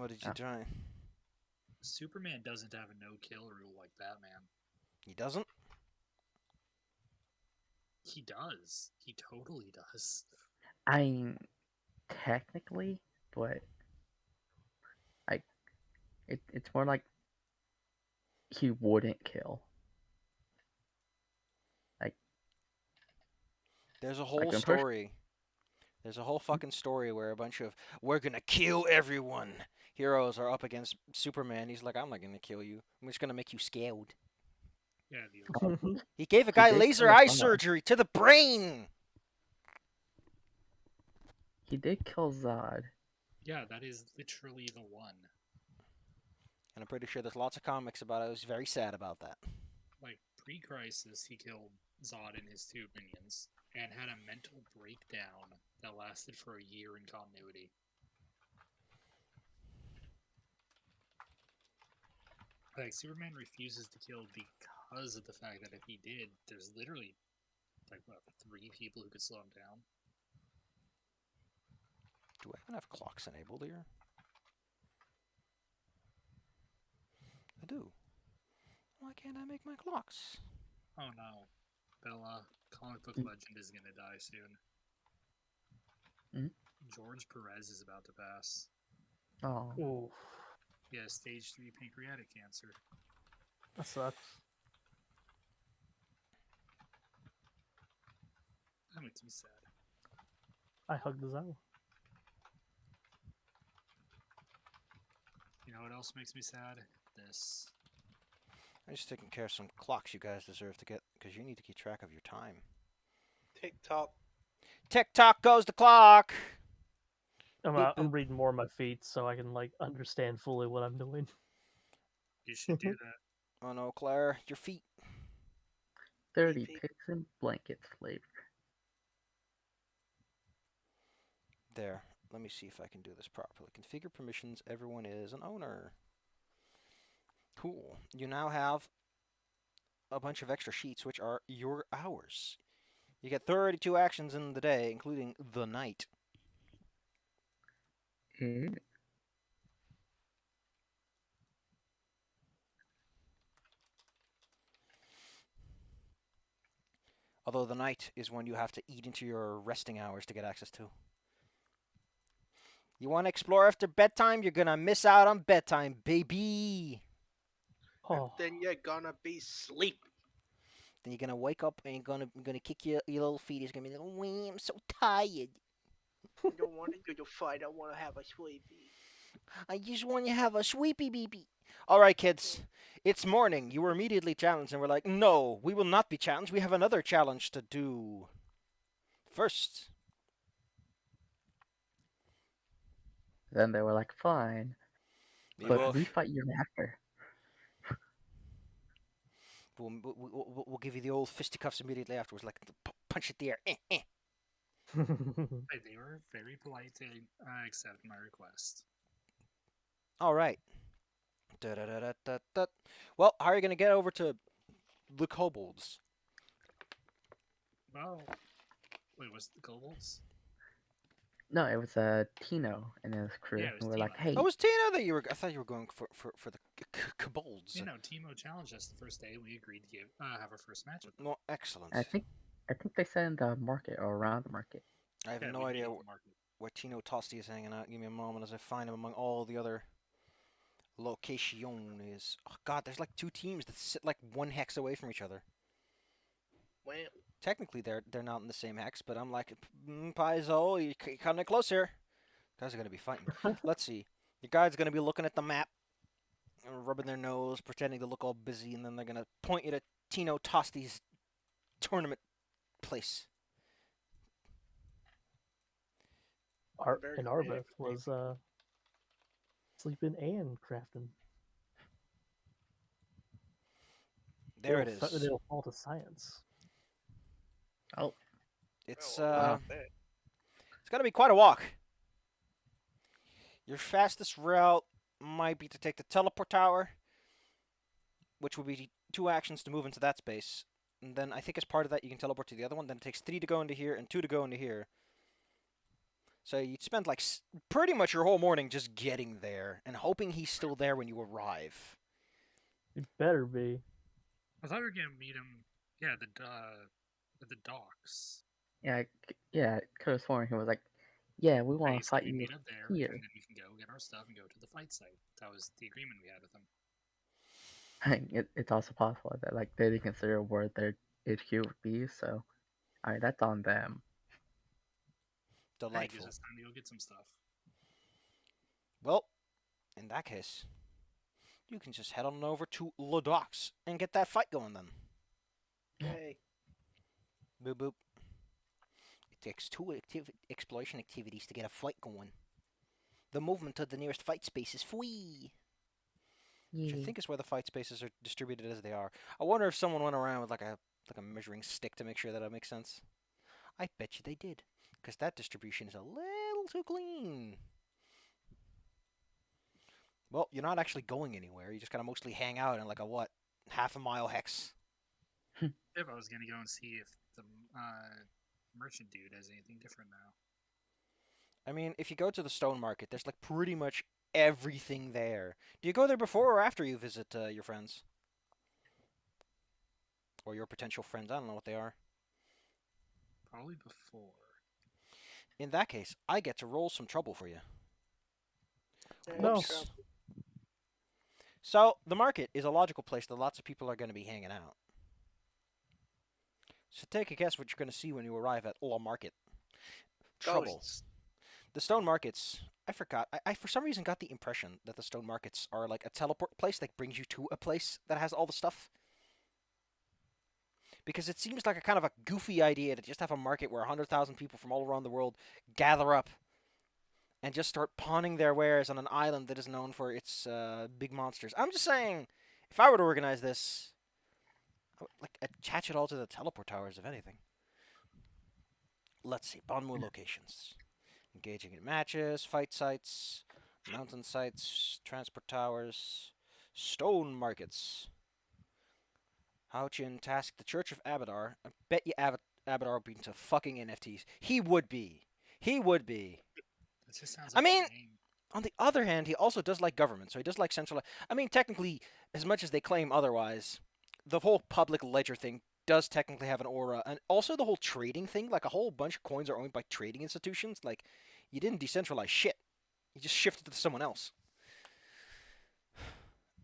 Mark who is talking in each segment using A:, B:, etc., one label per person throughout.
A: What did you try?
B: Superman doesn't have a no-kill rule like Batman.
A: He doesn't?
B: He does. He totally does.
C: I mean, technically, but it's more like he wouldn't kill.
A: There's a whole
C: Like,
A: story. There's a whole fucking story where a bunch of we're gonna kill everyone heroes are up against Superman. He's like, I'm not gonna kill you. I'm just gonna make you scared.
B: Yeah,
A: He gave a guy
C: did
A: laser
C: kill
A: eye
C: Zod.
A: surgery to the brain.
C: He did kill Zod.
B: yeah, that is literally the one.
A: And I'm pretty sure there's lots of comics about it. I was very sad about that.
B: Like, pre-Crisis, he killed Zod and his two minions, and had a mental breakdown that lasted for a year in continuity. Like, Superman refuses to kill because of the fact that if he did, there's literally, like, what, 3 people who could slow him down?
A: Do I even have clocks enabled here? I do. Why can't I make my clocks?
B: Oh no. Bella, comic book legend is gonna die soon. George Perez is about to pass.
C: Oh,
D: Ooh,
B: He has stage 3 pancreatic cancer.
D: that sucks.
B: That makes me sad.
D: I hugged Zod.
B: You know what else makes me sad? This.
A: I'm just taking care of some clocks you guys deserve to get, because you need to keep track of your time.
E: TikTok.
A: Tick-tock goes the clock!
D: I'm
A: Boop,
D: I'm
A: boop.
D: reading more of my feet so I can like understand fully what I'm doing.
B: You should do that.
A: Oh no, Claire, your feet.
C: 30
E: Feet.
C: picks and blankets flavor.
A: There. Let me see if I can do this properly. Configure permissions. Everyone is an owner. Cool. You now have a bunch of extra sheets, which are your hours. You get 32 actions in the day, including the night.
C: Mm.
A: Although the night is when you have to eat into your resting hours to get access to. You want to explore after bedtime? You're gonna miss out on bedtime, baby.
D: Oh,
E: Then you're gonna be sleep.
A: Then you're gonna wake up and you're gonna kick your little feet. It's gonna be like, "Wee, I'm so tired.
E: You don't want to do your fight. I want to have a sweepy.
A: I just want to have a sweepy beepy." All right, kids. It's morning. You were immediately challenged, and we're like, "No, we will not be challenged. We have another challenge to do first."
C: Then they were like, fine,
A: We
C: but
A: will.
C: we fight you after.
A: We'll give you the old fisticuffs immediately afterwards, like punch it there.
B: They were very polite to accept my request.
A: All right. Da-da-da-da-da-da. Well, how are you gonna get over to the kobolds?
B: Well, wait, was it the kobolds?
C: No, it was Tino and his crew.
B: Yeah, it was
C: and we're like,
B: Tino.
C: hey,
A: Oh, it was Tina that you were. I thought you were going for the kobolds.
B: You know, Timo challenged us the first day, and we agreed to have our first match with them.
A: Well, excellent.
C: I think they said in the market or around the market.
A: I have
B: Yeah,
A: no
B: we
A: idea
B: made it to market.
A: where Tino Tosti is hanging out. Give me a moment as I find him among all the other locations. Oh God, there's like 2 teams that sit like 1 hex away from each other.
E: Well,
A: Technically, they're not in the same hex, but I'm like, Paizo, you're kind of close here. Guys are gonna be fighting. Let's see. Your guys gonna be looking at the map, rubbing their nose, pretending to look all busy, and then they're gonna point you to Tino Tosti's tournament place.
D: and Arbeth was sleeping and crafting.
A: There it is.
D: They'll fall to science.
C: Oh,
A: It's
E: wow.
A: it's gonna be quite a walk. Your fastest route might be to take the teleport tower, which would be 2 actions to move into that space. And then I think as part of that you can teleport to the other one. Then it takes 3 to go into here and 2 to go into here. So you'd spend like pretty much your whole morning just getting there and hoping he's still there when you arrive.
D: It better be.
B: I thought we were gonna meet him. Yeah, at the docks.
C: Yeah, could have sworn he was like, yeah, we want to fight
B: Basically,
C: you
B: meet up there,
C: here.
B: and then we can go get our stuff and go to the fight site. That was the agreement we had with him.
C: It's also possible that like they didn't consider where their HQ would be, so alright, that's on them.
B: Hey,
A: Delightful.
B: gives us time to go get some stuff.
A: Well, in that case, you can just head on over to Le Docks and get that fight going then.
E: Hey.
A: Boop boop. It takes 2 exploration activities to get a fight going. The movement to the nearest fight space is free. Which I
C: Yeah.
A: think is where the fight spaces are distributed as they are. I wonder if someone went around with like a measuring stick to make sure that makes sense. I bet you they did, because that distribution is a little too clean. Well, you're not actually going anywhere. You just gotta mostly hang out in like a what, half-a-mile hex.
B: If I was gonna go and see if the merchant dude has anything different now.
A: I mean, if you go to the stone market, there's like pretty much everything there. Do you go there before or after you visit your friends? Or your potential friends? I don't know what they are.
B: Probably before.
A: In that case, I get to roll some trouble for you.
D: No.
A: Whoops. So, the market is a logical place that lots of people are going to be hanging out. So take a guess what you're going to see when you arrive at La Market. Trouble.
E: Ghosts.
A: The stone markets, I forgot. I for some reason got the impression that the stone markets are like a teleport place that brings you to a place that has all the stuff. Because it seems like a kind of a goofy idea to just have a market where 100,000 people from all around the world gather up and just start pawning their wares on an island that is known for its big monsters. I'm just saying, if I were to organize this, I would like attach it all to the teleport towers, if anything. Let's see, Banmu locations. Engaging in matches, fight sites, mountain sites, transport towers, stone markets. Houchin tasked the Church of Abadar. I bet you Abadar would be into fucking NFTs. He would be. He would be.
B: That just sounds
A: I
B: like
A: mean-
B: a name.
A: On the other hand, he also does like government, so he does like central. I mean, technically, as much as they claim otherwise, the whole public ledger thing does technically have an aura, and also the whole trading thing. Like a whole bunch of coins are owned by trading institutions. Like, you didn't decentralize shit; you just shifted it to someone else.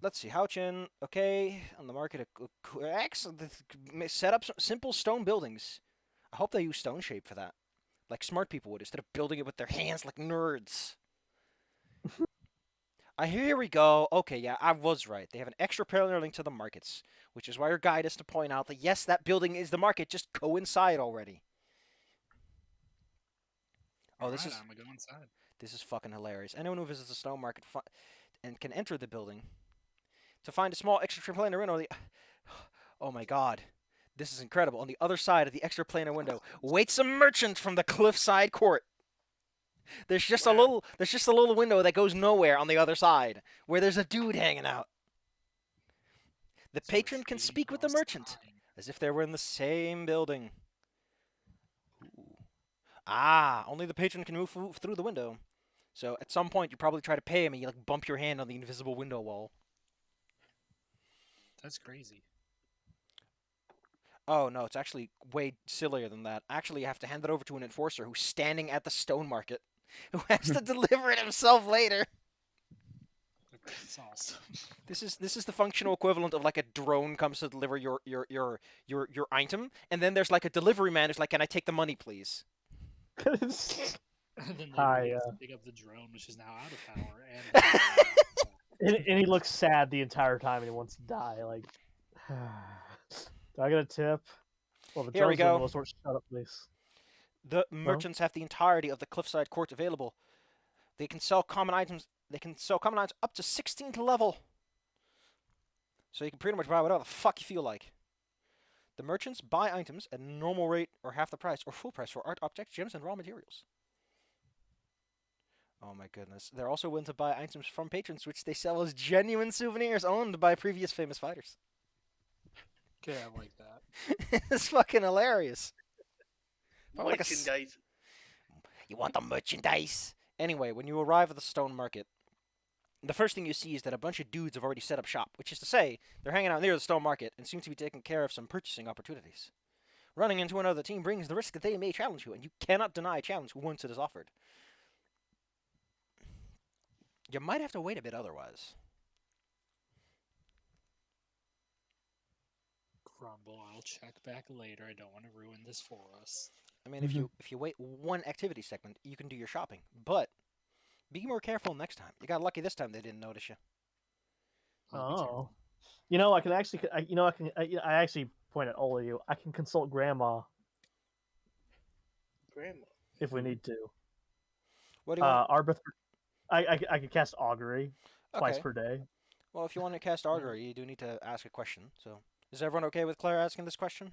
A: Let's see, Houchin, okay, on the market, excellent. Set up some simple stone buildings. I hope they use stone shape for that, like smart people would, instead of building it with their hands like nerds. Here we go. Okay, yeah, I was right. They have an extra parallel link to the markets, which is why your guide is to point out that yes, that building is the market. Just go inside already. Oh,
B: Alright, I'm gonna go inside.
A: this is fucking hilarious. Anyone who visits the stone market and can enter the building to find a small extraplanar window. Oh my god, this is incredible. On the other side of the extraplanar window waits a merchant from the cliffside court. There's just a little window that goes nowhere on the other side, where there's a dude hanging out. The
B: So
A: patron can
B: shady
A: speak with the
B: across
A: merchant,
B: line.
A: as if they were in the same building. Ooh. Ah, only the patron can move through the window. So at some point, you probably try to pay him, and you like bump your hand on the invisible window wall.
B: That's crazy.
A: Oh no, it's actually way sillier than that. Actually, you have to hand it over to an enforcer who's standing at the stone market, who has to deliver it himself later.
B: That's awesome.
A: This is the functional equivalent of like a drone comes to deliver your item, and then there's like a delivery man who's like, "Can I take the money, please?"
B: And then
D: Hi,
B: they have to pick up the drone, which is now out of power, and
D: and he looks sad the entire time, and he wants to die. Like, do I get a tip? Well, the
A: Here we
D: drone's doing
A: go.
D: the most work. Shut up, please.
A: The merchants have the entirety of the cliffside court available. They can sell common items. They can sell common items up to 16th level. So you can pretty much buy whatever the fuck you feel like. The merchants buy items at normal rate or half the price or full price for art objects, gems, and raw materials. Oh my goodness. They're also willing to buy items from patrons which they sell as genuine souvenirs owned by previous famous fighters.
B: okay, I like that.
A: It's fucking hilarious. Probably like a
E: Merchandise.
A: You want the merchandise? Anyway, when you arrive at the stone market, the first thing you see is that a bunch of dudes have already set up shop, which is to say, they're hanging out near the stone market and seem to be taking care of some purchasing opportunities. Running into another team brings the risk that they may challenge you, and you cannot deny a challenge once it is offered. You might have to wait a bit otherwise.
B: Grumble, I'll check back later. I don't want to ruin this for us.
A: I mean, if you wait one activity segment, you can do your shopping, but be more careful next time. You got lucky this time; they didn't notice you.
B: I'll be careful.
D: Oh. You know, I can actually, I actually point at all of you. I can consult Grandma
E: Grandma.
D: if we need to.
A: What do you want?
D: Arbith, I could cast Augury twice
A: Okay.
D: per day.
A: Well, if you want to cast Augury, you do need to ask a question. So, is everyone okay with Claire asking this question?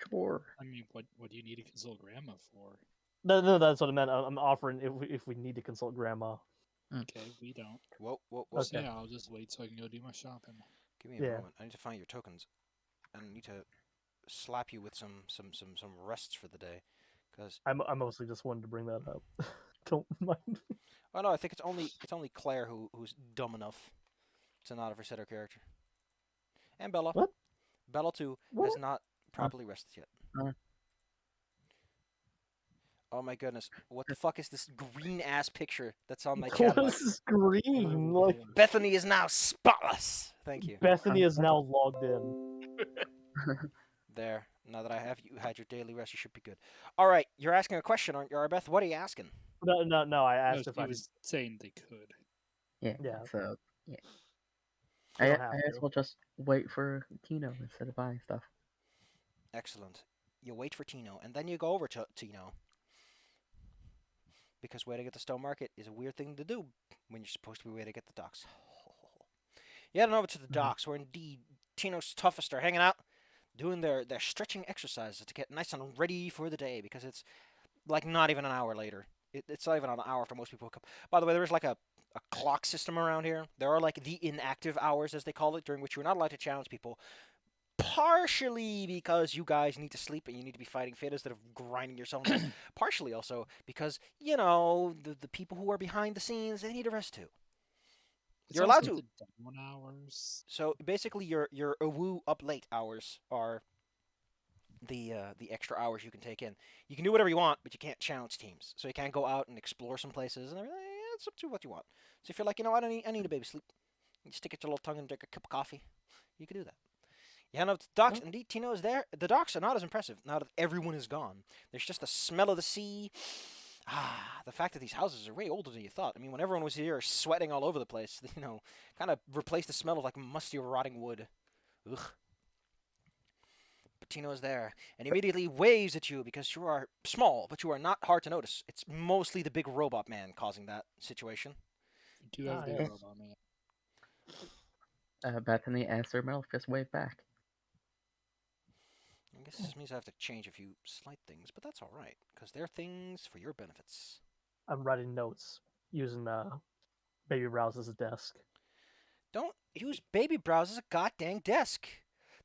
C: Sure.
B: I mean, what do you need to consult Grandma for?
D: No, that's what I meant. I'm offering if we need to consult Grandma.
B: Okay, we don't.
A: Whoa.
D: Okay.
B: So yeah, I'll just wait so I can go do my shopping.
A: Give me a
D: Yeah.
A: moment. I need to find your tokens. I need to slap you with some rests for the day, because
D: I mostly just wanted to bring that up. Don't mind.
A: oh no, I think it's only Claire who's dumb enough to not have reset her character, and Bella.
D: What?
A: Bella too has
D: What?
A: not properly rested yet.
C: Huh?
A: Oh my goodness, what the fuck is this green ass picture that's on my
D: What
A: chat?
D: is this green? Like
A: Bethany is now spotless. Thank you.
D: Bethany is now logged in.
A: There. Now that I have you had your daily rest, you should be good. All right, you're asking a question, aren't you, Arbeth? What are you asking?
D: No. I asked if
B: he
D: I
B: was saying they could.
C: Yeah.
D: Yeah.
C: So yeah.
D: You
C: I
D: don't have
C: guess
D: to.
C: we'll just wait for Tino instead of buying stuff.
A: Excellent. You wait for Tino, and then you go over to Tino. Because waiting at the stone market is a weird thing to do when you're supposed to be waiting at the docks. You head on over to the docks, where indeed Tino's toughest are hanging out, doing their stretching exercises to get nice and ready for the day, because it's like not even an hour later. It's not even an hour after most people wake up. By the way, there is like a clock system around here. There are like the inactive hours, as they call it, during which you're not allowed to challenge people. Partially because you guys need to sleep and you need to be fighting fate instead of grinding yourself. Partially also because, you know, the people who are behind the scenes, they need a rest too.
B: It's
A: You're allowed
B: also
A: to.
B: the down hours.
A: So basically, your awoo up late hours are the extra hours you can take in. You can do whatever you want, but you can't challenge teams. So you can't go out and explore some places and everything. Yeah, it's up to what you want. So if you're like, you know what, I need a baby sleep, you stick it to your little tongue and drink a cup of coffee. You can do that. You head up to the docks.
D: Oh.
A: Indeed, Tino is there. The docks are not as impressive now that everyone is gone. There's just the smell of the sea. The fact that these houses are way older than you thought. I mean, when everyone was here sweating all over the place, you know, kind of replaced the smell of like musty, rotting wood. Ugh. But Tino is there and immediately waves at you because you are small, but you are not hard to notice. It's mostly the big robot man causing that situation.
B: You do have the
D: yes.
B: robot man.
C: Bethany answered Metal Fist wave back.
A: I guess this means I have to change a few slight things, but that's all right because they're things for your benefits.
D: I'm writing notes using Baby Browse as a desk.
A: Don't use Baby Browse as a goddamn desk.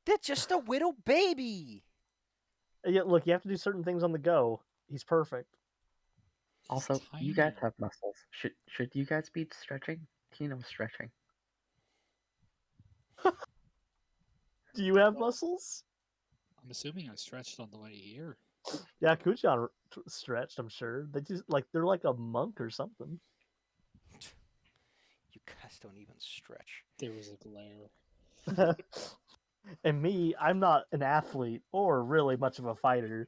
A: They're just a little baby.
D: Yeah, look, you have to do certain things on the go. He's perfect.
B: He's
C: Also, you guys
B: tiny.
C: have muscles. Should you guys be stretching? Tino's stretching.
D: Do you have muscles?
B: I'm assuming I stretched on the way here.
D: Yeah, Kuchan stretched. I'm sure they're like a monk or something.
A: You guys don't even stretch.
B: There was a glare.
D: And me, I'm not an athlete or really much of a fighter.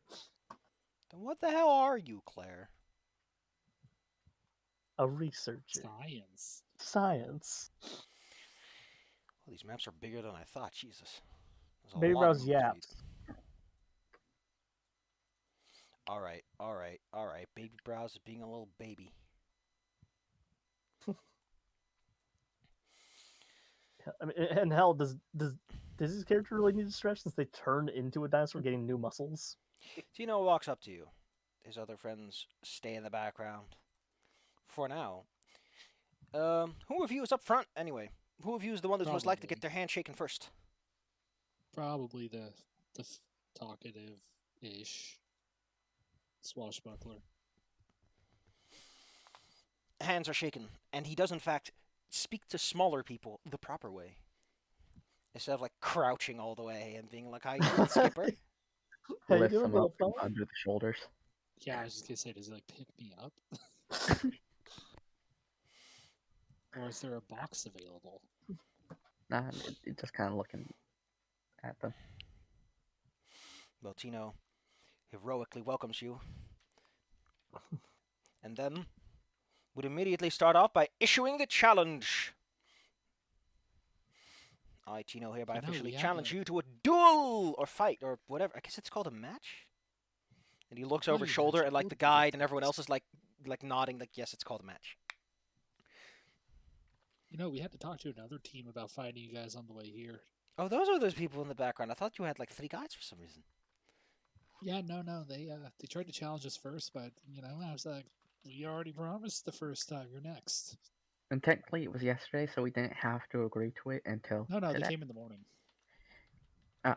A: Then what the hell are you, Claire?
D: A researcher.
B: Science.
A: Well, these maps are bigger than I thought. Jesus. There's a
D: Baby
A: lot of
D: Browse
A: moves to read.
D: yaps.
A: All right. Baby Browse is being a little baby.
D: I mean, and hell, does his character really need to stretch since they turn into a dinosaur, getting new muscles?
A: Tino walks up to you. His other friends stay in the background. For now. Who of you is up front, anyway? Who of you is the one that's most likely to get their hand shaken first?
B: Probably the talkative-ish swashbuckler.
A: hands are shaken, and he does in fact speak to smaller people the proper way, instead of like crouching all the way and being like, "How you doing, Skipper?"
D: How you
C: Lifts
D: doing,
C: him up
D: little
C: from under the shoulders.
B: Yeah, I was just gonna say, does he like pick me up, or is there a box available?
C: Nah, it just kind of looking at them.
A: Well, Tino heroically welcomes you, and then would immediately start off by issuing the challenge. I, Tino, hereby
B: You know,
A: officially
B: we have
A: challenge
B: a-
A: you to a duel or fight or whatever. I guess it's called a match. And he looks
B: No,
A: over his
B: you
A: shoulder,
B: match
A: and like
B: both
A: the
B: of your
A: guide and everyone else
B: teams.
A: is like nodding, like yes, it's called a match.
B: You know, we had to talk to another team about finding you guys on the way here.
A: Oh, those are those people in the background. I thought you had like 3 guides for some reason.
B: Yeah, no, they tried to challenge us first, but you know, I was like, we already promised the first time. You're next.
C: And technically, it was yesterday, so we didn't have to agree to it until
B: No, they
C: today.
B: came in the morning.
C: Oh.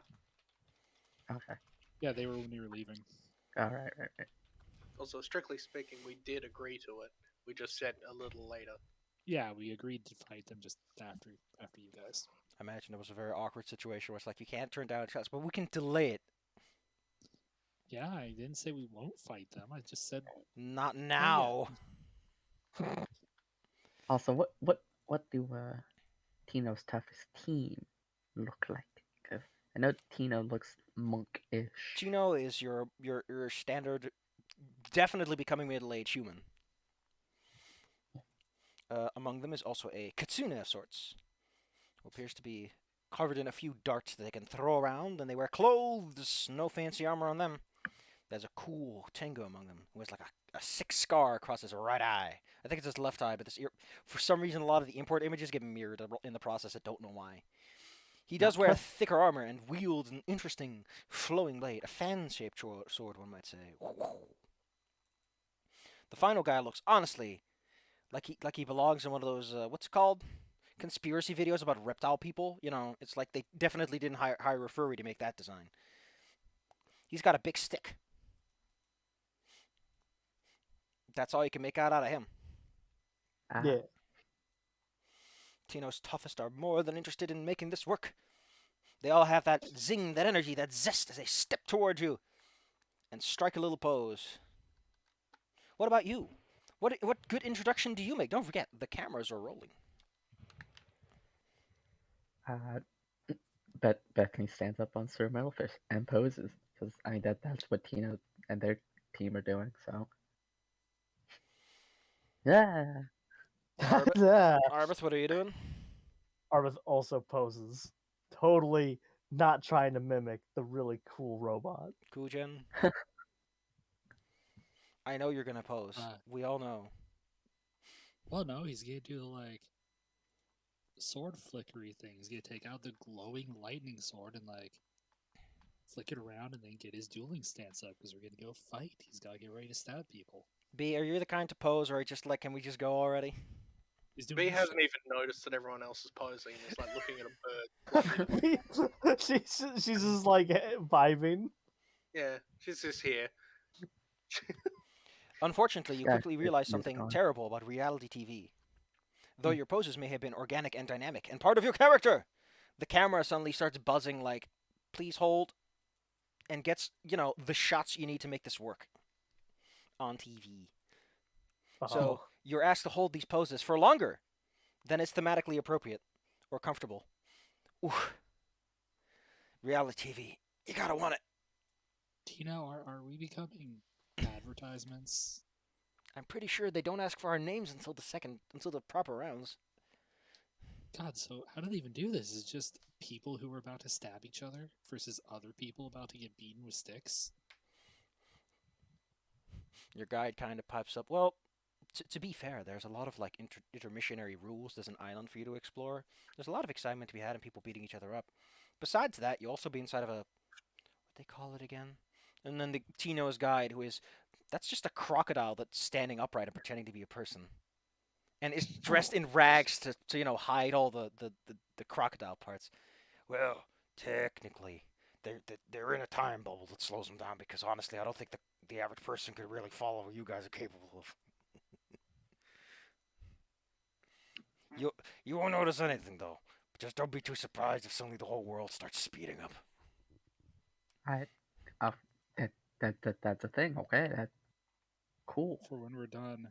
C: Okay.
B: Yeah, they were when we were leaving.
C: All right.
E: Also, strictly speaking, we did agree to it. We just said a little later.
B: Yeah, we agreed to fight them just after you guys.
A: I imagine it was a very awkward situation where it's like you can't turn down a chance, but we can delay it.
B: Yeah, I didn't say we won't fight them. I just said
A: Not now.
C: Also, what do Tino's toughest team look like? Because I know Tino looks monk-ish.
A: Tino is your standard, definitely becoming middle-aged human. Among them is also a kitsune of sorts, who appears to be covered in a few darts that they can throw around, and they wear clothes, no fancy armor on them. There's a cool Tengu among them, who has like a 6 scar across his right eye. I think it's his left eye, but this ear, for some reason, a lot of the import images get mirrored in the process. I don't know why. He does wear thicker armor and wields an interesting flowing blade, a fan-shaped sword, one might say. The final guy looks honestly like he belongs in one of those what's it called? Conspiracy videos about reptile people. You know, it's like they definitely didn't hire a furry to make that design. He's got a big stick. That's all you can make out of him.
D: Yeah.
A: Tino's toughest are more than interested in making this work. They all have that zing, that energy, that zest as they step towards you and strike a little pose. What about you? What good introduction do you make? Don't forget, the cameras are rolling.
C: Bethany stands up on Sir Metalfish and poses because I mean that's what Tino and their team are doing. So yeah.
D: Yeah.
A: Arbeth, what are you doing?
D: Arbeth also poses, totally not trying to mimic the really cool robot.
A: Kujen? I know you're gonna pose. We all know.
B: well, no, he's gonna do the like sword flickery thing. He's gonna take out the glowing lightning sword and like flick it around and then get his dueling stance up because we're gonna go fight. He's gotta get ready to stab people.
A: B, are you the kind to pose, or just like, can we just go already?
B: He's doing
E: B
B: his
E: hasn't
B: shit.
E: even noticed that everyone else is posing. He's like looking at a bird.
D: she's just like vibing.
E: Yeah, she's just here.
A: Unfortunately, you
C: Yeah,
A: quickly realize
C: it's
A: something
C: gone.
A: terrible about reality TV. Though your poses may have been organic and dynamic and part of your character, the camera suddenly starts buzzing like, please hold, and gets, the shots you need to make this work on TV. So you're asked to hold these poses for longer than is thematically appropriate or comfortable. Oof. Reality TV, you gotta want it.
B: Tino, are we becoming advertisements?
A: I'm pretty sure they don't ask for our names until the proper rounds.
B: God, so how do they even do this? Is it just people who are about to stab each other versus other people about to get beaten with sticks?
A: Your guide kind of pipes up. Well, to be fair, there's a lot of like intermissionary rules. There's an island for you to explore. There's a lot of excitement to be had in people beating each other up. Besides that, you also be inside of what they call it again? And then the Tino's guide, that's just a crocodile that's standing upright and pretending to be a person. And is dressed in rags to hide all the crocodile parts. Well, technically, they're in a time bubble that slows them down because honestly, I don't think the average person could really follow what you guys are capable of. You won't notice anything though. But just don't be too surprised if suddenly the whole world starts speeding up.
C: I, uh, that's a thing. Okay, that's cool.
B: For when we're done,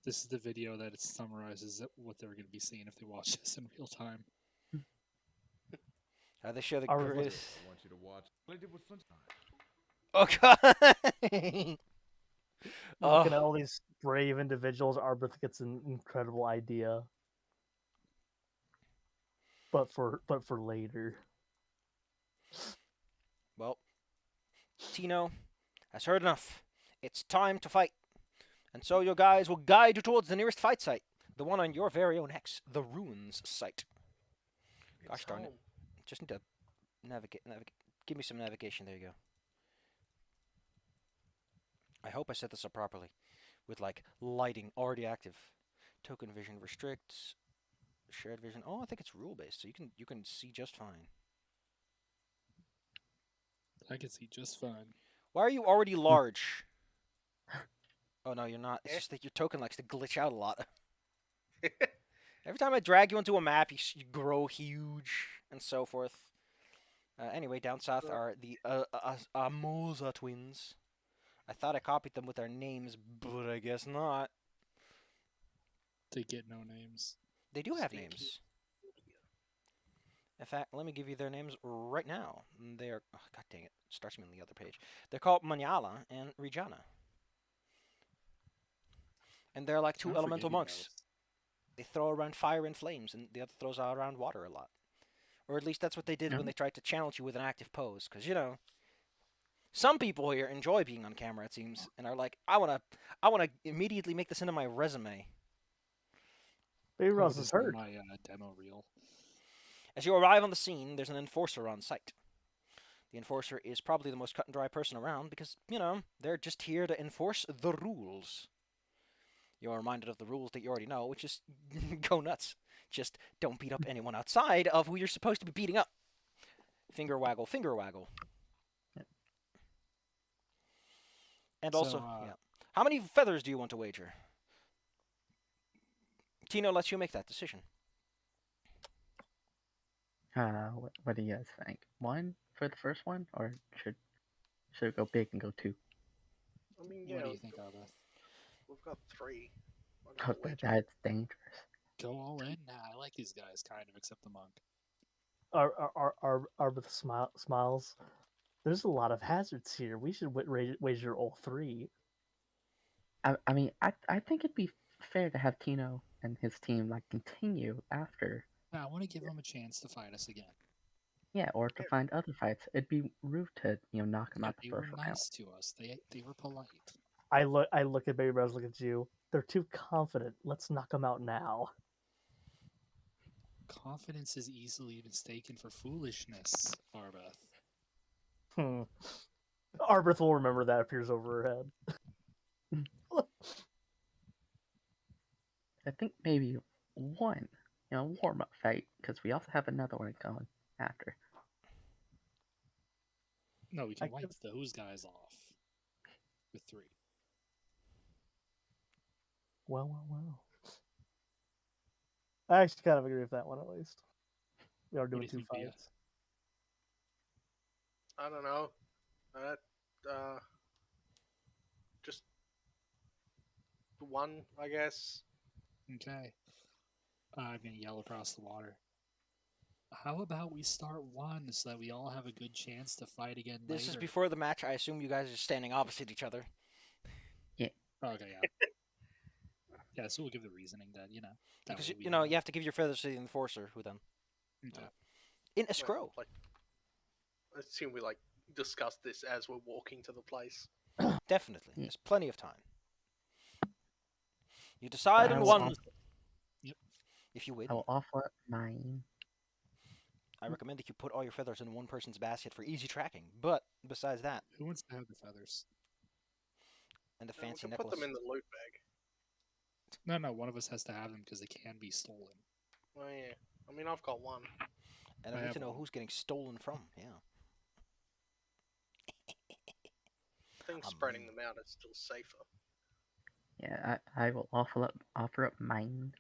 B: this is the video that it summarizes what they're going to be seeing if they watch this in real time.
A: They show the
D: Arbeth,
A: greatest.
F: I want you to watch. What I did with Sunshine.
A: Oh god.
D: Looking at
A: Oh,
D: all these brave individuals, Arbeth gets an incredible idea. But for later.
A: well, Tino has heard enough. It's time to fight. And so your guys will guide you towards the nearest fight site, the one on your very own hex, the Ruins site. Gosh darn it.
E: Home.
A: Just need to navigate. Give me some navigation. There you go. I hope I set this up properly, with like lighting already active. Token vision restricts. Shared vision. Oh, I think it's rule based, so you can see just fine.
B: I can see just fine.
A: Why are you already large? Oh no, you're not. It's just that your token likes to glitch out a lot. Every time I drag you into a map, you grow huge and so forth. Anyway, down south are the Amosa twins. I thought I copied them with their names, but I guess not.
B: They get no names.
A: They do have
E: Stinky.
A: names. In fact, let me give you their names right now. They are, oh, god dang it, starts me on the other page. They're called Manyala and Rijana. And they're like two
B: I'm
A: elemental
B: forgetting
A: monks. They throw around fire and flames, and the other throws around water a lot. Or at least that's what they did when they tried to challenge you with an active pose. Because, you know, some people here enjoy being on camera, it seems, and are like, I wanna immediately make this into my resume.
D: Baby
B: Oh,
D: Ross
B: this
D: is hurt.
B: my demo reel.
A: As you arrive on the scene, there's an enforcer on site. The enforcer is probably the most cut and dry person around because, you know, they're just here to enforce the rules. You're reminded of the rules that you already know, which is go nuts. Just don't beat up anyone outside of who you're supposed to be beating up. Finger waggle, finger waggle. And
B: So,
A: also, yeah. How many feathers do you want to wager? Tino lets you make that decision.
C: What do you guys think? One for the first one, or should it go big and go two?
E: I mean,
B: What
E: yeah,
B: do you think, Arbeth?
E: we've got 3. Why
C: Oh,
E: not wager?
C: that's dangerous.
B: Go all in? Nah, I like these guys, kind of, except the monk.
D: Arbeth smiles. There's a lot of hazards here. We should wager all 3.
C: I mean, I think it'd be fair to have Tino and his team like continue after.
B: Nah, I want to give them a chance to fight us again.
C: Yeah, or to find other fights. It'd be rude to knock him
B: Yeah,
C: out the
B: they were
C: first round.
B: nice to us. They were polite.
D: I look at Baby Rose, look at you. They're too confident. Let's knock them out now.
B: Confidence is easily mistaken for foolishness, Arbeth.
D: Arbeth will remember that appears over her head.
C: I think maybe one, warm up fight because we also have another one going after.
B: No, we can
D: I
B: wipe
D: could-
B: those guys off with 3.
D: Well. I actually kind of agree with that one at least. We are
B: What do
D: doing
B: you
D: 2
B: think, Bia?
D: fights.
E: I don't know. Just 1, I guess.
B: Okay. I'm gonna yell across the water. How about we start 1 so that we all have a good chance to fight again later?
A: This is before the match. I assume you guys are standing opposite each other.
B: Okay, yeah. Yeah, so we'll give the reasoning that, that
A: Because,
B: way we
A: you know,
B: know.
A: you have to give your feathers to the enforcer, who then...
B: Okay.
A: In
E: Well,
A: escrow.
E: like, I assume we discuss this as we're walking to the place.
A: Definitely.
C: Yeah.
A: There's plenty of time. You decide on
C: I will
A: one.
C: also-
A: If you win,
C: I will offer up mine.
A: I recommend that you put all your feathers in one person's basket for easy tracking. But besides that,
B: Who wants to have the feathers?
A: and the
E: We
A: fancy
E: can
A: necklace.
E: put them in the loot bag.
B: No, one of us has to have them because they can be stolen.
E: Oh yeah. I mean, I've got 1.
A: And
B: I
A: I need
B: have
A: to know
B: one.
A: who's getting stolen from. Yeah.
E: I think spreading them out is still safer.
C: Yeah, I will offer up mine.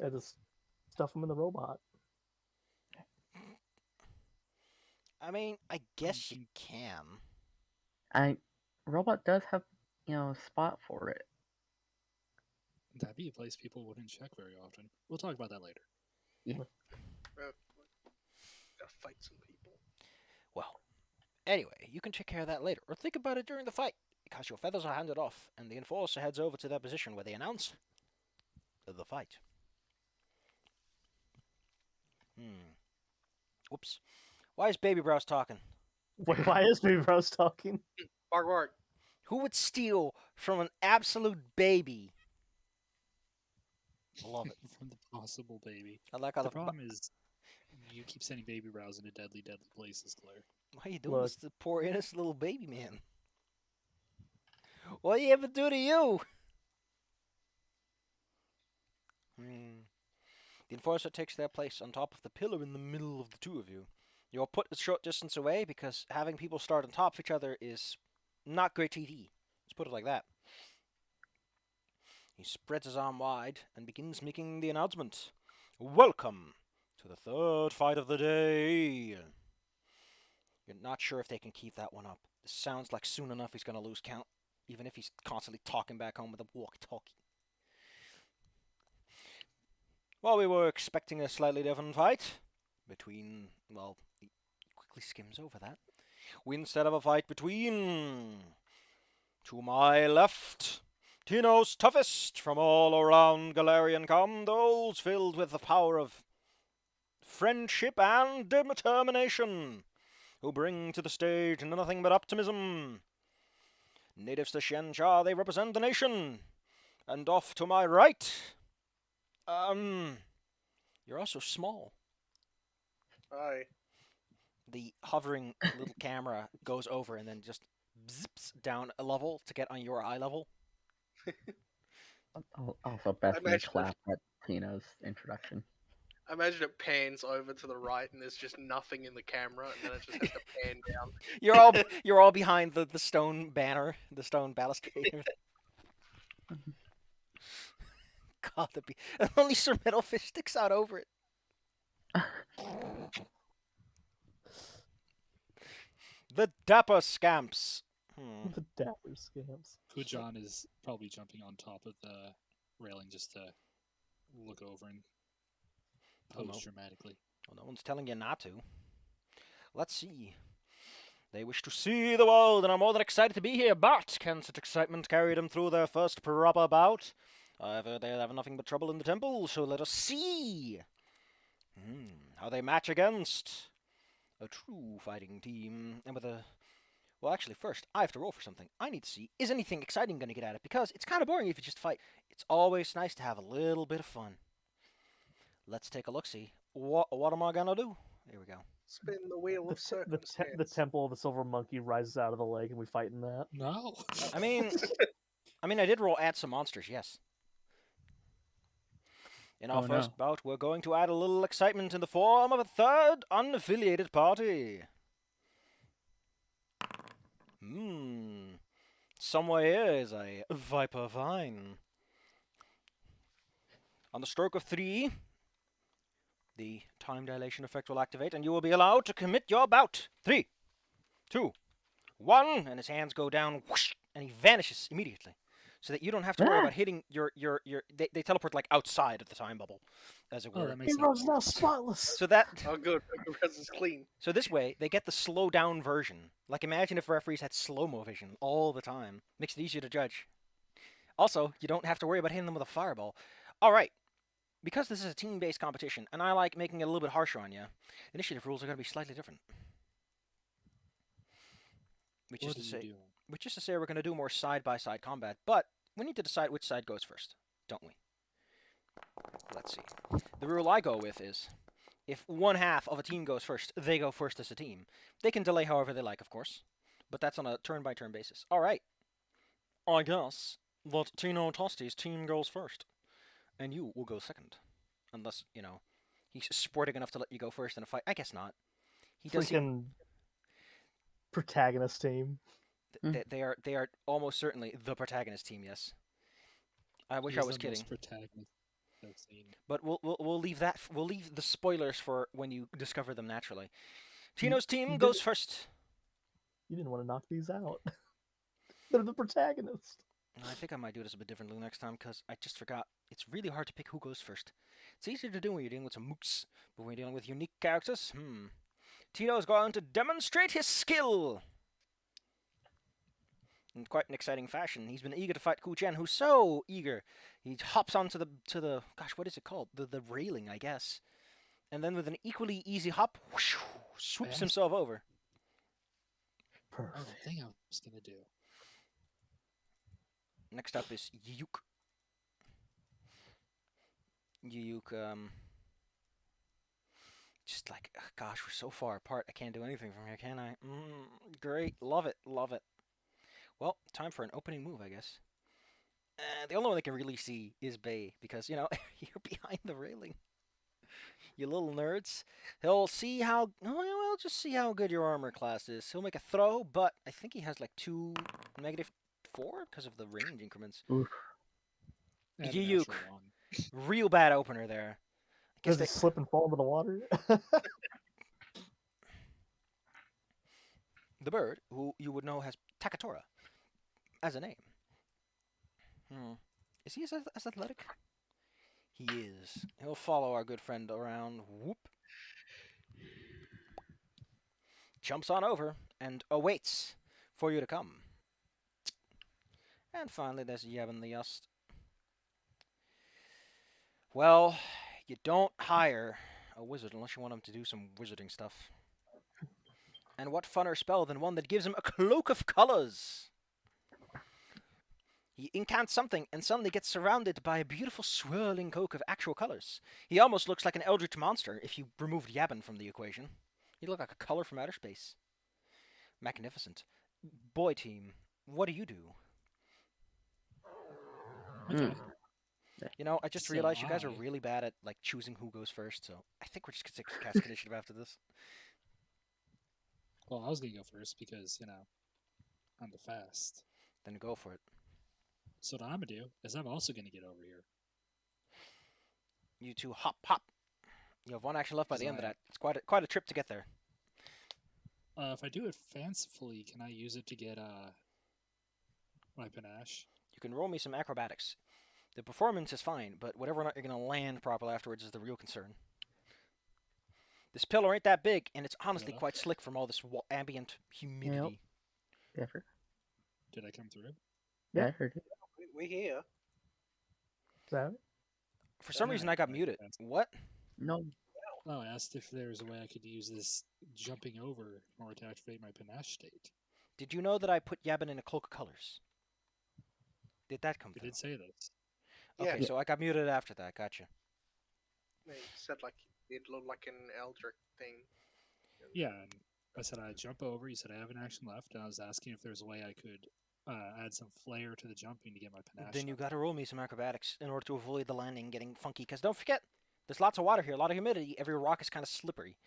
D: and just stuff them in the robot.
A: I mean, I guess you can.
C: Robot does have, a spot for it.
B: That'd be a place people wouldn't check very often. We'll talk about that later.
E: Gotta fight some people.
A: Well, anyway, you can take care of that later, or think about it during the fight, because your feathers are handed off, and the enforcer heads over to their position where they announce the fight. Whoops. Why is Baby Brows talking?
D: Wait, why is Baby Bros talking?
E: Bark, bark.
A: Who would steal from an absolute baby? I love it.
B: From the possible baby.
A: I like how
B: The problem is, you keep sending Baby Brows into deadly, deadly places, Claire.
A: Why are you doing this
D: Look.
A: to poor innocent little baby man? What did he ever do to you? The enforcer takes their place on top of the pillar in the middle of the two of you. You're put a short distance away because having people start on top of each other is not great TV. Let's put it like that. He spreads his arm wide and begins making the announcement. Welcome to the third fight of the day. You're not sure if they can keep that one up. This sounds like soon enough he's going to lose count, even if he's constantly talking back home with a walkie-talkie. Well, we were expecting a slightly different fight between, well, he quickly skims over that. Instead of a fight between, to my left, Tino's toughest from all around Galarian condos, filled with the power of friendship and determination, who bring to the stage nothing but optimism. Natives to Xianxia, they represent the nation. And off to my right, you're also small.
E: Aye.
A: The hovering little camera goes over and then just zips down a level to get on your eye level.
C: Also, Bethany
E: imagine-
C: clapped at Tino's introduction.
E: I imagine it pans over to the right and there's just nothing in the camera, and then it just has to pan down.
A: You're all behind the stone banner, the stone balustrade. God, only Sir Metalfish sticks out over it. The Dapper Scamps.
D: The dapper scams.
B: Pujan is probably jumping on top of the railing just to look over and
A: Oh, no.
B: pose dramatically.
A: Well, no one's telling you not to. Let's see. They wish to see the world and are more than excited to be here, but can such excitement carry them through their first proper bout? I've heard they have nothing but trouble in the temple, so let us see how they match against a true fighting team. And with a... Well, actually, first, I have to roll for something. I need to see, is anything exciting going to get at it? Because it's kind of boring if you just fight. It's always nice to have a little bit of fun. Let's take a look-see. What am I going to do? Here we go.
E: Spin the wheel of
D: The
E: circumstance.
D: temple of the silver monkey rises out of the lake, and we fight in that.
B: No!
A: I mean, I did roll add some monsters, yes. In our
C: Oh,
A: first
C: no.
A: bout, we're going to add a little excitement in the form of a third unaffiliated party. Somewhere here is a Viper Vine. On the stroke of 3, the time dilation effect will activate, and you will be allowed to commit your bout. 3, 2, 1, and his hands go down, whoosh, and he vanishes immediately. So that you don't have to worry about hitting your they teleport like outside of the time bubble, as it
B: Oh,
A: were.
B: that makes
D: Hero's
B: sense.
D: now spotless.
A: So that
E: Oh, good. Because it's clean.
A: so this way they get the slow down version. Like imagine if referees had slow-mo vision all the time. Makes it easier to judge. Also, you don't have to worry about hitting them with a fireball. All right. Because this is a team-based competition, and I like making it a little bit harsher on you, initiative rules are going to be slightly different. Which is to say we're going to do more side-by-side combat, but we need to decide which side goes first, don't we? Let's see. The rule I go with is, if one half of a team goes first, they go first as a team. They can delay however they like, of course, but that's on a turn-by-turn basis. All right. I guess that Tino Tosti's team goes first, and you will go second. Unless, he's sporting enough to let you go first in a fight. I guess not. He does seem...
D: Freaking protagonist team.
A: They are almost certainly the protagonist team, yes. I wish I was kidding.
B: cutscene.
A: But we'll leave that. We'll leave the spoilers for when you discover them naturally. Tino's team
D: you
A: goes
D: did-
A: first.
D: You didn't want to knock these out. They're the protagonist.
A: I think I might do this a bit differently next time because I just forgot. It's really hard to pick who goes first. It's easier to do when you're dealing with some mooks, but when you're dealing with unique characters, Tino's going to demonstrate his skill in quite an exciting fashion. He's been eager to fight Ku Chen, who's so eager. He hops onto the gosh, what is it called? The railing, I guess. And then with an equally easy hop, whoosh, swoops
B: Fast.
A: himself over.
B: Oh, the
D: Perfect.
B: thing I was gonna do.
A: Next up is Yuyuk. Yuyuk, just like, gosh, we're so far apart. I can't do anything from here, can I? Great, love it, love it. Well, time for an opening move, I guess. The only one they can really see is Bay because you're behind the railing. You little nerds. He'll see how. He'll just see how good your armor class is. He'll make a throw, but I think he has like -4 because of the range increments.
C: Oof.
B: I have
A: Yuyuk.
B: an actual one.
A: Real bad opener there. I guess
D: Does he slip and fall into the water?
A: the bird, who you would know has Takatora as a name. Is he as athletic? He is. He'll follow our good friend around. Whoop. Jumps on over and awaits for you to come. And finally, there's Yevon the Yust. Well, you don't hire a wizard unless you want him to do some wizarding stuff. And what funner spell than one that gives him a cloak of colors? He incants something and suddenly gets surrounded by a beautiful swirling cloak of actual colors. He almost looks like an eldritch monster if you removed Yabin from the equation. He looked like a color from outer space. Magnificent. Boy team, what do you do?
B: Okay.
A: You know, I just
B: So
A: realized you guys are
B: I-
A: really bad at like choosing who goes first, so I think we're just gonna take cast initiative after this.
B: Well, I was gonna go first because I'm the fast.
A: Then go for it.
B: So what I'm gonna do is I'm also gonna get over here.
A: You two hop, hop. You have one action left by the end of
B: Desire.
A: that. It's quite a trip to get there.
B: If I do it fancifully, can I use it to get my panache?
A: You can roll me some acrobatics. The performance is fine, but whether or not you're going to land properly afterwards is the real concern. This pillar ain't that big, and it's honestly
B: Yeah.
A: quite slick from all this ambient humidity.
C: Ever?
B: Did I come through?
C: Yeah, I heard it.
E: We here.
D: Is that it?
A: For some
B: Yeah,
A: reason, I got
B: like
A: muted.
B: that's-
A: What?
C: No.
B: Oh, I asked if there was a way I could use this jumping over in order to activate my panache state.
A: Did you know that I put Yabin in a cloak of colors? Did that come
B: You
A: through?
B: did say this.
E: Yeah.
A: Okay, so I got muted after that. Gotcha.
E: They said like it looked like an eldritch thing.
B: Yeah, and I said I'd jump over. You said I have an action left, and I was asking if there's a way I could add some flair to the jumping to get my panache.
A: Then you
B: up.
A: got to roll me some acrobatics in order to avoid the landing getting funky. Because don't forget, there's lots of water here, a lot of humidity. Every rock is kind of slippery.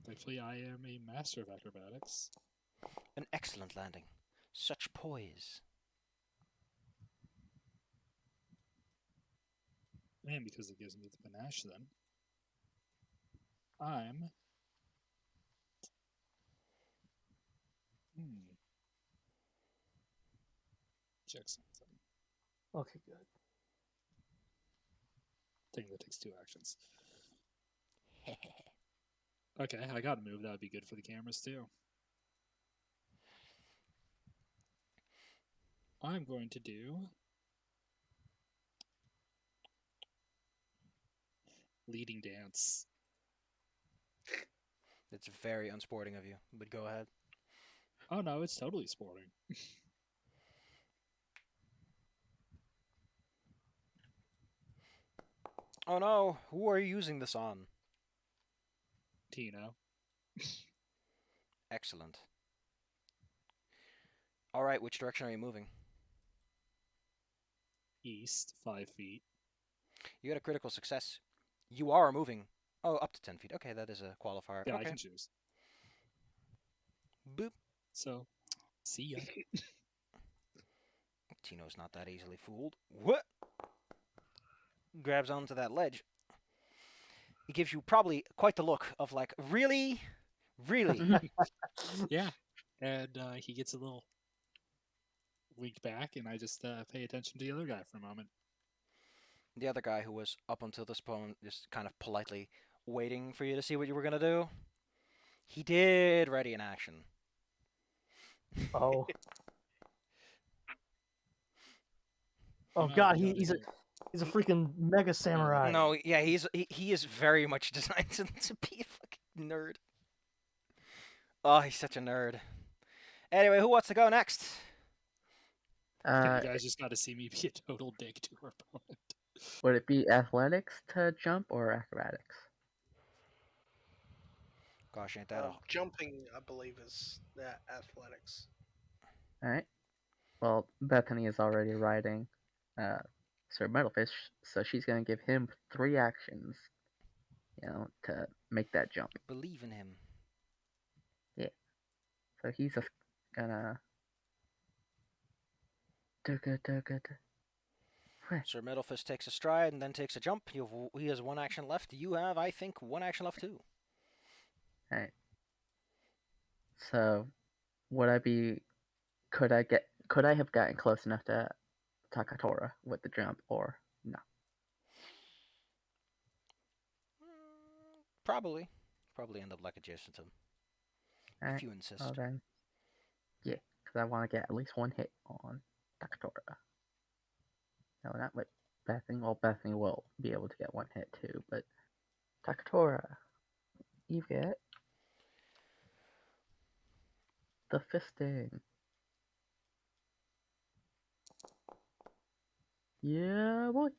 B: Thankfully, I am a master of acrobatics.
A: An excellent landing. Such poise.
B: And because it gives me the panache, then I'm. Check something.
D: Okay, good.
B: Thing that takes 2 actions. Okay, I got a move that would be good for the cameras too. I'm going to do leading dance.
A: It's very unsporting of you, but go ahead.
B: Oh no, it's totally sporting.
A: Oh no, who are you using this on?
B: Tino.
A: Excellent. Alright, which direction are you moving?
B: East, 5 feet.
A: You got a critical success. You are moving. Oh, up to 10 feet. Okay, that is a qualifier.
B: Yeah, I
A: okay.
B: can choose.
A: Boop.
B: So, see ya.
A: Tino's not that easily fooled. What? grabs onto that ledge. He gives you probably quite the look of like, really, really.
B: Yeah, and he gets a little wink back, and I just pay attention to the other guy for a moment.
A: The other guy who was up until this point just kind of politely waiting for you to see what you were gonna do. He did ready an action.
D: Oh.
B: Oh,
D: Oh
B: no,
D: god,
B: what do you
D: he's a
B: wanna
D: he's a freaking mega samurai.
A: No, yeah, he is very much designed to be a fucking nerd. Oh, he's such a nerd. Anyway, who wants to go next?
B: do?
C: Uh,
B: You guys just got to see me be a total dick to our opponent.
C: would it be athletics to jump or acrobatics?
A: Gosh, ain't that a...
E: Jumping, I believe, is athletics.
C: All right. Well, Bethany is already riding Sir Metalfish, so she's gonna give him 3 actions, to make that jump.
A: Believe in him.
C: So he's just gonna.
A: Sir Metalfist takes a stride and then takes a jump. He has 1 action left. You have, I think, 1 action left too.
C: Alright. So, would I be? Could I have gotten close enough to Takatora with the jump, or no?
A: Probably. Probably end up like adjacent to him. If
C: Alright.
A: you insist.
C: Well then, yeah, because I want to get at least 1 hit on Takatora. No, not with Bethany. Well, Bethany will be able to get 1 hit too, but Takatora, you get the fisting. Yeah, boy.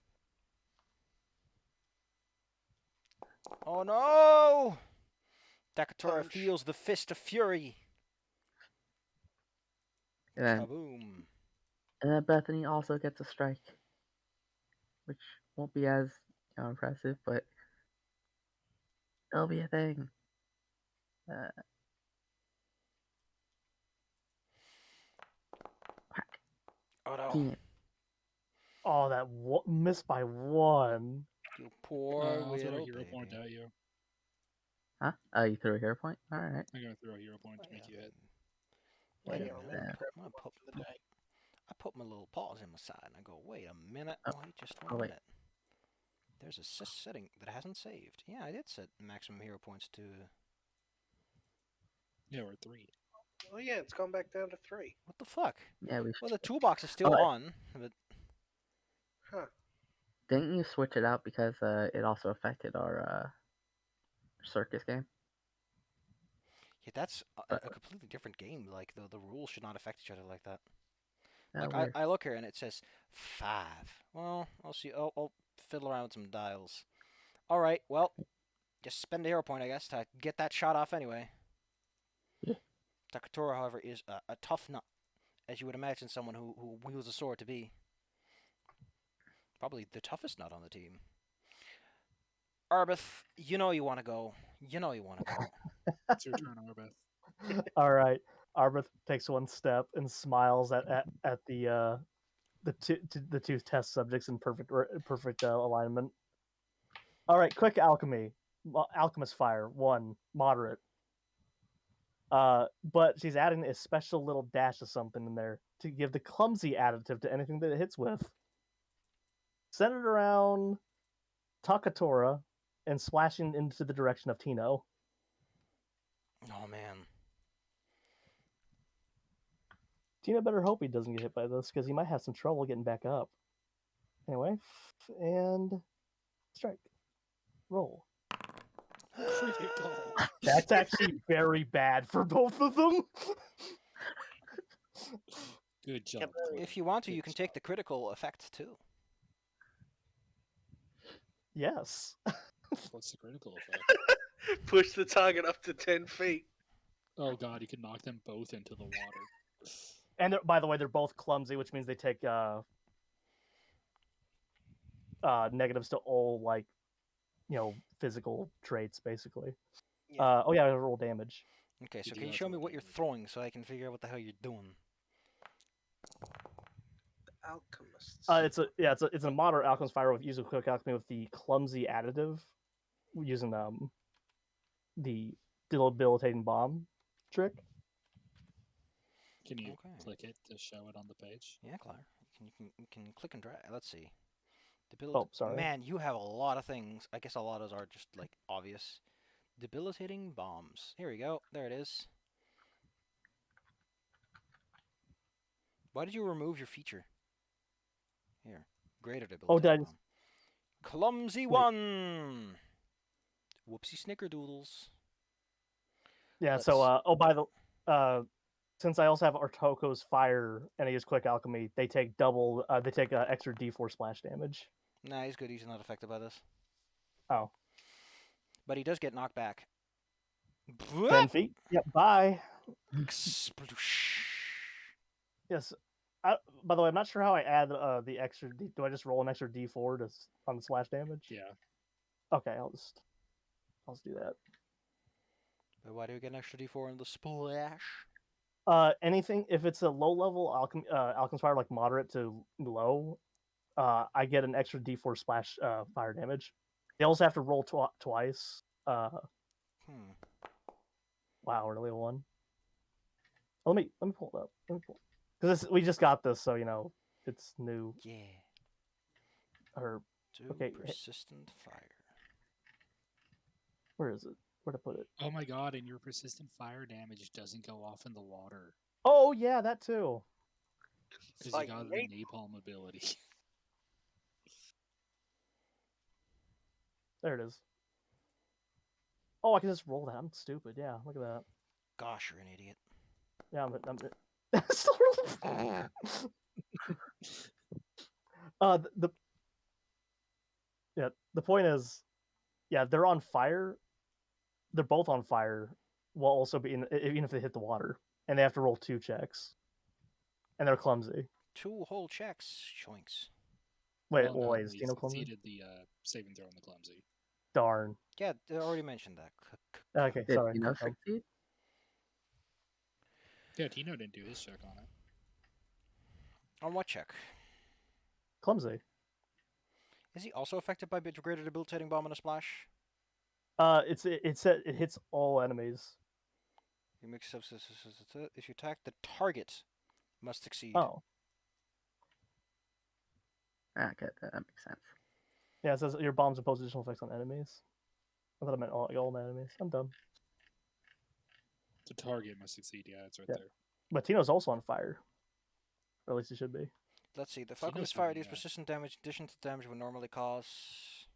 A: Oh no! Takatora
E: Punch.
A: feels the fist of fury.
C: And
A: Kaboom.
C: then Bethany also gets a strike, which won't be as impressive, but it'll be a thing. Whack.
A: Oh no.
C: Damn.
D: Oh, that missed by 1.
A: You poor
B: I'll throw a
A: little
B: hero point
A: baby.
B: at you.
C: Huh? Oh, you threw a hero point? Alright.
B: I'm gonna throw a hero point to make you hit.
A: Wait a
C: Yeah,
A: minute.
C: yeah.
A: I'm gonna I put my little paws in my side and I go, wait a minute.
C: Oh.
A: Wait just
C: Oh,
A: 1
C: wait.
A: minute. There's a setting that hasn't saved. Yeah, I did set maximum hero points to...
B: Yeah, we're 3.
E: Oh yeah, it's gone back down to 3.
A: What the fuck?
C: Yeah, we
A: Well, the toolbox is still
C: Oh,
A: on, but...
E: Huh.
C: didn't you switch it out because it also affected our circus game?
A: Yeah, that's
C: But-
A: a completely different game. Like, the rules should not affect each other like that.
C: Oh,
A: Like,
C: weird.
A: I look here and it says 5. Well, I'll see. I'll fiddle around with some dials. Alright, well, just spend a hero point, I guess, to get that shot off anyway.
C: Yeah.
A: Takatora, however, is a tough nut, as you would imagine someone who wields a sword to be. Probably the toughest nut on the team. Arbeth, you know you want to go. You know you want to go.
B: It's your turn, Arbeth.
D: All right. Arbeth takes 1 step and smiles at the the 2 test subjects in perfect alignment. All right, quick alchemy. Alchemist fire 1, moderate. But she's adding a special little dash of something in there to give the clumsy additive to anything that it hits with. Centered around Takatora and splashing into the direction of Tino.
A: Oh, man.
D: Tino better hope he doesn't get hit by this because he might have some trouble getting back up. Anyway, and strike. Roll.
B: Critical.
D: That's actually very bad for both of them.
B: Good job. Chris.
A: If you want to,
B: Good
A: you can
B: job.
A: take the critical effect, too.
D: Yes.
B: What's the critical effect?
E: Push the target up to 10 feet.
B: Oh god, you can knock them both into the water.
D: And by the way, they're both clumsy, which means they take negatives to all physical traits, basically.
E: Yeah.
D: Oh yeah, roll damage.
A: Okay, so
B: You do
A: can you
B: have
A: show
B: to
A: me
B: roll
A: what you're
B: damage.
A: throwing so I can figure out what the hell you're doing?
E: Alchemists.
D: It's a moderate alchemist fire with using quick alchemy with the clumsy additive, using the debilitating bomb trick.
B: Can you
A: Okay.
B: click it to show it on the page?
A: Yeah, Claire. You can click and drag. Let's see.
D: Oh, sorry.
A: Man, you have a lot of things. I guess a lot of those are just like obvious. Debilitating bombs. Here we go. There it is. Why did you remove your feature? Here. Greater
D: Oh, did I
A: debilitating
D: just...
A: bomb. Clumsy
D: Wait.
A: one. Whoopsie snickerdoodles.
D: Yeah.
A: Let's-
D: So by the since I also have Artoko's fire and I use quick alchemy, they take double. They take extra D4 splash damage.
A: Nah, he's good. He's not affected by this.
D: Oh,
A: But he does get knocked back.
D: 10 feet. Yep. Bye.
A: Sploosh.
D: Yes. By the way, I'm not sure how I add the extra. Do I just roll an extra D4 on the splash damage?
B: Yeah.
D: Okay, I'll just do that.
A: But why do we get an extra D4 in the splash?
D: Anything if it's a low level alchemist fire, like moderate to low, I get an extra D4 splash fire damage. They also have to roll twice. Wow, really one. Let me pull it up. Because we just got this, so it's new.
A: Yeah.
D: Or
A: Do
D: okay,
A: persistent fire.
D: where is it? Where to put it?
B: Oh my god, and your persistent fire damage doesn't go off in the water.
D: Oh yeah, that too.
B: Because
E: like
B: you got
E: me.
B: the napalm ability.
D: There it is. Oh, I can just roll that. I'm stupid. Yeah, look at that.
A: Gosh, you're an idiot.
D: Yeah, I'm still really... the point is, yeah, they're on fire. They're both on fire, while also being even if they hit the water, and they have to roll 2 checks, and they're clumsy.
A: 2 whole checks, choinks.
D: Wait,
B: Well, no,
D: wait, is
B: he
D: Tino clumsy?
B: succeeded the saving throw on the clumsy.
D: Darn.
A: Yeah, they already mentioned that.
D: Okay,
C: Did
D: sorry.
C: Tino succeed?
B: Yeah, Tino didn't do his check on it.
A: On what check?
D: Clumsy.
A: Is he also affected by greater debilitating bomb and a splash?
D: It hits all enemies.
A: You mix if you attack the target, must succeed.
D: Oh,
C: Okay, that makes sense.
D: yeah. It says your bombs impose additional effects on enemies. I thought I meant all enemies. I'm dumb.
B: The target must succeed. Yeah, it's right
D: Yeah.
B: there.
D: But Tino's also on fire. Or at least he should be.
A: Let's see. The
B: Tino's
A: Falcon's fire
B: fine,
A: deals
B: yeah.
A: persistent damage in addition to the damage would normally cause.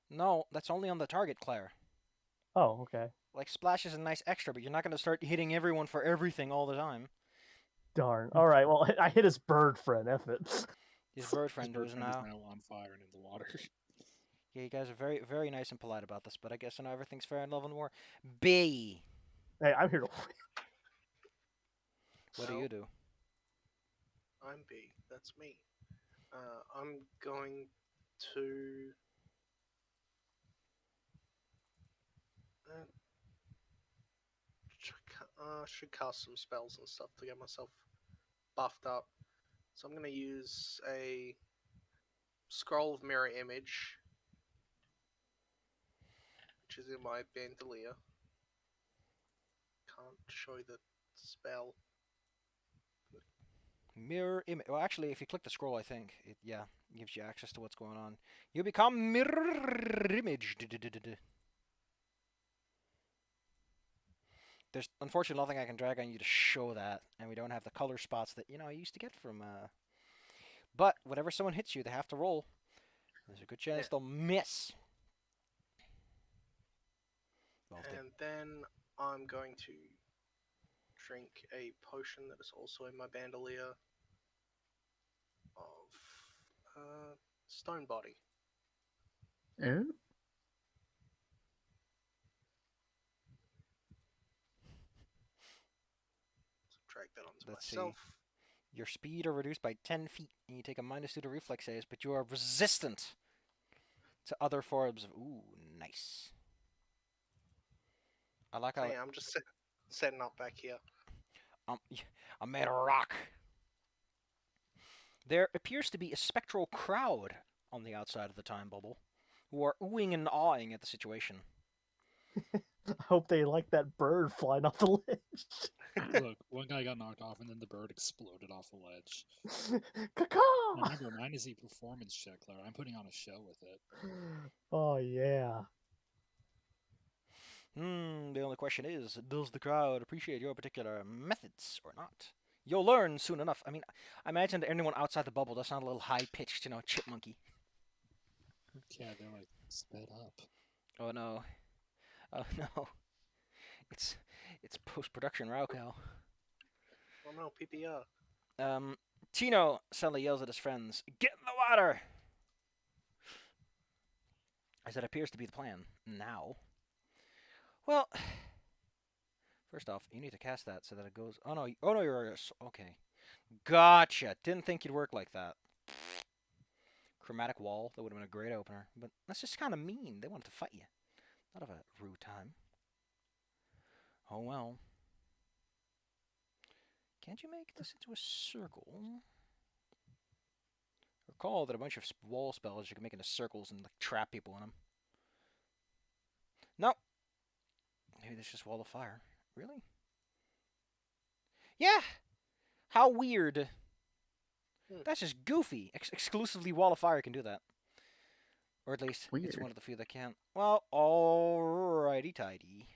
A: No, that's only on the target, Claire.
D: Oh, okay.
A: Like splash is a nice extra, but you're not going to start hitting everyone for everything all the time.
D: Darn. All right. Well, I hit his bird friend. F it.
A: His bird
B: His
A: friend
B: bird
A: is
B: friend is
A: now.
B: now on fire and in the water.
A: Yeah, you guys are very, very nice and polite about this, but I guess I know everything's fair in love and war. B.
D: Hey, I'm here to.
A: What do you do?
E: I'm B. That's me. I'm going to. Should cast some spells and stuff to get myself buffed up. So I'm going to use a scroll of mirror image, which is in my bandolier. Can't show the spell.
A: Mirror image. Well, actually, if you click the scroll, I think it gives you access to what's going on. You become mirror image. There's unfortunately nothing I can drag on you to show that, and we don't have the color spots that I used to get from. But whenever someone hits you, they have to roll. There's a good chance they'll miss. Well,
E: And then I'm going to drink a potion that is also in my bandolier of Stone Body.
C: Ooh.
E: So drag that onto
A: Let's see.
E: myself.
A: Your speed are reduced by 10 feet, and you take a -2 to reflex saves, but you are resistant to other forms of. Ooh, nice. I like
E: So
A: how
E: yeah, I'm just setting up back here.
A: I made a rock. There appears to be a spectral crowd on the outside of the time bubble who are oohing and awing at the situation.
D: I hope they like that bird flying off the ledge.
B: Look, one guy got knocked off, and then the bird exploded off the ledge.
D: Caw.
B: Remember, mine is a performance check, Claire. I'm putting on a show with it.
D: Oh yeah.
A: The only question is, does the crowd appreciate your particular methods or not? You'll learn soon enough. I mean, I imagine that anyone outside the bubble does sound a little high-pitched, chipmunky.
B: Yeah, they're like sped up.
A: Oh no. Oh no. It's post-production Raukau.
E: Oh no, PPR.
A: Tino suddenly yells at his friends, "Get in the water!" As it appears to be the plan now. Well, first off, you need to cast that so that it goes. Oh no, you're okay. Gotcha. Didn't think you'd work like that. Chromatic wall. That would have been a great opener, but that's just kind of mean. They wanted to fight you. Not of a rude time. Oh well. Can't you make this into a circle? Recall that a bunch of wall spells you can make into circles and like trap people in them. No. Maybe that's just wall of fire. Really? Yeah. How weird. That's just goofy. Exclusively wall of fire can do that. Or at least it's one of the few that can. Well, alrighty tidy.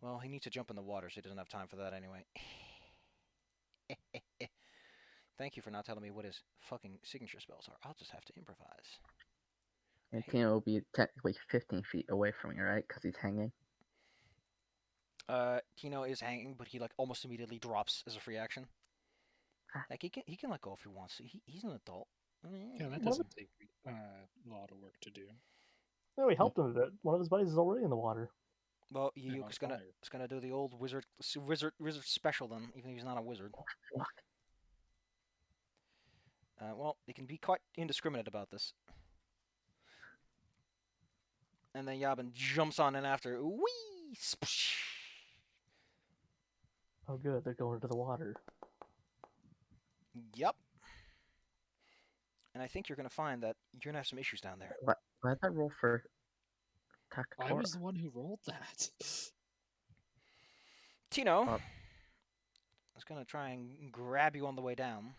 A: Well, he needs to jump in the water, so he doesn't have time for that anyway. Thank you for not telling me what his fucking signature spells are. I'll just have to improvise.
C: And Tino will be technically 15 feet away from you, right? Because he's hanging.
A: Tino is hanging, but he like almost immediately drops as a free action. Like he can let go if he wants to. He's an adult.
B: Yeah, that doesn't take a lot of work to do.
D: No, we helped him a bit. One of his buddies is already in the water.
A: Well,
B: Yeah, on
A: Yuyuk's
B: fire.
A: gonna do the old wizard special then, even if he's not a wizard.
C: Fuck.
A: Well, he can be quite indiscriminate about this. And then Yabin jumps on in after. Whee! Spsh!
D: Oh, good. They're going into the water.
A: Yep. And I think you're gonna find that you're gonna have some issues down there.
C: Why did I roll for
B: I
C: Takatora?
B: was the one who rolled that.
A: Tino is gonna try and grab you on the way down.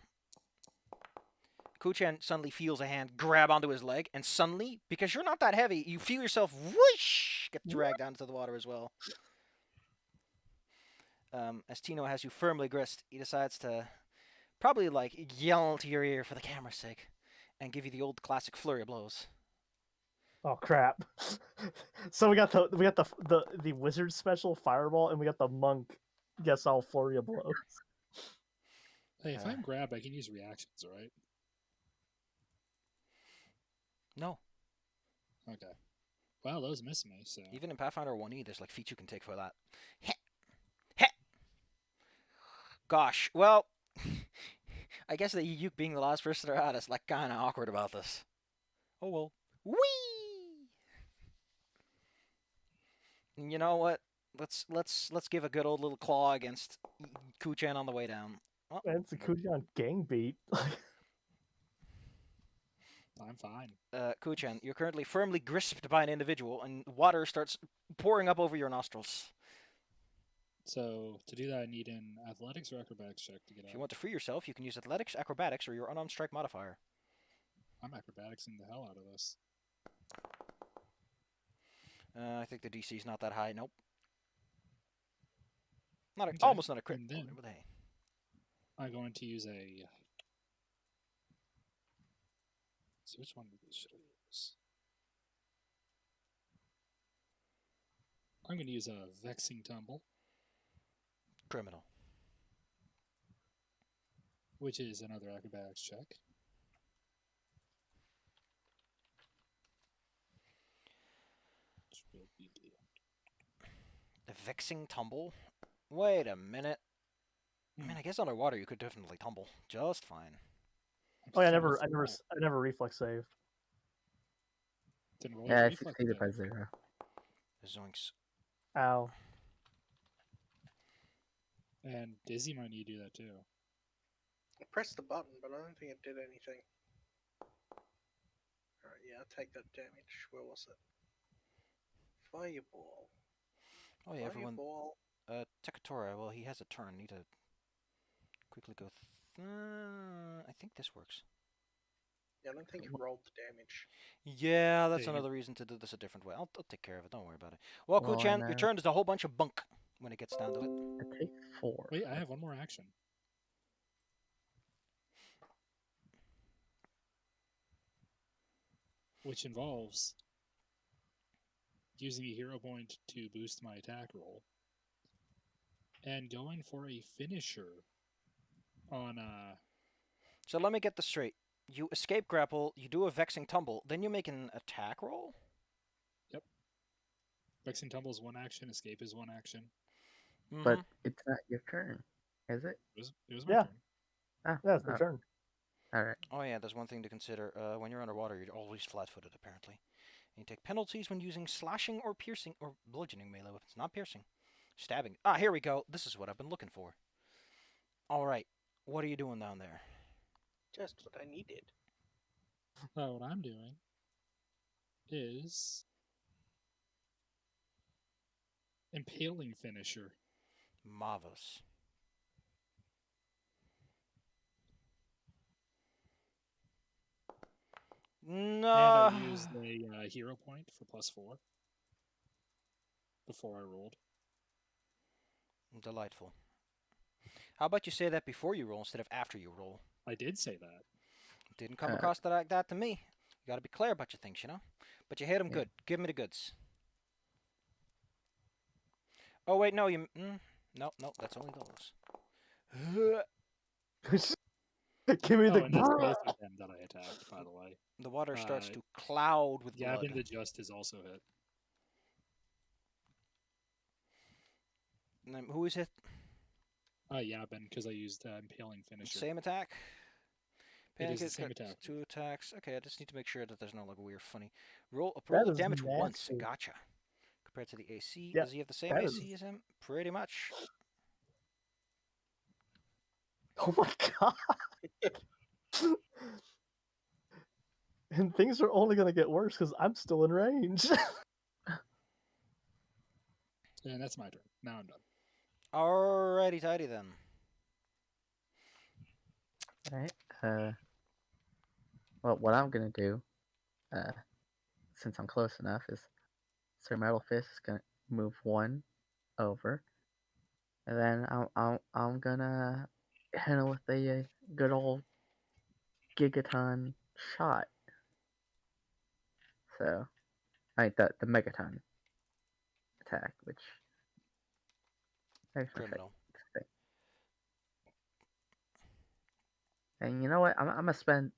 A: Kuchan suddenly feels a hand grab onto his leg, and suddenly, because you're not that heavy, you feel yourself whoosh get dragged down into the water as well. As Tino has you firmly grist, he decides to probably like yell into your ear for the camera's sake, and give you the old classic flurry of blows.
D: Oh crap! So we got the wizard special fireball, and we got the monk guess all flurry of blows.
B: Hey, if I'm grabbed, I can use reactions, right?
A: No.
B: Okay. Well, those miss me, so.
A: Even in Pathfinder 1e, there's like feats you can take for that. Heh. Heh. Gosh, well, I guess that Yuyuk being the last person they're at is like kind of awkward about this. Oh well. Whee! You know what? Let's give a good old little claw against Kuchan on the way down. Oh,
D: Man, it's a Kujan gang beat.
B: I'm fine.
A: Kuchan, you're currently firmly gripped by an individual, and water starts pouring up over your nostrils.
B: So, to do that, I need an athletics or acrobatics check to get
A: If
B: out.
A: you want to free yourself, you can use athletics, acrobatics, or your unarmed strike modifier.
B: I'm acrobaticsing the hell out of this.
A: I think the DC is not that high. Nope. Not a,
B: Okay.
A: almost not a crit.
B: And then-
A: But hey.
B: I'm going to use a. So which one of these should I use? I'm going to use a vexing tumble,
A: Criminal.
B: which is another acrobatics check. Which will be
A: The vexing tumble? Wait a minute. I mean, I guess underwater you could definitely tumble just fine.
D: Oh yeah, I
B: just trying
D: never
B: to
D: I never reflex saved.
B: Then roll
C: Yeah,
B: your
C: I
B: reflex
C: succeeded by
B: then.
C: 0.
A: Zoinks.
D: Ow.
B: And Dizzy might need to do that too.
E: I pressed the button, but I don't think it did anything. Alright, yeah, I'll take that damage. Where was it? Fireball.
A: Oh yeah, everyone.
E: Fireball.
A: Tekatora. Well, he has a turn. Need to quickly go. I think this works.
E: Yeah, I don't think it rolled the damage.
A: Yeah, that's
B: Yeah, you-
A: another reason to do this a different way. I'll take care of it. Don't worry about it. Well,
C: Well,
A: Kuchan,
C: and,
A: your turn is a whole bunch of bunk when it gets down to it.
C: It takes 4.
B: Wait, I have one more action. Which involves using a hero point to boost my attack roll. And going for a finisher on
A: So let me get this straight. You escape grapple, you do a vexing tumble, then you make an attack roll?
B: Vexing Tumble is one action, Escape is one action.
C: But it's not your turn, is it?
B: It was my
D: Yeah.
B: turn.
C: Ah,
D: Yeah, it's their
C: oh,
D: turn.
C: alright.
A: Oh yeah, there's one thing to consider. When you're underwater, you're always flat-footed, apparently. And you take penalties when using slashing or piercing or bludgeoning melee weapons. Not piercing. Stabbing. Ah, here we go. This is what I've been looking for. Alright, what are you doing down there?
E: Just what I needed.
B: What I'm doing is Impaling Finisher.
A: Marvelous. No.
B: And I used a hero point for +4 before I rolled.
A: Delightful. How about you say that before you roll instead of after you roll?
B: I did say that.
A: Didn't come across that like that to me. You gotta be clear about your things, you know? But you hit them
C: Yeah.
A: good. Give me the goods. Oh, wait, no, you... no, that's only those.
D: Give me
B: Oh,
D: the.
B: and that's both of them that I attacked, by the way.
A: The water starts
B: Uh,
A: to cloud with blood.
B: Gavin the Just is also hit.
A: And then who is it?
B: Yabin, because I used Impaling Finisher.
A: Same attack?
B: It is the
A: Pancake
B: same
A: got
B: attack.
A: 2 attacks. Okay, I just need to make sure that there's no like weird funny. Roll
D: That
A: the
D: is
A: damage once.
D: nasty.
A: Gotcha. Compared to the AC,
D: Yeah,
A: does he have the same
D: that
A: AC
D: is-
A: as him? Pretty much.
D: Oh my god. And things are only gonna get worse because I'm still in range.
B: And that's my turn. Now I'm done.
A: Alrighty, tidy then.
C: Alright. Well, what I'm gonna do, since I'm close enough, is Sir Metal Fist is gonna move 1 over, and then I'm gonna hit him with a good old gigaton shot. So, the megaton attack, which
A: Criminal.
C: And you know what? I'm gonna spend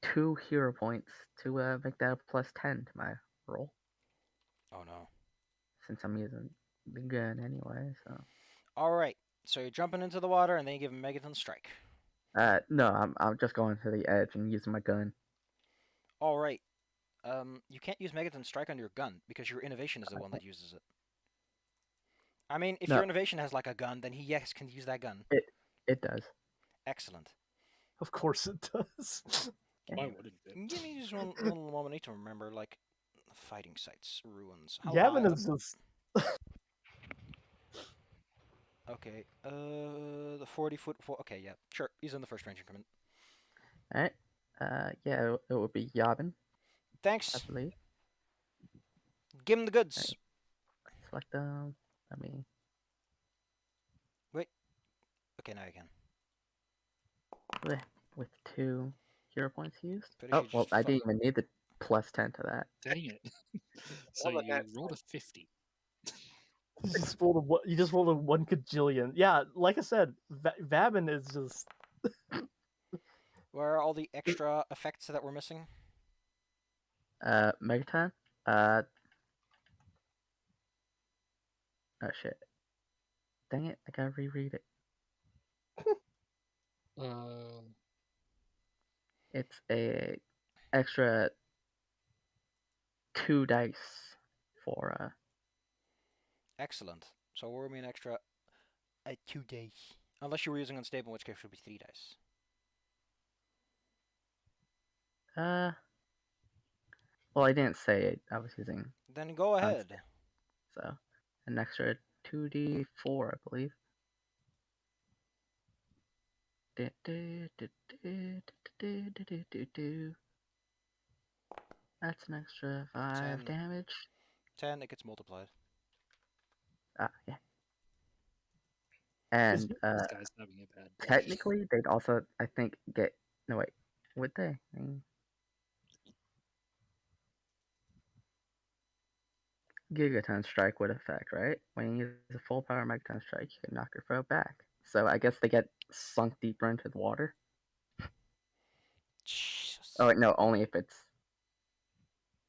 C: 2 hero points to make that a +10 to my roll,
A: Oh no.
C: since I'm using the gun anyway. So,
A: Alright, so you're jumping into the water and then you give him Megaton Strike.
C: no, I'm just going to the edge and using my gun.
A: Alright. You can't use Megaton Strike on your gun because your innovation is the one that uses it. I mean, if
C: No.
A: your innovation has like a gun, then he yes can use that gun.
C: It does.
A: Excellent.
D: Of course it does.
B: Why wouldn't it?
A: Give me just one little moment. I need to remember like fighting sites, ruins. How
D: Gavin
A: high?
D: is just.
A: Okay. The 40-foot. Okay, yeah, sure. He's in the first range increment.
C: Alright. Yeah, it would be Yavin, I
A: Thanks.
C: believe.
A: Give him the goods.
C: Select them. Let me.
A: Okay, now you can.
C: With 2 hero points used.
A: Pretty
C: Oh,
A: sure
C: well,
A: just
C: I didn't even need the +10 to that.
B: Dang it. So
E: Well,
B: you
E: that's
B: rolled a 50.
D: You just rolled a 1 cajillion. Yeah, like I said, Vabin is just.
A: Where are all the extra effects that we're missing?
C: Megaton. Oh shit. Dang it! I gotta reread it. It's a extra 2 dice for
A: Excellent. So we're an extra 2 dice. Unless you were using unstable, in which case it would be 3 dice.
C: Well, I didn't say it. I was using
A: Then go ahead.
C: unstable, so an extra 2d4, I believe. That's an extra 5
A: 10.
C: damage.
A: 10, it gets multiplied.
C: Yeah. And
B: This guy's having a bad day.
C: technically, they'd also, I think, get. No, wait. Would they? Gigaton Strike would affect, right? When you use a full power Megaton Strike, you can knock your foe back. So I guess they get sunk deeper into the water.
A: Jesus.
C: Oh, wait, no, only if it's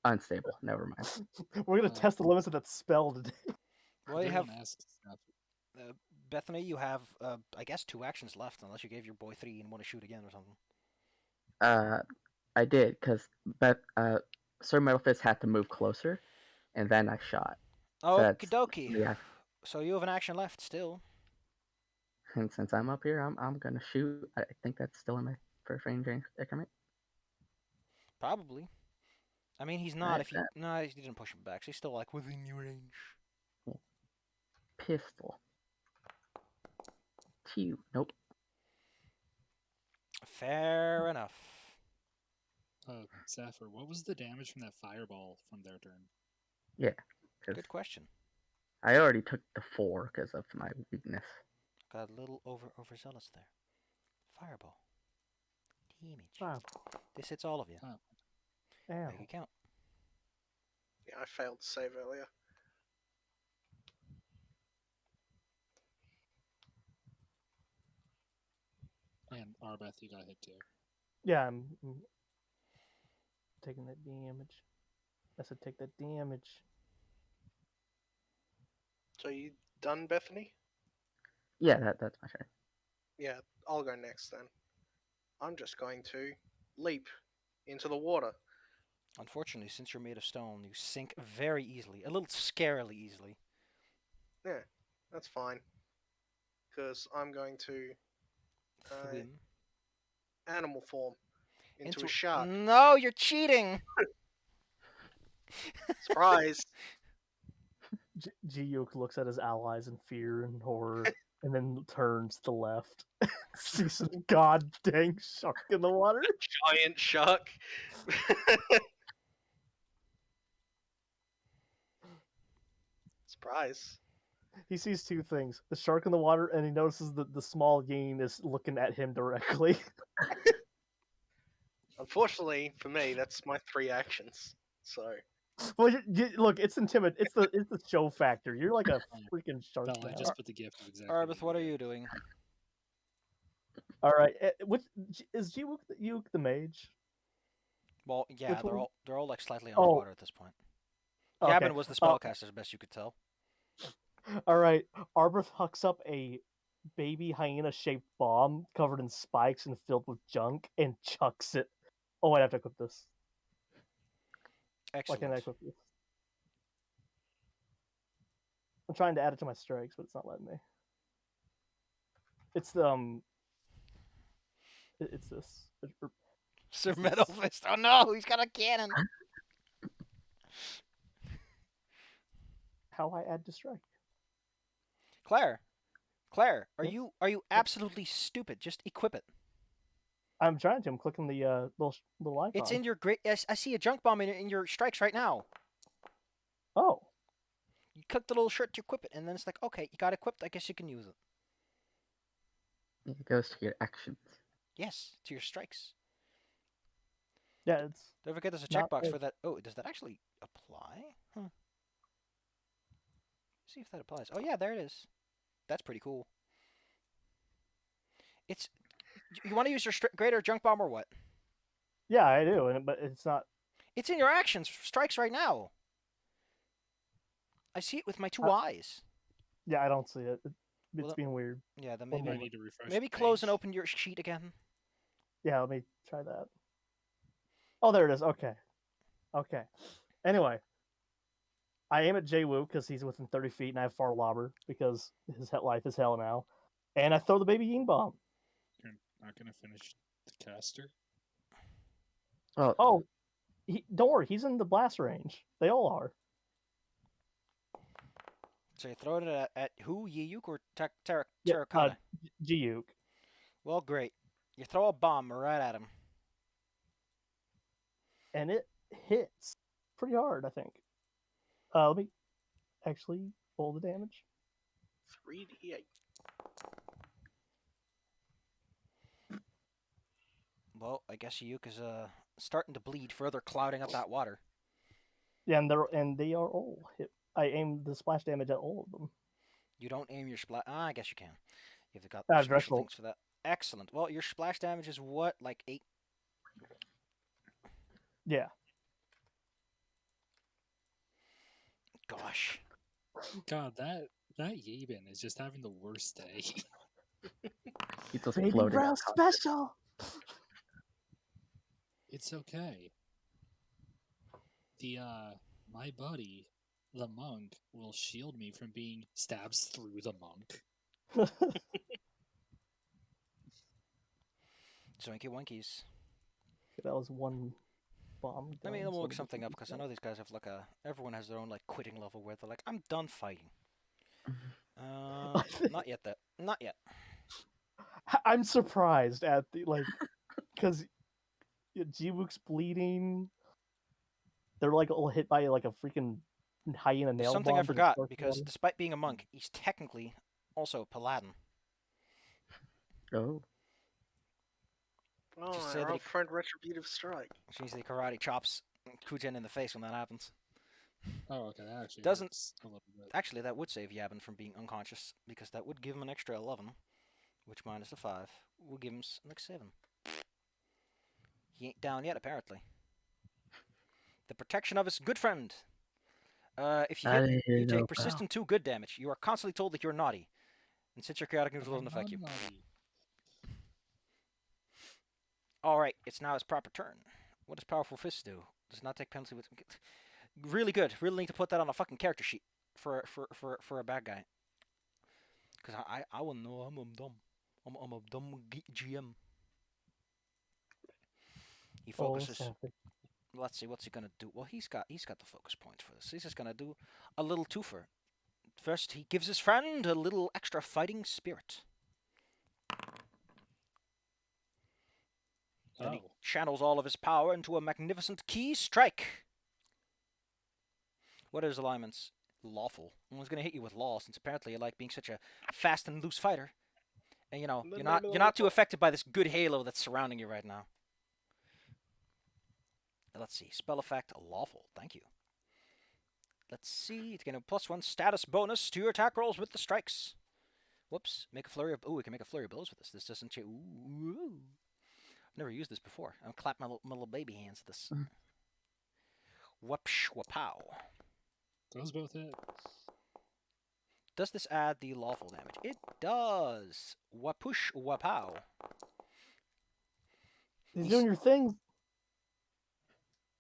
C: unstable. Never mind.
D: We're gonna
B: Oh.
D: test the limits of that spell today.
A: Well, you have
B: Everyone asks stuff.
A: Bethany. You have, I guess, 2 actions left, unless you gave your boy 3 and want to shoot again or something.
C: I did, because Sir Metal Fist had to move closer, and then I shot.
A: Okie
C: that's-
A: dokie.
C: Yeah.
A: So you have an action left still.
C: And since I'm up here, I'm gonna shoot. I think that's still in my first range increment.
A: Probably. I mean, he's not.
C: Alright,
A: If you no, he didn't push him back. So he's still like within your range.
C: Pistol. 2. Nope.
A: Fair enough.
B: Zephyr, what was the damage from that fireball from their turn?
C: Yeah. 'Cause
A: Good question.
C: I already took the 4 because of my weakness.
A: Got a little overzealous there. Fireball. Damage.
D: Wow.
A: This hits all of you.
D: Damn.
A: Make it count.
E: Yeah, I failed to save earlier.
B: And Arbeth, you got hit too.
D: Yeah, I'm taking that damage. I said take that damage.
E: So you done, Bethany?
C: Yeah, that's my turn.
E: Yeah, I'll go next then. I'm just going to leap into the water.
A: Unfortunately, since you're made of stone, you sink very easily. A little scarily easily.
E: Yeah, that's fine. Because I'm going to
A: Swim.
E: animal form into a shark.
A: No, you're cheating!
E: Surprise!
D: Ji-Yook looks at his allies in fear and horror, and then turns to the left. Sees some god dang shark in the water.
E: Giant shark. Surprise.
D: He sees 2 things: the shark in the water, and he notices that the small yin is looking at him directly.
E: Unfortunately for me, that's my 3 actions. So
D: Well, look, it's It's the show factor. You're like a freaking shark.
B: No, I
D: now.
B: just put the gift of exactly.
A: Arbeth, what are you doing?
D: All right. Is Ji-Yook the mage?
A: Well, yeah,
D: Which one?
A: they're all like slightly
D: Oh.
A: underwater at this point.
D: Okay.
A: Gavin was the spellcaster, as best you could tell.
D: All right. Arbeth hucks up a baby hyena-shaped bomb covered in spikes and filled with junk and chucks it. Oh, I have to equip this. Why
A: Excellent.
D: can't I equip this? I'm trying to add it to my strikes, but it's not letting me. It's it's this.
A: Sir Metal Fist. Oh no, he's got a cannon.
D: How I add to strike?
A: Claire, are you absolutely stupid? Just equip it.
D: I'm trying to. I'm clicking the little icon.
A: It's in your great. Yes, I see a junk bomb in your strikes right now.
D: Oh.
A: You click the little shirt to equip it, and then it's like, okay, you got equipped. I guess you can use it.
C: It goes to your actions.
A: Yes, to your strikes.
D: Yeah, it's.
A: Don't forget there's a
D: Not
A: checkbox
D: bad.
A: for that. Oh, does that actually apply? Huh. See if that applies. Oh yeah, there it is. That's pretty cool. It's. You want to use your greater junk bomb or what?
D: Yeah, I do, but it's not.
A: It's in your actions strikes right now. I see it with my 2 eyes.
D: Yeah, I don't see it. It's
A: Well,
D: being weird.
A: Yeah, then
D: One
A: maybe
B: I
D: moment.
B: need to refresh.
A: maybe
B: the
A: close and
B: page.
A: open your sheet again.
D: Yeah, let me try that. Oh, there it is. Okay. Okay. Anyway, I aim at Jay-Woo because he's within 30 feet, and I have far lobber because his life is hell now. And I throw the baby yin bomb.
B: You're not gonna finish the caster.
C: Oh,
D: Oh, don't worry, he's in the blast range. They all are.
A: So you throw it at who? Yiyuk or
D: Yeah,
A: Terracotta?
D: Jiyuk.
A: Well, great. You throw a bomb right at him.
D: And it hits pretty hard, I think. Let me actually roll the damage.
E: 3d8.
A: Well, I guess Yiyuk is starting to bleed, further clouding up that water.
D: Yeah, and they are all hit. I aim the splash damage at all of them.
A: You don't aim your splash. I guess you can. You've got
D: Direct
A: special
D: roll.
A: things for that. Excellent. Well, your splash damage is what, like 8?
D: Yeah.
A: Gosh.
B: God, that Yeben is just having the worst day.
C: he's just
D: Baby
C: floating.
D: brow
C: unconscious.
D: special.
B: It's okay. The my buddy, the monk, will shield me from being stabbed through the monk.
A: Zoinky Winkies.
D: That was one bomb.
A: Let me
D: down, so
A: look
D: we
A: something
D: can
A: up
D: keep
A: because I
D: that.
A: know these guys have like everyone has their own like quitting level where they're like, I'm done fighting. Not yet. Not yet.
D: I'm surprised at the because Jiwook's bleeding. They're like all hit by like a freaking hyena
A: There's
D: nail
A: something
D: bomb.
A: I forgot
D: to the
A: because
D: water.
A: despite being a monk, he's technically also a paladin.
C: Oh,
E: Oh,
A: Just say
E: our
A: that
E: old friend Retributive Strike.
A: which means he karate chops Kujen in the face when that happens.
B: Oh, okay, that actually
A: Doesn't-
B: hurts a little bit.
A: Actually, that would save Yabin from being unconscious because that would give him an extra 11, which minus the 5 will give him like 7. He ain't down yet, apparently. The protection of his good friend. If you
C: I
A: hit, you
C: didn't know
A: take persistent 2 good damage. You are constantly told that you're naughty. And since your chaotic neutral doesn't affect you.
B: Naughty.
A: Alright, it's now his proper turn. What does Powerful Fist do? Does not take penalty with... Really good. Really need to put that on a fucking character sheet for a bad guy. Because I will know I'm dumb. I'm a dumb GM. He
D: Oh,
A: focuses.
D: savage.
A: Let's see, what's he gonna do? Well, he's got the focus points for this. He's just gonna do a little twofer. First, he gives his friend a little extra fighting spirit. Then he
B: Oh,
A: channels all of his power into a magnificent key strike. What are his alignments? Lawful. I was gonna hit you with law, since apparently you like being such a fast and loose fighter. And you know, you're not too affected by this good halo that's surrounding you right now. Let's see. Spell effect lawful. Thank you. Let's see. It's getting a +1 status bonus to your attack rolls with the strikes. Whoops. Make a flurry of... Ooh, we can make a flurry of blows with this. This doesn't change... Ooh. I've never used this before. I'm clapping my little baby hands at this. Whoopsh, whapow.
B: those both hit.
A: Does this add the lawful damage? It does. Whapush, whapow.
D: He's doing your thing.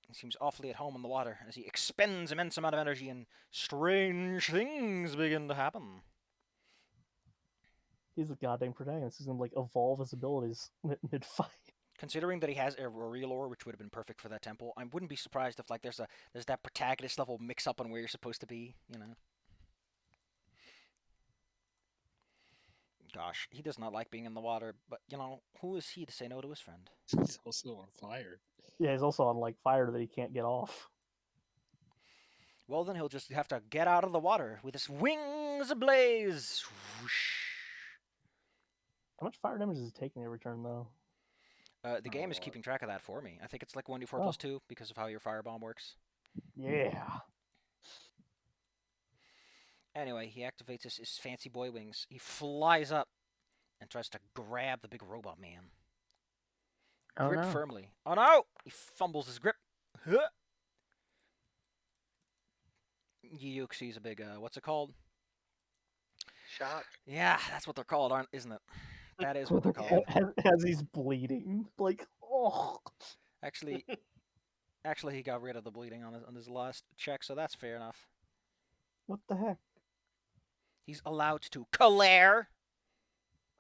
A: He seems awfully at home in the water as he expends immense amount of energy and strange things begin to happen.
D: He's a goddamn protagonist. He's gonna like evolve his abilities mid fight.
A: Considering that he has a real ore, which would have been perfect for that temple, I wouldn't be surprised if like there's that protagonist level mix up on where you're supposed to be, you know. Gosh, he does not like being in the water, but you know, who is he to say no to his friend?
B: He's also on fire.
D: Yeah, he's also on like fire that he can't get off.
A: Well, then he'll just have to get out of the water with his wings ablaze. Whoosh.
D: How much fire damage is he taking every turn though?
A: The game is keeping track of that for me. I think it's like 1d4
D: Oh.
A: plus 2 because of how your firebomb works.
D: Yeah.
A: Anyway, he activates his fancy boy wings. He flies up and tries to grab the big robot man.
C: oh
A: Grip
C: no.
A: firmly. Oh no! He fumbles his grip. Huh. Yiyuk sees a big, what's it called?
E: Shock.
A: Yeah, that's what they're called, isn't it? That is what they're called.
D: As he's bleeding, like oh.
A: Actually, he got rid of the bleeding on his last check, so that's fair enough.
D: What the heck?
A: He's allowed to Claire.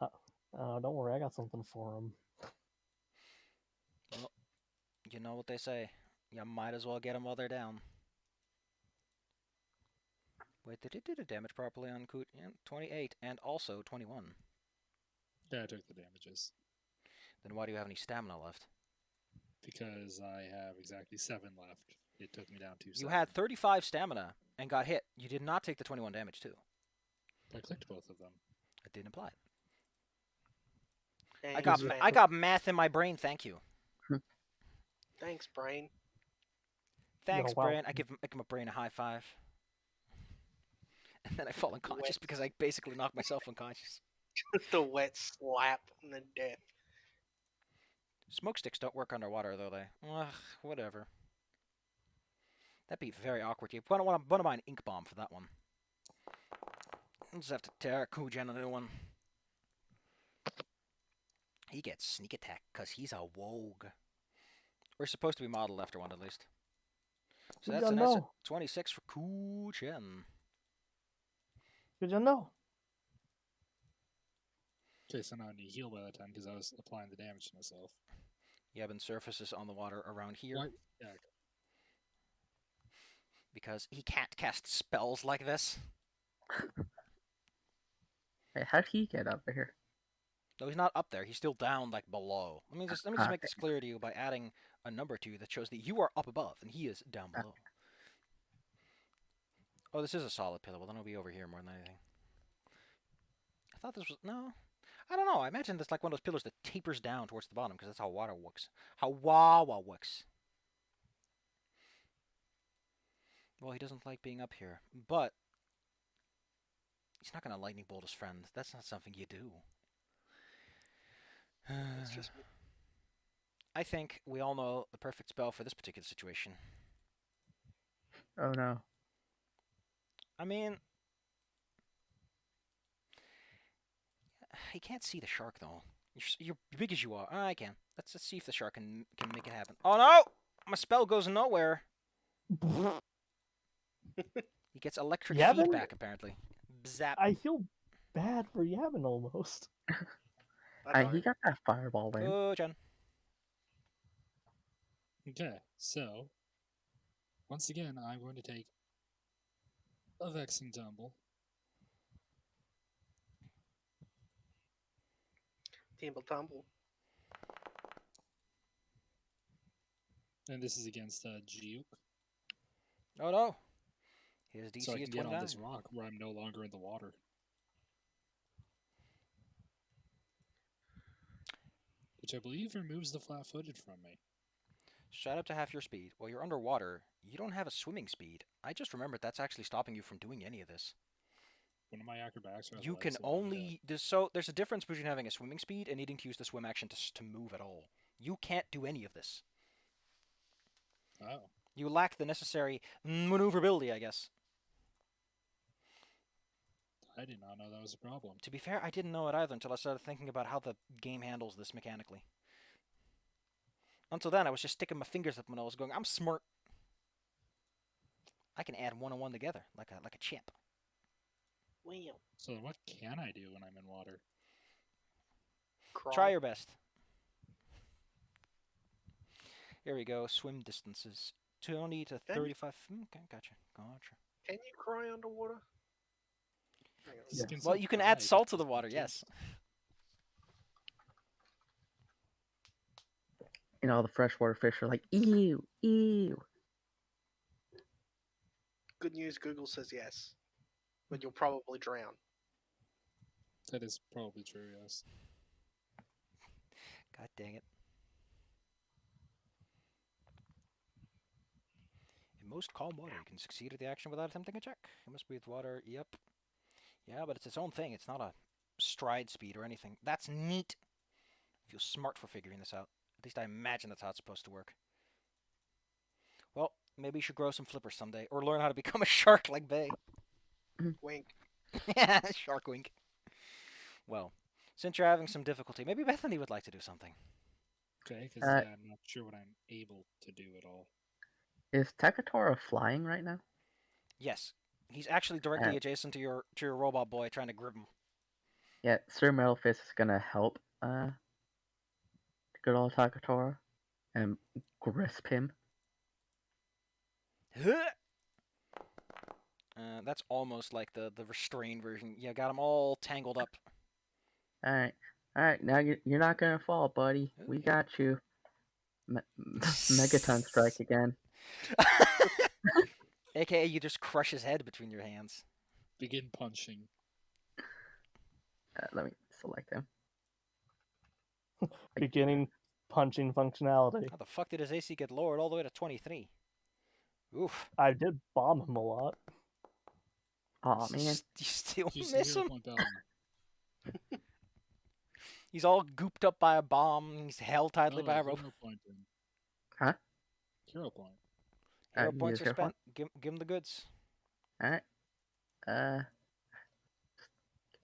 D: Don't worry, I got something for him.
A: You know what they say. You might as well get them while they're down. Wait, did it do the damage properly on Coot? Yeah, 28 and also 21.
B: Yeah, I took the damages
A: Then why do you have any stamina left?
B: because I have exactly 7 left. It took me down to
A: You
B: 7.
A: had 35 stamina and got hit. You did not take the 21 damage too.
B: I clicked both of them.
A: It didn't apply.
E: Thanks,
A: I got math in my brain. Thank you.
E: Thanks, brain.
A: Thanks,
D: wow.
A: brain. I give my brain a high five. And then I fall unconscious because I basically knocked myself unconscious.
E: The wet slap and the death.
A: Smoke sticks don't work underwater, though, they. Ugh, whatever. That'd be very awkward. You want to buy an ink bomb for that one. I'll just have to tear Kujan a new one. He gets sneak attack because he's a wogue. We're supposed to be modeled after one, at least. So that's an S26 for Kujan.
D: Did you know?
B: Okay, so now I need to heal by that time because I was applying the damage to myself.
A: You have surfaces on the water around here.
B: What? Yeah.
A: Because he can't cast spells like this.
C: Hey, how'd he get up here?
A: No, he's not up there. He's still down, like, below. Let me just make this clear to you by adding a number to you that shows that you are up above and he is down below. Oh, this is a solid pillar. Well, then it'll be over here more than anything. I thought this was... No. I don't know. I imagine that's like one of those pillars that tapers down towards the bottom because that's how water works. How wawa works. Well, he doesn't like being up here. But he's not going to lightning bolt his friend. That's not something you do.
E: It's just me.
A: I think we all know the perfect spell for this particular situation.
C: Oh no.
A: I mean... He can't see the shark, though. You're big as you are. I can. Let's see if the shark can make it happen. Oh, no! My spell goes nowhere. He gets electric feedback, apparently. Bzap.
D: I feel bad for Yavin almost.
C: He got that fireball in.
A: Oh, Jen.
B: Okay, so once again, I'm going to take a Vexing Tumble.
E: Timble tumble.
B: And this is against Juke.
A: Oh, no. His DC
B: So I
A: is
B: can get
A: 29.
B: on this rock where I'm no longer in the water. Which I believe removes the flat-footed from me.
A: Shut up to half your speed. While you're underwater, you don't have a swimming speed. I just remembered that's actually stopping you from doing any of this.
B: One of my acrobatics are
A: You can only... There's a difference between having a swimming speed and needing to use the swim action to move at all. You can't do any of this.
B: Oh.
A: You lack the necessary maneuverability, I guess.
B: I did not know that was a problem.
A: To be fair, I didn't know it either until I started thinking about how the game handles this mechanically. Until then, I was just sticking my fingers up when I was going, I'm smart. I can add one and one together, like a champ.
E: Well,
B: So then what can I do when I'm in water?
E: crawl.
A: Try your best. Here we go, swim distances. 20 to 35... Okay, gotcha.
E: Can you cry underwater? Hang on.
C: Yeah.
A: Well, you can add salt to the water, yes.
C: You know, the freshwater fish are like, ew, ew.
E: Good news, Google says yes. But you'll probably drown.
B: That is probably true, yes.
A: God dang it. In most calm water, you can succeed at the action without attempting a check. You must breathe water, yep. Yeah, but it's its own thing. It's not a stride speed or anything. That's neat. I feel smart for figuring this out. At least I imagine that's how it's supposed to work. Well, maybe you should grow some flippers someday, or learn how to become a shark like Bay.
E: Wink.
A: Shark wink. Well, since you're having some difficulty, maybe Bethany would like to do something.
B: Okay, because I'm not sure what I'm able to do at all.
C: Is Tekatora flying right now?
A: Yes, he's actually directly adjacent to your robot boy, trying to grip him.
C: Yeah, Sir Metalfist is gonna help good old Takatora. and grasp him.
A: That's almost like the restrained version. You got them all tangled up.
C: All right. Now you're not gonna fall, buddy. We
A: Okay.
C: got you. Megaton strike again.
A: AKA, you just crush his head between your hands.
B: Begin punching.
C: Let me select him.
D: Beginning punching functionality.
A: How the fuck did his AC get lowered all the way to 23? Oof.
D: I did bomb him a lot.
C: Oh man.
A: You still
B: Use the
A: miss
B: hero
A: him?
B: point bell.
A: He's all gooped up by a bomb. He's held tightly
B: Oh,
A: by a rope.
B: hero point then.
C: Huh?
B: Hero point.
A: Hero
C: you
A: points
C: use
A: are
C: hero point?
A: spent. Give him the goods.
C: All right. Get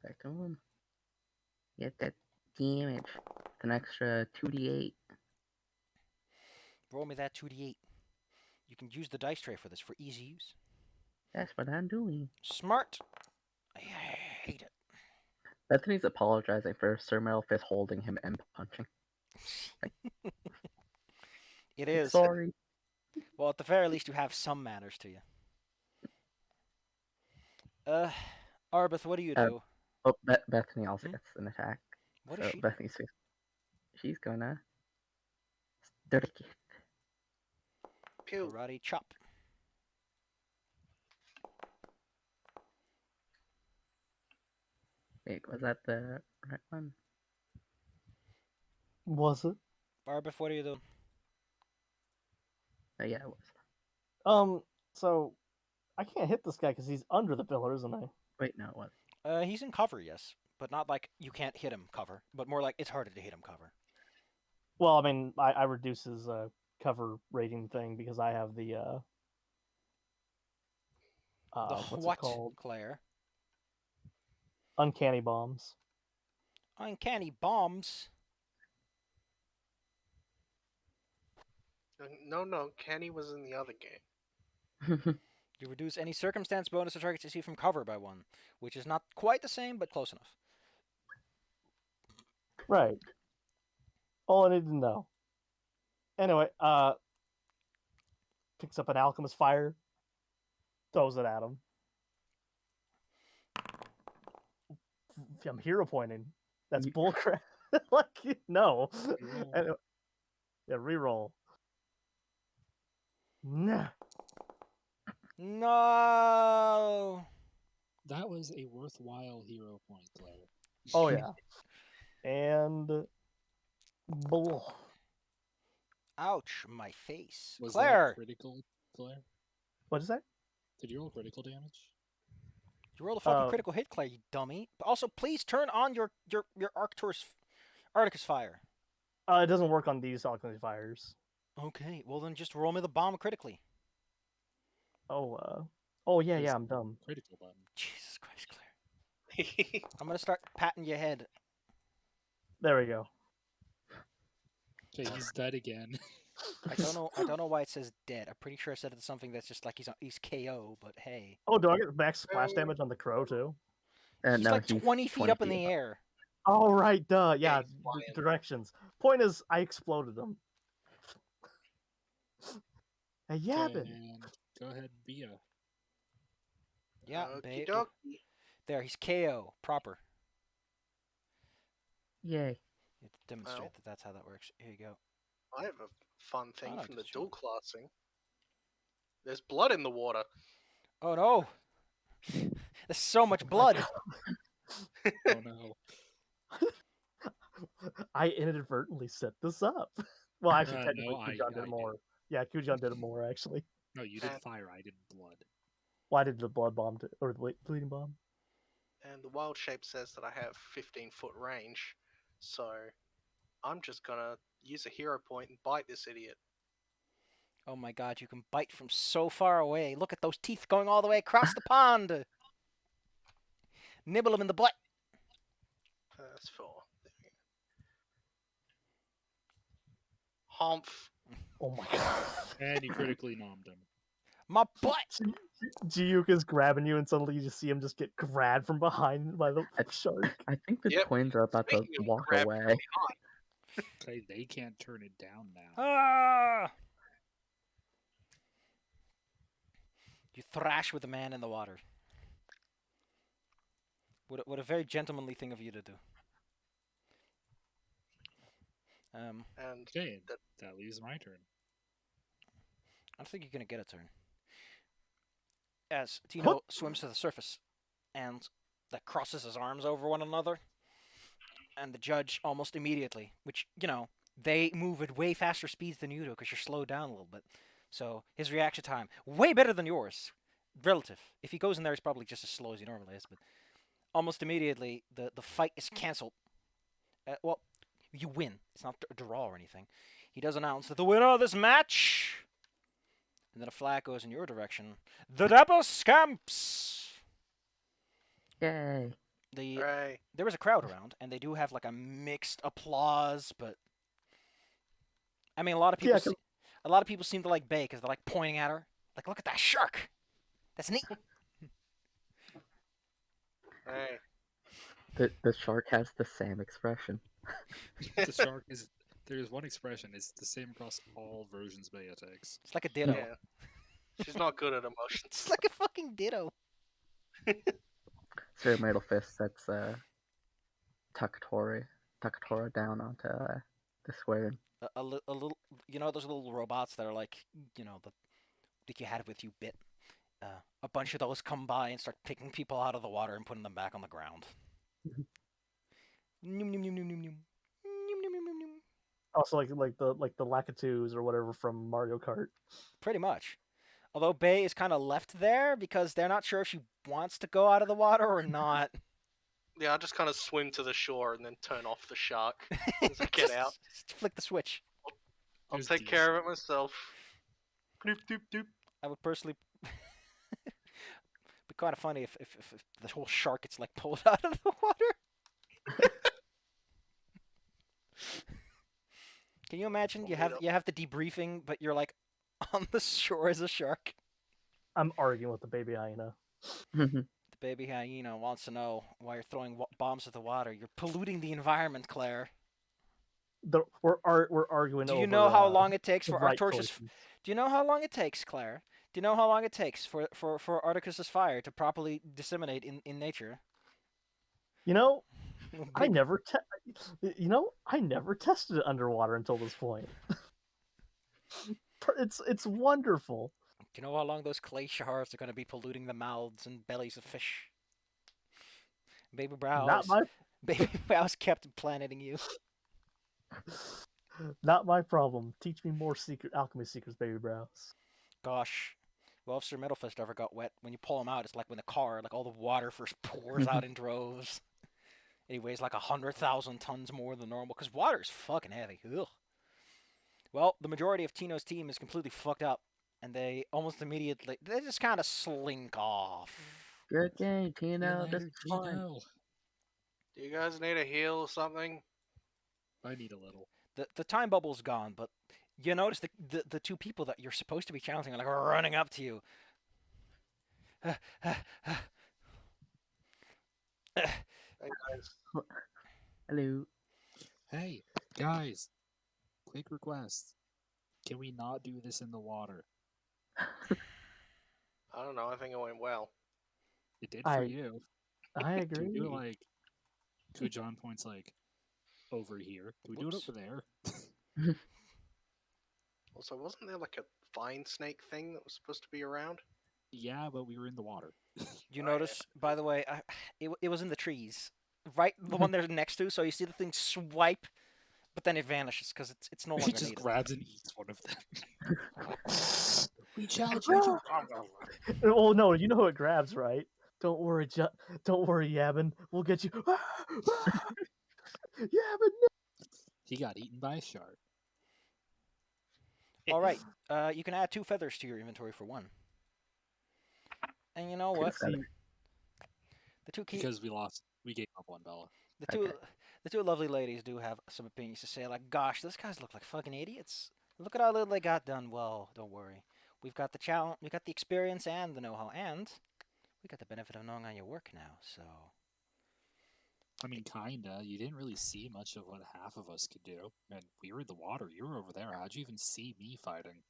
C: back to him. Get that damage. It's an extra 2d8.
A: Roll me that 2d8. You can use the dice tray for this for easy use.
C: That's what I'm doing.
A: Smart. I hate it.
C: Bethany's apologizing for Sir Metal Fist holding him and punching.
A: It is.
C: Sorry.
A: Well, at the very least, you have some manners to you. Arbeth, what do you do?
C: Oh, Bethany also gets an attack.
A: What
C: So
A: is she?
C: Bethany's she's gonna dirty kick.
E: Pew.
A: Karate chop.
C: Wait, was that the right one?
D: Was it?
A: Arbeth, what do you do?
C: Oh yeah, it was.
D: So I can't hit this guy because he's under the pillar, isn't I?
C: Wait, no, it was.
A: He's in cover, yes, but not like you can't hit him cover, but more like it's harder to hit him cover.
D: Well, I mean, I reduce his cover rating thing because I have the
A: The
D: what's
A: what,
D: it called?
A: Claire?
D: Uncanny bombs.
A: Uncanny bombs.
E: No, Kenny was in the other game.
A: You reduce any circumstance bonus to targets you see from cover by 1, which is not quite the same, but close enough.
D: Right. All I need to know. Anyway, picks up an alchemist fire, throws it at him. I'm hero pointing. That's
C: You-
D: bullcrap. Like, no.
B: Reroll.
D: Anyway, yeah, reroll. Nah.
A: No.
B: That was a worthwhile hero point, Claire.
D: Oh yeah. And bull.
A: Ouch, my face.
B: Was
A: Claire,
B: that critical, Claire?
D: What is that?
B: Did you roll critical damage?
A: you rolled a fucking critical hit, Claire, you dummy. But also, please turn on your Arcticus fire.
D: It doesn't work on these alchemist fires.
A: Okay, well then just roll me the bomb critically.
D: Oh yeah,
B: There's
D: I'm dumb.
B: Critical button.
A: Jesus Christ, Claire. I'm gonna start patting your head.
D: There we go.
B: Okay, he's dead again.
A: I don't know why it says dead. I'm pretty sure I said it's something that's just like he's KO, but hey.
D: Oh, do I get max splash damage on the crow too?
A: He's
C: no,
A: like 20 feet up in the air.
D: Oh right, duh. Yeah,
E: he's flying.
D: directions. Point is, I exploded him. Hey, yapping.
B: And go ahead, Bia.
A: Yeah,
E: Okie
A: babe.
E: dokie.
A: There, he's KO proper.
C: Yay.
A: You have to demonstrate
E: Well.
A: that that's how that works. Here you go.
E: I have a fun thing
A: know,
E: from the
A: just
E: dual classing. There's blood in the water.
A: Oh no! There's so much blood.
B: Oh no.
D: I inadvertently set this up. Well, actually, technically,
B: no, I
D: Kujan did
B: did.
D: more. Yeah, Kujan did it more actually.
B: No, you did
E: And-
B: fire, I did blood.
D: Why did the blood bomb or the bleeding bomb?
E: And the wild shape says that I have 15-foot range. So I'm just gonna use a hero point and bite this idiot.
A: Oh my god, you can bite from so far away. Look at those teeth going all the way across the pond. Nibble him in the butt.
E: That's 4. There we go. Humph.
D: Oh my god.
B: And you critically nommed him.
A: My butt.
D: Jiuk is grabbing you, and suddenly you just see him just get grabbed from behind by the shark.
C: I think the
E: Yep.
C: twins are about to
E: Speaking of
C: walk
E: grabbing
C: away.
B: Okay, they can't turn it down now.
A: Ah! You thrash with the man in the water. What a very gentlemanly thing of you to do.
E: And
B: Okay,
E: that-
B: that leaves my turn.
A: I don't think you're gonna get a turn. As Tino swims to the surface and crosses his arms over one another, and the judge almost immediately, which, they move at way faster speeds than you do because you're slowed down a little bit. So his reaction time, way better than yours. Relative. If he goes in there, he's probably just as slow as he normally is, but almost immediately, the fight is cancelled. Well, you win. It's not a draw or anything. He does announce that the winner of this match, and then a flag goes in your direction, the Dapper Scamps!
C: Yay!
E: Hooray.
A: There was a crowd around, and they do have like a mixed applause, but I mean, a lot of people, a lot of people seem to like Bay because they're like pointing at her, like, look at that shark. That's neat.
E: Hey.
C: The shark has the same expression.
B: The shark is. There's one expression. It's the same across all versions of ATX.
A: It's like a ditto.
E: Yeah. She's not good at emotions.
A: It's like a fucking ditto.
C: So Middle Fist sets Takatora down onto the square.
A: A little, those little robots that are like, that you had with you bit. A bunch of those come by and start picking people out of the water and putting them back on the ground. Noom, noom, noom, noom, noom, noom. Noom, noom, noom, noom, noom.
D: Also, like the Lakitus or whatever from Mario Kart.
A: Pretty much. Although Bay is kind of left there because they're not sure if she wants to go out of the water or not.
E: Yeah, I just kind of swim to the shore and then turn off the shark as I get out.
A: Just flick the switch.
E: I'll
B: Here's
E: take
B: the
E: care of it myself. Doop, doop, doop.
A: I would personally be kind of funny if the whole shark gets like pulled out of the water. Can you imagine? You have the debriefing, but you're like on the shore as a shark.
D: I'm arguing with the baby hyena.
A: The baby hyena wants to know why you're throwing bombs at the water. You're polluting the environment, Claire.
D: We're arguing.
A: Do you
D: over,
A: know how long it takes
D: the
A: for
D: right
A: Artorch's?
D: choices.
A: Do you know how long it takes, Claire? Do you know how long it takes for Articus's fire to properly disseminate in nature?
D: You know, I never tested it underwater until this point. It's wonderful.
A: Do you know how long those clay shards are going to be polluting the mouths and bellies of fish? Baby Brows. Baby Brows kept planeting you.
D: Not my problem. Teach me more alchemy secrets, baby Brows.
A: Gosh. Well, if Sir Metalfist ever got wet, when you pull him out, it's like when the car, like all the water first pours out in droves. And he weighs like 100,000 tons more than normal, because water is fucking heavy. Ugh. Well, the majority of Tino's team is completely fucked up, and they almost immediately, they just kind of slink off.
C: Good game, Tino. This
B: Later,
C: is fun.
B: Tino.
E: Do you guys need a heal or something?
B: I need a little.
A: The time bubble's gone, but you notice the two people that you're supposed to be challenging are like running up to you.
E: Hey guys.
C: Hello.
B: Hey, guys. Quick request. Can we not do this in the water?
E: I don't know. I think it went well.
B: It did for you.
D: I
B: Can we
D: agree.
B: do it like... Could John points like over here? Can we do it
A: Whoops.
B: over there?
E: Also, wasn't there like a vine snake thing that was supposed to be around?
B: Yeah, but we were in the water.
A: You
E: Oh,
A: notice, by the way, it was in the trees, right? The one they're next to. So you see the thing swipe, but then it vanishes because it's no
B: He
A: longer
B: just
A: needed.
B: grabs and eats one of them. We challenge
D: you
B: you.
D: Oh no, you know who it grabs, right? Don't worry, Yabin. We'll get you. Yabin.
B: He got eaten by a shark.
A: All right, you can add 2 feathers to your inventory for 1. And you know what?
C: feathers.
A: The two key,
B: Because we gave up one Bella.
A: the two lovely ladies do have some opinions to say. Like, gosh, those guys look like fucking idiots. Look at how little they got done. Well, don't worry. We've got the challenge, we got the experience and the know-how, and we got the benefit of knowing how you work now. So
B: I mean, kinda. You didn't really see much of what half of us could do. And we were in the water. You were over there. How'd you even see me fighting?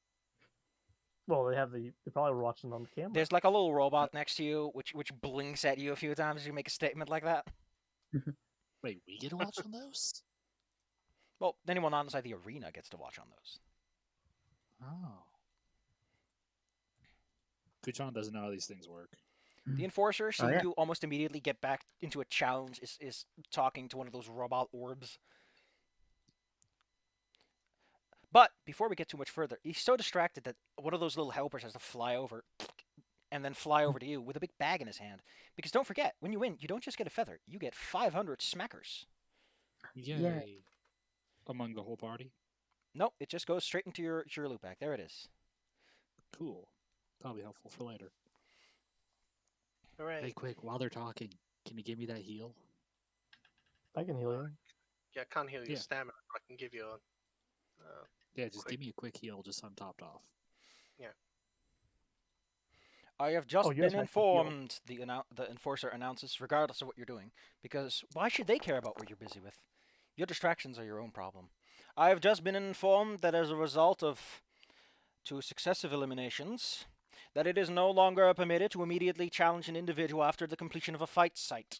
D: Well, they probably were watching on the camera.
A: There's like a little robot next to you, which blinks at you a few times as you make a statement like that.
B: Wait, we get to watch on those?
A: Well, anyone not inside the arena gets to watch on those.
B: Oh. Kuchan doesn't know how these things work.
A: The Enforcer, seeing
C: yeah.
A: you almost immediately get back into a challenge, is talking to one of those robot orbs. But before we get too much further, he's so distracted that one of those little helpers has to fly over and then fly over to you with a big bag in his hand. Because don't forget, when you win, you don't just get a feather, you get 500 smackers.
B: Yay. Among the whole party?
A: Nope, it just goes straight into your loot bag. There it is.
B: Cool. Probably helpful for later.
E: Hooray.
B: Hey, quick, while they're talking, can you give me that heal?
D: I can heal you.
E: Yeah, I can't heal your
B: Yeah.
E: stamina. I can give you a.
B: Yeah, just
E: Quick.
B: give me a quick heal just so I'm topped off.
A: I have just
D: Oh, you
A: been
D: guys have to heal.
A: informed, the Enforcer announces, regardless of what you're doing. Because why should they care about what you're busy with? Your distractions are your own problem. I have just been informed that as a result of 2 successive eliminations, that it is no longer permitted to immediately challenge an individual after the completion of a fight site.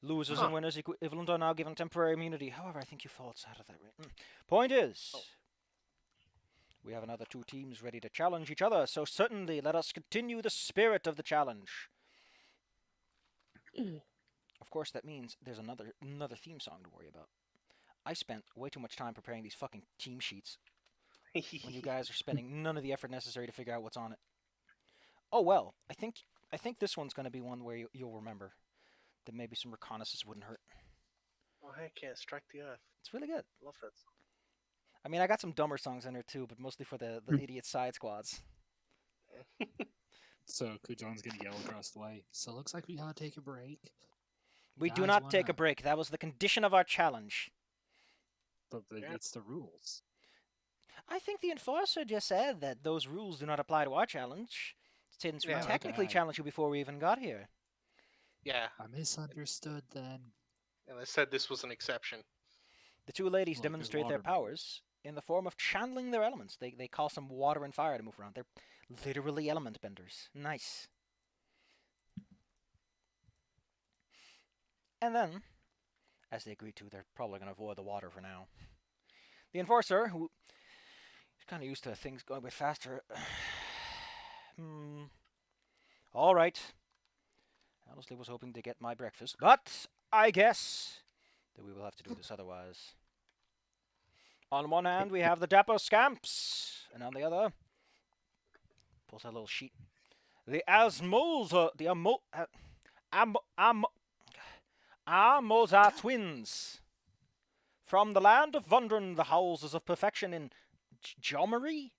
A: Losers and winners equivalent are now given temporary immunity. However, I think you fall outside of that. Point is, we have another 2 teams ready to challenge each other, so certainly let us continue the spirit of the challenge. Of course, that means there's another theme song to worry about. I spent way too much time preparing these fucking team sheets when you guys are spending none of the effort necessary to figure out what's on it. Oh well, I think this one's going to be one where you'll remember that maybe some reconnaissance wouldn't hurt.
E: Oh heck yeah, Strike the Earth.
A: It's really good.
E: Love that song.
A: I mean, I got some dumber songs in there too, but mostly for the idiot side squads.
B: So Kujan's gonna yell across the way. So it looks like we gotta take a break.
A: We do
B: Guys
A: not take a
B: wanna-
A: break. That was the condition of our challenge.
B: But
E: Yeah.
B: it's the rules.
A: I think the Enforcer just said that those rules do not apply to our challenge, since we
E: Yeah,
A: technically
B: okay.
A: challenged you before we even got here.
E: Yeah,
B: I misunderstood then.
E: and they said this was an exception.
A: The 2 ladies
B: Look, there's
A: demonstrate their
B: water
A: powers in the form of channeling their elements. They call some water and fire to move around. They're literally element benders. Nice. And then, as they agreed to, they're probably going to avoid the water for now. The Enforcer, who is kind of used to things going a bit faster. All right. I honestly was hoping to get my breakfast, but I guess that we will have to do this otherwise. On one hand, we have the Dapper Scamps, and on the other, pulls out a little sheet. The Amoza twins. From the land of Vundran, the houses of perfection in Jamboree?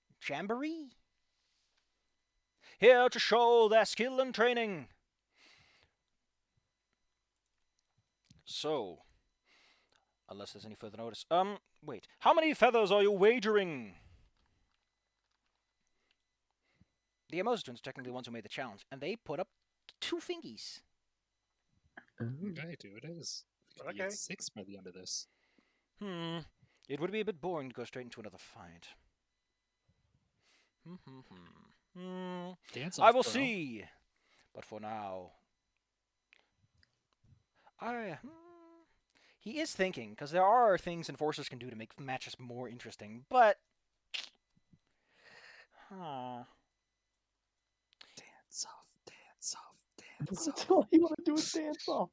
A: Here to show their skill and training. So, unless there's any further notice. Wait. How many feathers are you wagering? The Emoza twins are technically the ones who made the challenge, and they put up 2 fingies.
C: Ooh.
B: Okay, do it is. We could
E: Okay.
B: get 6 by the end of this.
A: It would be a bit boring to go straight into another fight.
B: Dance
A: I
B: off,
A: will
B: bro.
A: see. But for now, he is thinking, because there are things Enforcers can do to make matches more interesting, but
B: Dance off, dance off, dance
D: That's
B: off.
D: all you want to do is dance off.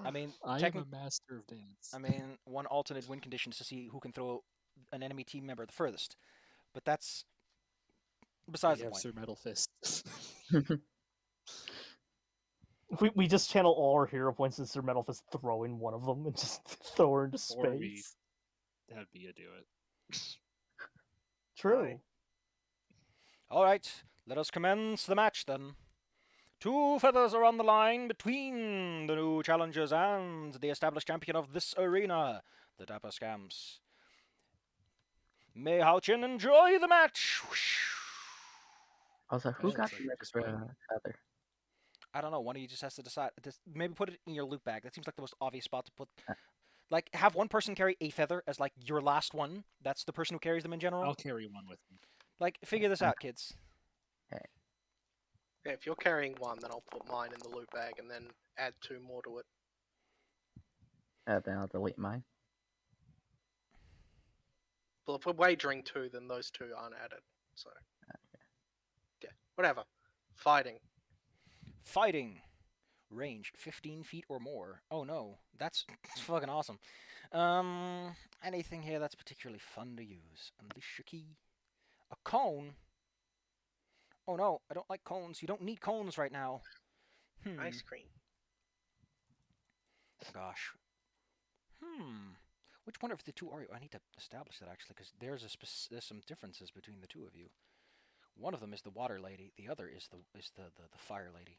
A: I mean,
B: I am a master of dance.
A: I mean, one alternate win condition is to see who can throw an enemy team member the furthest, but that's besides
B: we
A: the
B: have
A: point.
B: Sir Metal Fist.
D: We just channel all our hero points and Sir Metal Fist throwing one of them and just throw her into
B: Or we-
D: space.
B: That'd be a do it.
D: True.
E: Right.
A: All right, let us commence the match then. 2 feathers are on the line between the new challengers and the established champion of this arena, the Dapper Scamps. May Houchin enjoy the match.
C: Also, who
B: That
C: got
B: looks
C: the
B: like just
C: extra feather?
A: I don't know. One of you just has to decide. Maybe put it in your loot bag. That seems like the most obvious spot to put. Like, have one person carry a feather as like your last one. That's the person who carries them in general.
B: I'll carry one with me.
A: Like, figure this out, kids.
E: Yeah, if you're carrying one, then I'll put mine in the loot bag and then add 2 more to it.
C: Then I'll delete mine.
E: Well, if we're wagering 2, then those 2 aren't added. So, yeah, whatever. Fighting.
A: Fighting. Range 15 feet or more. Oh no, that's fucking awesome. Anything here that's particularly fun to use? Unleash your key. A cone. Oh no, I don't like cones. You don't need cones right now.
E: Ice cream.
A: Gosh. Which one of the two are you? I need to establish that actually, because there's some differences between the two of you. One of them is the water lady. The other is the fire lady.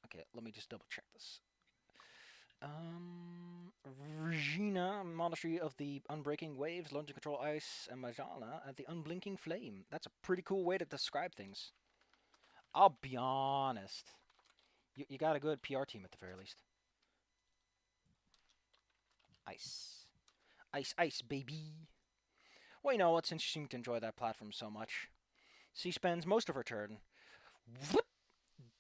A: Okay, let me just double check this. Regina, Monastery of the Unbreaking Waves, learn to control ice, and Majana at the Unblinking Flame. That's a pretty cool way to describe things. I'll be honest. You got a good PR team at the very least. Ice. Ice, ice, baby. Well, you know, it's interesting to enjoy that platform so much. She spends most of her turn whoop,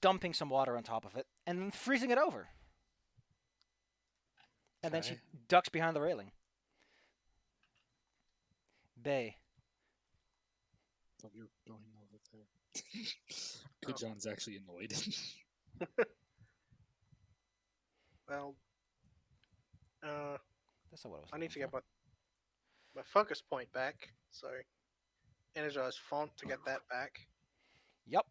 A: dumping some water on top of it and then freezing it over. And then she ducks behind the railing. Bay.
B: Thought you were going over there. Good John's actually annoyed.
E: Well,
A: That's not what I was
E: I need to
A: looking
E: get my focus point back. So, energize font to get that back.
A: Yep.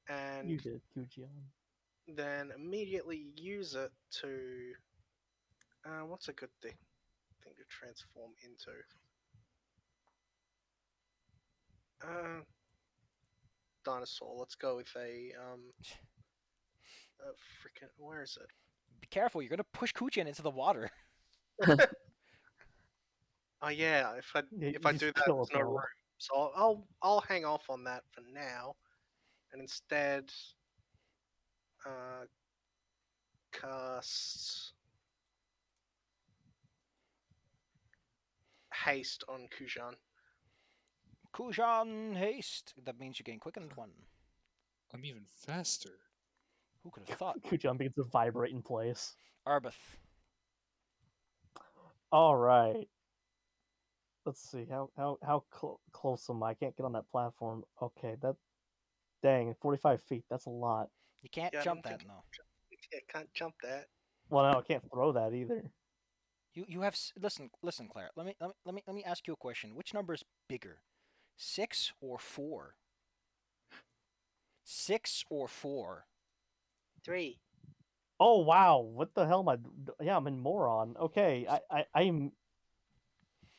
E: And
D: You did, Kujian.
E: then immediately use it to. What's a good thing to transform into? Dinosaur. Let's go with a freaking. Where is it?
A: Be careful, you're gonna push Kuchin into the water.
E: Oh yeah, if I
D: Yeah,
E: if I
D: just
E: do that,
D: kill
E: there's
D: us
E: no
D: all.
E: room. So I'll hang off on that for now, and instead cast haste on Kujan.
A: Kujan haste. That means you gain quickened 1.
B: I'm even faster.
A: Who could have thought?
D: Kujian begins to vibrate in place.
A: Arbeth.
D: All right. Let's see how close am I? I can't get on that platform. Okay, that dang 45 feet. That's a lot.
A: You can't
E: Yeah, I
A: jump
E: don't
A: that,
E: think-
A: no.
E: Yeah, can't jump that.
D: Well, no, I can't throw that either.
A: You have listen, Claire. Let me ask you a question. Which number is bigger, 6 or 4? 6 or 4?
E: 3.
D: Oh wow, what the hell am I? Yeah, I'm in moron. Okay, I'm.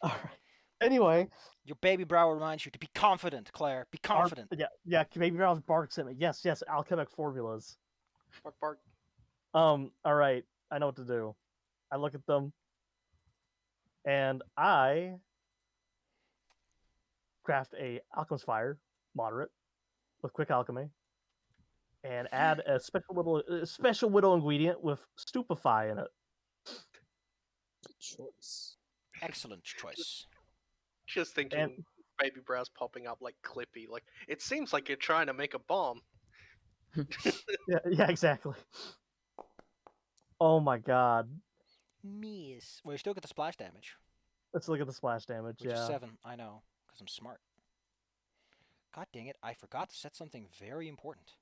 D: All right. Anyway,
A: Your baby brow reminds you to be confident, Claire. Be confident.
D: yeah. Baby Brown's barks at me. Yes, alchemic formulas.
E: Bark, bark.
D: All right. I know what to do. I look at them, and I craft a alchemist fire, moderate, with quick alchemy, and add a special widow ingredient with stupefy in it.
B: Good choice.
A: Excellent choice.
E: Just thinking,
D: And-
E: baby brows popping up like Clippy. Like it seems like you're trying to make a bomb.
D: Yeah, exactly. Oh my god.
A: Miss. Well, you still get the splash damage,
D: Let's look at the splash damage.
A: which is
D: Yeah.
A: 7. I know, because I'm smart. God dang it! I forgot to set something very important.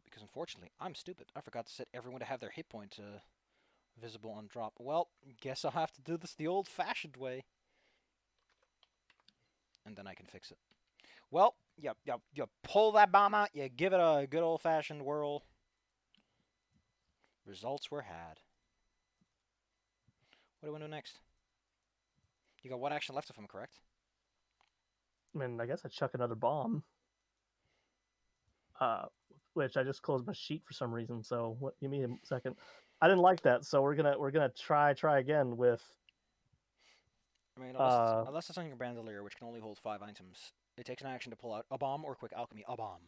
A: Because unfortunately, I'm stupid. I forgot to set everyone to have their hit points visible on drop. Well, guess I'll have to do this the old-fashioned way. And then I can fix it. Well, you pull that bomb out, you give it a good old-fashioned whirl. Results were had. What do we do next? You got one action left if I'm correct.
D: I mean, I guess I chuck another bomb. Which I just closed my sheet for some reason. So give me a second. I didn't like that, so we're gonna try again with.
A: I mean,
D: Uh,
A: unless it's on your bandolier, which can only hold 5 items, it takes an action to pull out a bomb or quick alchemy. A bomb.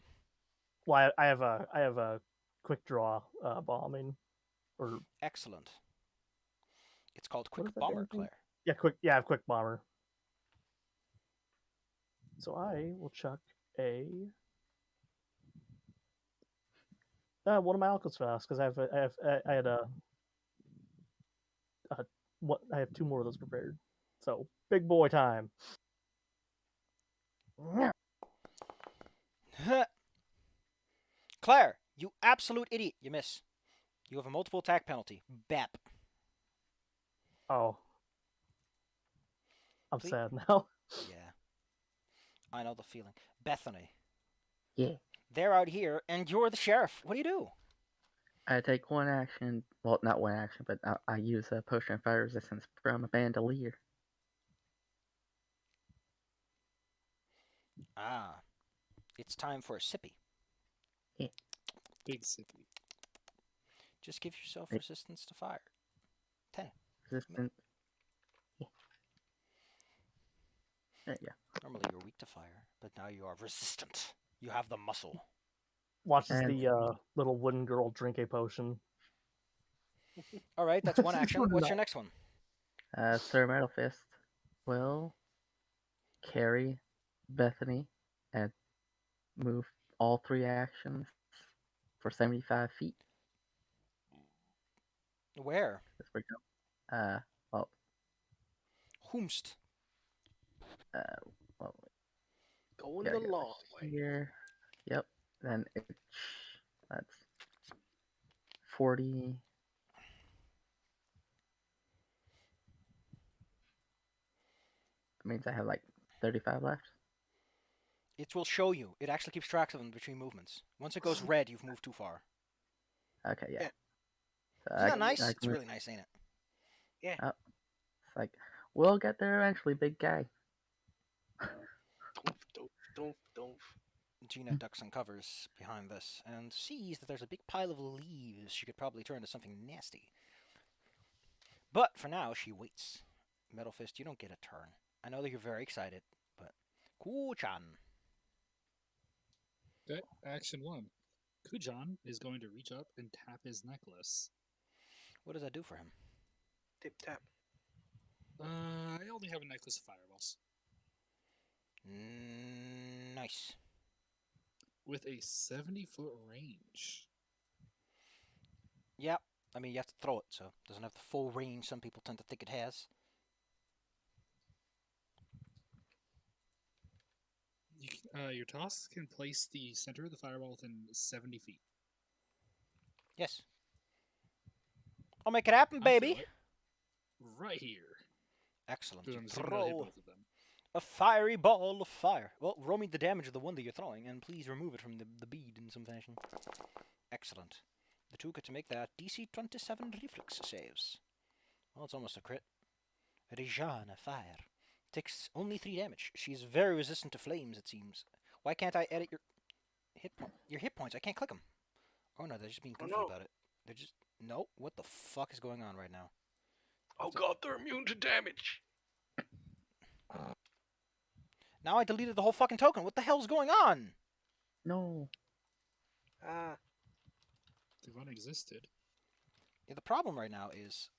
D: well, I have a quick draw bombing, or
A: Excellent. It's called
D: what
A: Quick
D: is that
A: Bomber,
D: damn thing?
A: Claire.
D: Yeah, quick. Yeah, I have quick bomber. So I will chuck a one of my alchemist flasks because I had what I have 2 more of those prepared. So big boy time.
A: Claire, you absolute idiot. You miss. You have a multiple attack penalty. BAP.
D: Oh, I'm
A: Please-
D: sad now.
A: Yeah. I know the feeling. Bethany.
C: Yeah.
A: They're out here, and you're the sheriff. What do you do?
C: I take one action. Well, not one action, but I use a potion of fire resistance from a bandolier.
A: Ah. It's time for a sippy.
B: Big sippy.
A: Just give yourself
C: Right.
A: resistance to fire. 10.
C: Resistance. Yeah. There you go.
A: Normally you're weak to fire, but now you are resistant. You have the muscle.
D: Watches
C: And-
D: the little wooden girl drink a potion.
A: All right, that's one
D: She's
A: action.
D: doing
A: What's
D: that.
A: your next one?
C: Sir Metal Fist will carry Bethany and move all 3 actions for 75 feet.
A: Where?
C: That's where we go. Well,
A: Whomst.
C: well,
E: Going
C: gotta
E: the
C: go
E: long way.
C: here. Yep. Then that's 40. That means I have like 35 left.
A: It will show you. It actually keeps track of them between movements. Once it goes red, you've moved too far.
C: Okay, yeah.
E: Yeah.
C: So
A: Isn't that nice?
C: I
A: It's
C: can-
A: really nice, ain't it?
C: It's like, we'll get there eventually, big guy.
E: Doof, doof, doof, doof.
A: Gina ducks and covers behind this and sees that there's a big pile of leaves she could probably turn to something nasty. But for now, she waits. Metal Fist, you don't get a turn. I know that you're very excited, but Kuchan.
B: Okay, action 1. Kujan is going to reach up and tap his necklace.
A: What does that do for him?
E: Tip tap.
B: I only have a necklace of fireballs.
A: Nice.
B: With a 70-foot range.
A: Yeah, I mean, you have to throw it, so it doesn't have the full range some people tend to think it has.
B: Your toss can place the center of the fireball within 70 feet.
A: Yes. I'll make it happen,
B: I'll throw
A: baby.
B: it right here.
A: Excellent.
B: Dude,
A: You
B: I'm assuming I'll hit
A: throw
B: both of them.
A: a fiery ball of fire. Well, roll me the damage of the one that you're throwing, and please remove it from the bead in some fashion. Excellent. The 2 get to make that DC 27 reflex saves. Well, it's almost a crit. Rejana, fire. Takes only 3 damage. She's very resistant to flames, it seems. Why can't I edit your hit points? I can't click them. Oh no, they're just being
E: Oh,
A: goofy
E: no.
A: about it. They're just no. What the fuck is going on right now?
E: Oh god, they're immune to damage.
A: Now I deleted the whole fucking token. What the hell's going on?
C: No.
E: Ah,
B: They've unexisted.
A: Yeah, the problem right now is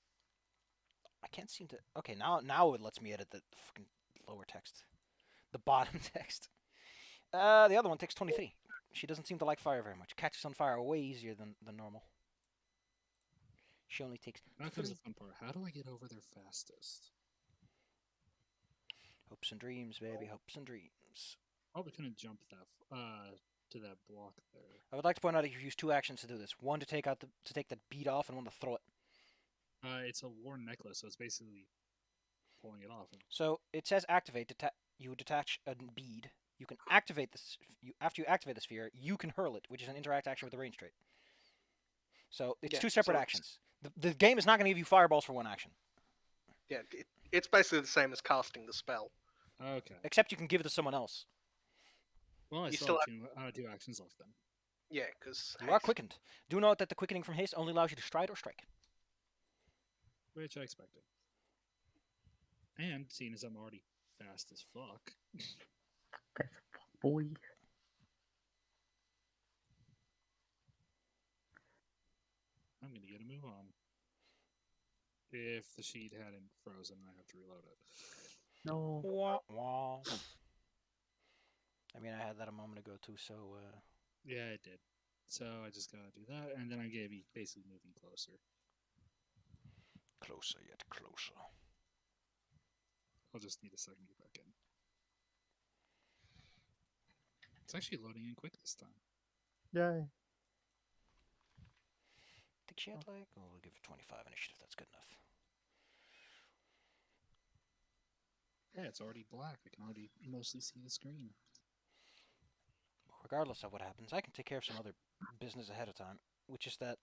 A: I can't seem to. Okay, now it lets me edit the fucking lower text, the bottom text. The other one takes 23. She doesn't seem to like fire very much. Catches on fire way easier than normal. She only takes
B: Now comes the
A: 3
B: fun part. How do I get over there fastest?
A: hopes and dreams, baby, hopes and dreams.
B: Probably couldn't jump that to that block there.
A: I would like to point out that you've used 2 actions to do this. One to take the bead off, and one to throw it.
B: It's a worn necklace, so it's basically pulling it off.
A: So it says activate. You detach a bead. You can activate this. After you activate the sphere, you can hurl it, which is an interact action with the range trait. So it's
E: Yeah,
A: 2 separate
E: so it's-
A: actions. The game is not going to give you fireballs for 1 action,
E: yeah, it's basically the same as casting the spell.
B: Okay.
A: except you can give it to someone else.
B: Well, I
E: You
B: still
E: still
B: have 2 actions left then.
E: Yeah, because
A: You are quickened. Do note that the quickening from haste only allows you to stride or strike.
B: Which I expected. And seeing as I'm already fast as fuck,
C: That's boy.
B: I'm gonna get a move on. If the sheet hadn't frozen, I have to reload it.
C: No.
A: Wah, wah. I mean, I had that a moment ago too, so
B: Yeah, it did. So I just gotta do that, and then I gave you basically moving closer.
A: closer yet closer.
B: I'll just need a second to get back in. It's actually loading in quick this time.
D: Yay.
A: think she had like, oh, we'll give her 25 initiative. That's good enough.
B: Yeah, it's already black. I can already mostly see the screen.
A: Regardless of what happens, I can take care of some other business ahead of time, which is that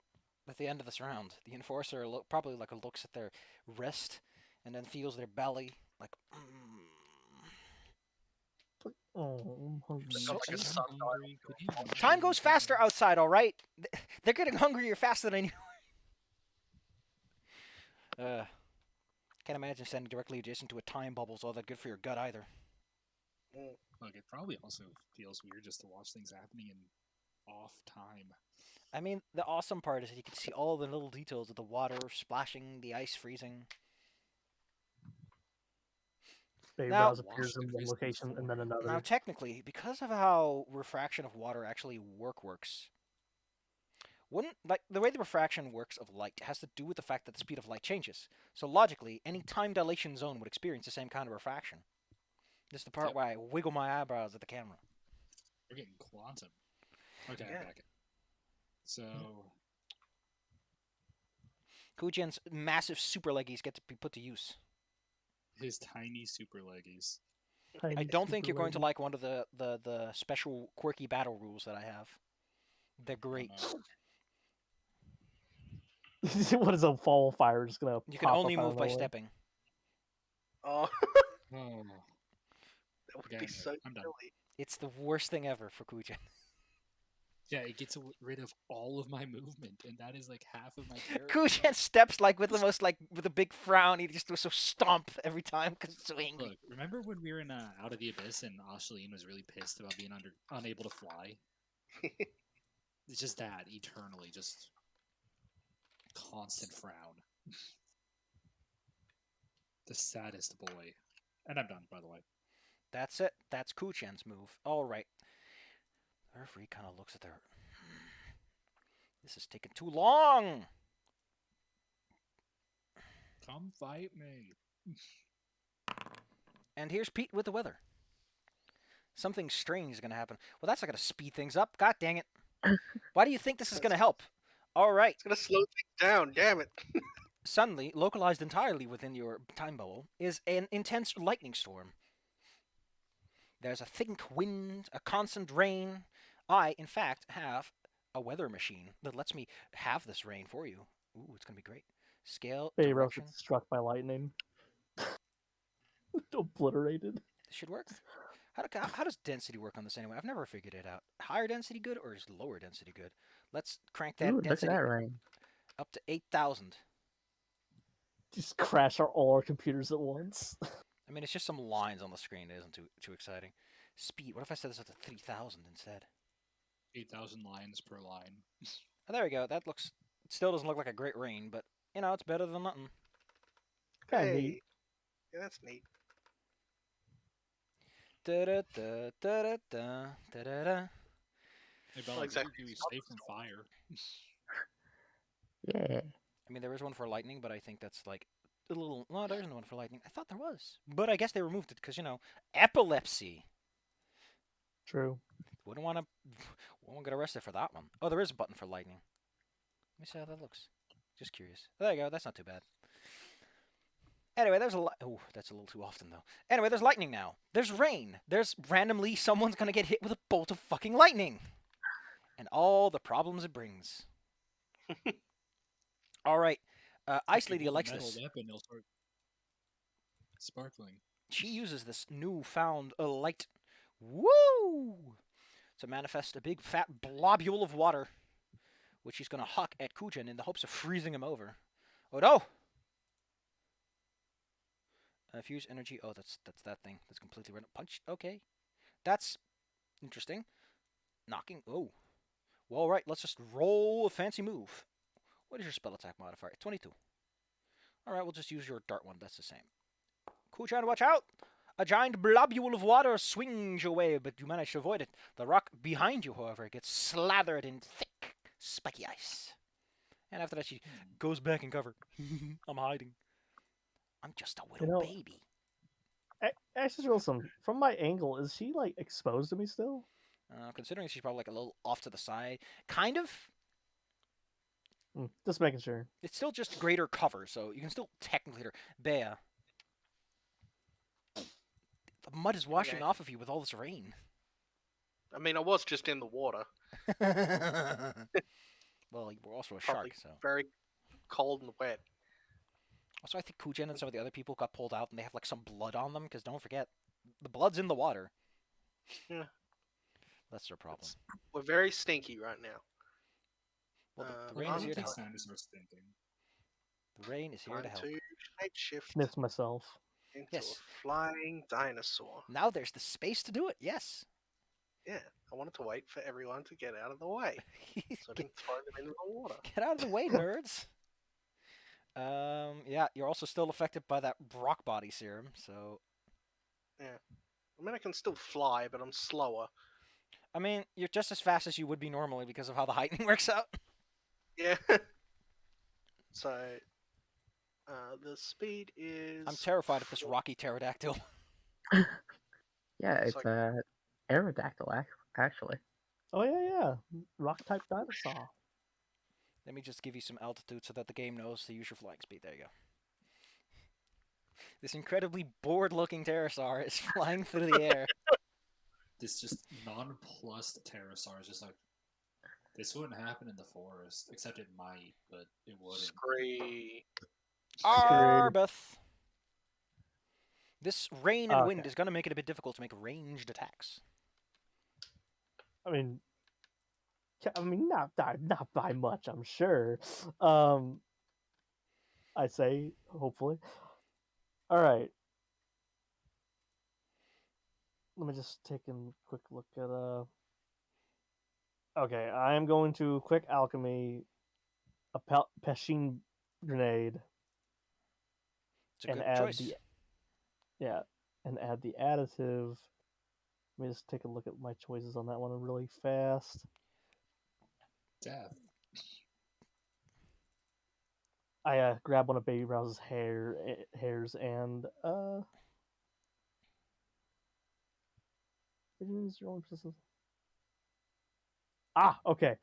A: at the end of this round, the enforcer probably like looks at their wrist and then feels their belly like.
D: Oh, I'm hungry.
E: Got like a
B: So
E: sundial
B: hungry. Could you imagine
A: Time goes
B: if I-
A: faster outside, all right. They're getting hungrier faster than you. Can't imagine standing directly adjacent to a time bubble's all that good for your gut either.
B: Look, it probably also feels weird just to watch things happening in off time.
A: I mean, the awesome part is that you can see all the little details of the water splashing, the ice freezing.
D: Baby
A: Now-
D: Browse appears in one location and then
A: Now,
D: another.
A: technically, because of how refraction of water actually works, wouldn't like the way the refraction works of light has to do with the fact that the speed of light changes. So logically, any time dilation zone would experience the same kind of refraction. This is the part
B: Yep.
A: where I wiggle my eyebrows at the camera.
B: We're getting quantum. Okay,
E: Yeah.
B: I'm back. So,
A: Kujan's massive super leggies get to be put to use.
B: his tiny super leggies.
A: I
D: Tiny
A: don't think
D: super
A: you're going to
D: lady.
A: like one of the special quirky battle rules that I have. They're great.
D: What is a fall of fire just gonna?
A: You can
D: pop
A: only
D: up out
A: move
D: of
A: by
D: nowhere?
A: stepping.
E: Oh,
B: Oh,
E: that would
B: Okay,
E: be
B: I'm
E: so
B: good. I'm done.
E: silly.
A: It's the worst thing ever for Kujan.
B: yeah, it gets rid of all of my movement, and that is like half of my character.
A: Kujan steps like with the most like with a big frown. He just does so stomp every time because he's so angry.
B: Look, remember when we were in Out of the Abyss and Ashlene was really pissed about being unable to fly? It's just that, eternally, just constant frown. The saddest boy. And I'm done, by the way.
A: That's it. That's Kuchan's move. All right. The referee kind of looks at their. This is taking too long.
B: Come fight me.
A: And here's Pete with the weather. Something strange is going to happen. Well, that's not going to speed things up. God dang it. Why do you think this is going to help? All right.
E: It's gonna slow things down. Damn it.
A: Suddenly, localized entirely within your time bubble, is an intense lightning storm. There's a thick wind, a constant rain. I, in fact, have a weather machine that lets me have this rain for you. Ooh, it's going to be great. Scale,
D: Baby Browse
A: direction.
D: gets struck by lightning. Obliterated.
A: This should work. How does density work on this anyway? I've never figured it out. Higher density good or is lower density good? Let's crank that
C: Ooh, look at
A: density
C: that rain.
A: up to 8,000.
D: Just crash all our computers at once.
A: I mean, it's just some lines on the screen. It isn't too exciting. Speed. What if I set this up to 3,000 instead?
B: 8,000 lines per line.
A: Oh, there we go. That looks. It still doesn't look like a great rain, but you know, it's better than nothing.
D: Kinda
E: Hey.
D: neat.
E: Yeah, that's neat.
A: Da da da da da da da da.
B: Hey,
E: Well,
B: Bella,
E: exactly.
B: do we stay from fire?
C: Yeah.
A: I mean, there is one for lightning, but I think that's like a little. No, there isn't one for lightning. I thought there was, but I guess they removed it because you know, epilepsy.
D: True.
A: Wouldn't want to. Won't get arrested for that one. Oh, there is a button for lightning. Let me see how that looks. Just curious. There you go. That's not too bad. Anyway, there's a lot. Oh, that's a little too often though. Anyway, there's lightning now. There's rain. There's randomly someone's gonna get hit with a bolt of fucking lightning, and all the problems it brings. All right, Ice
B: If you
A: Lady
B: hold a
A: likes
B: metal
A: this.
B: weapon, it'll start sparkling.
A: She uses this newfound light. Woo! To manifest a big fat globule of water, which she's gonna huck at Kujan in the hopes of freezing him over. Oh no! Fuse energy. Oh, that's that thing. That's completely random. Punch. Okay, that's interesting. Knocking. Oh. Well, all right. Let's just roll a fancy move. What is your spell attack modifier? 22. All right, we'll just use your dart one. That's the same. Kuchan, watch out! A giant blobule of water swings your way, but you manage to avoid it. The rock behind you, however, gets slathered in thick, spiky ice. And after that, she goes back in cover. I'm hiding. I'm just a little baby.
D: Actually, Wilson, from my angle, is she like exposed to me still?
A: Considering she's probably like a little off to the side, kind of.
D: Just making sure.
A: It's still just greater cover, so you can still technically hit her. Bea, the mud is washing
E: Okay.
A: off of you with all this rain.
E: I mean, I was just in the water.
A: Well, you were also a
E: Probably
A: shark, so.
E: very cold and wet.
A: Also, I think Kujen and some of the other people got pulled out and they have like some blood on them, because don't forget, the blood's in the water.
E: Yeah.
A: That's their problem.
E: We're very stinky right now.
A: Well, the
B: Well,
A: rain
B: I
A: is
B: don't
A: here to
B: think
A: help.
B: Sanders are stinking.
A: The rain is here to
E: Time
A: help.
E: to shapeshift
D: Sniffs myself.
E: into
A: Yes.
E: a flying dinosaur.
A: Now there's the space to do it, yes.
E: Yeah, I wanted to wait for everyone to get out of the way, so I
A: get,
E: can throw them into the water.
A: get out of the way, nerds. Yeah, you're also still affected by that rock body serum, so.
E: I mean, I can still fly, but I'm slower.
A: I mean, you're just as fast as you would be normally because of how the heightening works out.
E: Yeah. So, the speed is.
A: I'm terrified of this rocky pterodactyl.
C: Yeah,
E: It's
C: it's
E: like-
C: Aerodactyl, actually.
D: Oh yeah. Rock type dinosaur.
A: Let me just give you some altitude so that the game knows to use your flying speed. There you go. This incredibly bored-looking pterosaur is flying through the air.
B: This just nonplussed pterosaur is just like, this wouldn't happen in the forest, except it might, but it wouldn't.
E: Scree.
A: Arbeth. This rain and wind
D: Okay.
A: is going to make it a bit difficult to make ranged attacks.
D: I mean, not by much, I'm sure. I say hopefully. All right. Let me just take a quick look at Okay, I am going to quick alchemy a Peshin grenade
A: It's a
D: and
A: good
D: add
A: choice.
D: and add the additive. Let me just take a look at my choices on that one really fast.
B: Death.
D: I grab one of Baby Browse's hairs and okay,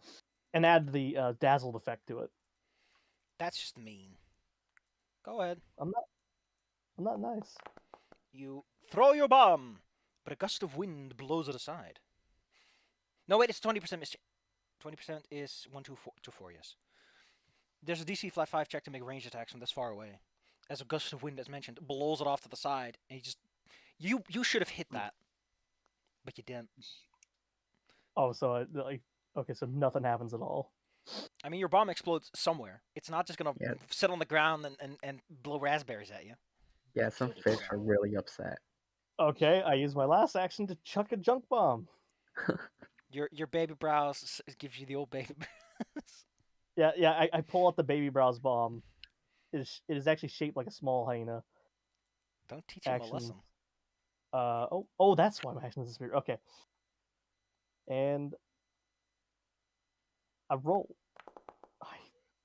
D: and add the dazzled effect to it.
A: That's just mean. Go ahead.
D: I'm not nice.
A: You throw your bomb, but a gust of wind blows it aside. No, wait, it's 20% mischief. 20% is 1, 2, 4, 2, 4, yes. There's a DC flat 5 check to make ranged attacks from this far away. As a gust of wind, as mentioned, blows it off to the side, and you just... You should have hit that, but you didn't.
D: Oh, so okay, so nothing happens at all.
A: I mean, your bomb explodes somewhere. It's not just gonna
C: Yeah.
A: sit on the ground and blow raspberries at you.
C: Yeah, some fish are really upset.
D: Okay, I use my last action to chuck a junk bomb.
A: Your baby brows gives you the old baby.
D: Yeah. I pull out the Baby Browse bomb. It is actually shaped like a small hyena.
A: Don't teach him a
D: Action.
A: lesson.
D: Oh, that's why my action is spirit. Okay, and I roll.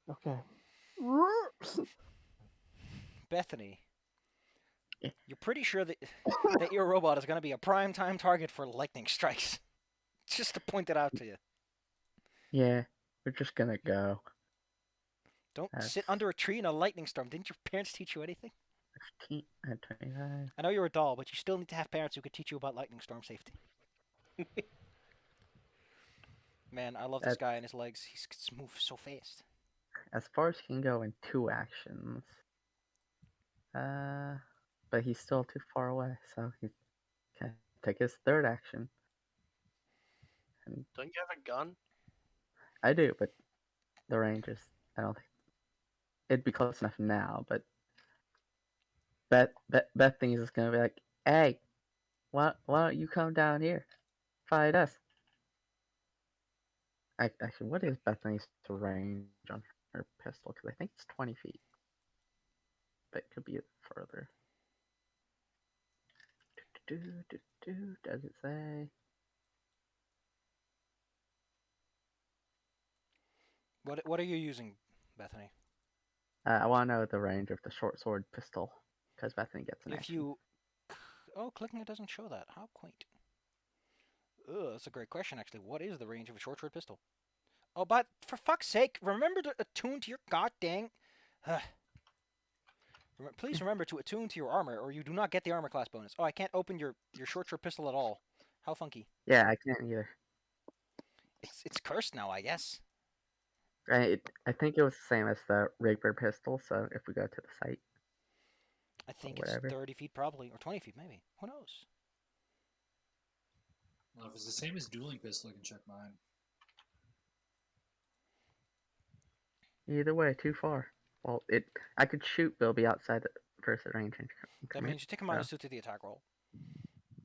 D: Okay.
A: Bethany,
C: Yeah.
A: you're pretty sure that that your robot is gonna be a prime time target for lightning strikes. Just to point it out to you.
C: Yeah, we're just gonna go.
A: Don't sit
C: That's-
A: under a tree in a lightning storm. Didn't your parents teach you anything?
C: 15 and 25.
A: I know you're a doll, but you still need to have parents who could teach you about lightning storm safety. Man, I love this guy and his legs. He's move so fast.
C: As far as he can go in 2 actions. But he's still too far away, so he can take his 3rd action. And
E: Don't you have a gun?
C: I do, but the range is, I don't think it'd be close enough now, but Bethany's just gonna be like, "Hey, why don't you come down here, fight us?" Actually, what is Bethany's range on her pistol? Because I think it's 20 feet, but it could be further. Does it say?
A: What are you using, Bethany?
C: I want to know the range of the short sword pistol, because Bethany gets an
A: If
C: action.
A: you... Oh, clicking it doesn't show that. How quaint. Ugh, that's a great question, actually. What is the range of a short sword pistol? Oh, but for fuck's sake, remember to attune to your goddamn... Please remember to attune to your armor, or you do not get the armor class bonus. Oh, I can't open your short sword pistol at all. How funky.
C: Yeah, I can't either.
A: It's cursed now, I guess.
C: I think it was the same as the Rapier pistol, so if we go to the site,
A: I think it's
C: whatever.
A: 30 feet probably, or 20 feet maybe. Who knows?
B: Well, if it's the same as dueling pistol, I can check mine.
C: Either way, too far. Well, I could shoot, but it'll be outside the first range
A: That
C: increment.
A: means you take a -2 to the attack roll.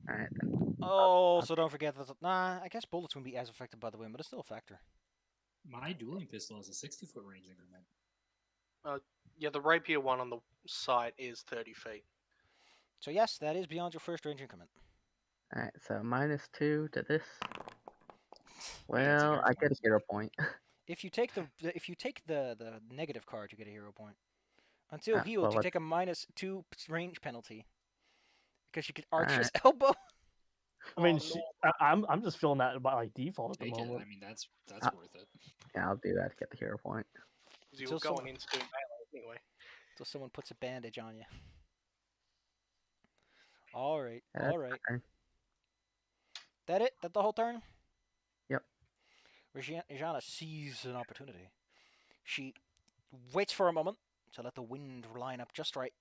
C: Alright then.
A: Oh, so don't forget that. Nah, I guess bullets wouldn't be as affected by the wind, but it's still a factor.
B: My dueling pistol has a 60-foot range increment.
E: Yeah, the rapier one on the site is 30 feet.
A: So yes, that is beyond your first range increment.
C: Alright, so -2 to this.
B: Wait, it's a
C: Well,
B: hero
C: I get a
B: point.
C: hero point.
A: If you take the negative card, you get a hero point. Until
C: Ah,
A: healed,
C: well,
A: you
C: let's-
A: take a -2 range penalty because you can Archer's
C: Alright.
A: elbow.
D: I mean,
E: Oh,
D: I'm just feeling that by like default at the
B: Take it.
D: moment.
B: I mean, that's
C: Ah.
B: worth it.
C: Yeah, I'll do that to get the hero point.
E: You
A: Until
E: were going
A: someone-
E: into doing melee anyway.
A: Until someone puts a bandage on you. All right,
C: Yeah,
A: all right.
C: turn.
A: That it? That the whole turn?
C: Yep.
A: Regina sees an opportunity. She waits for a moment to let the wind line up just right.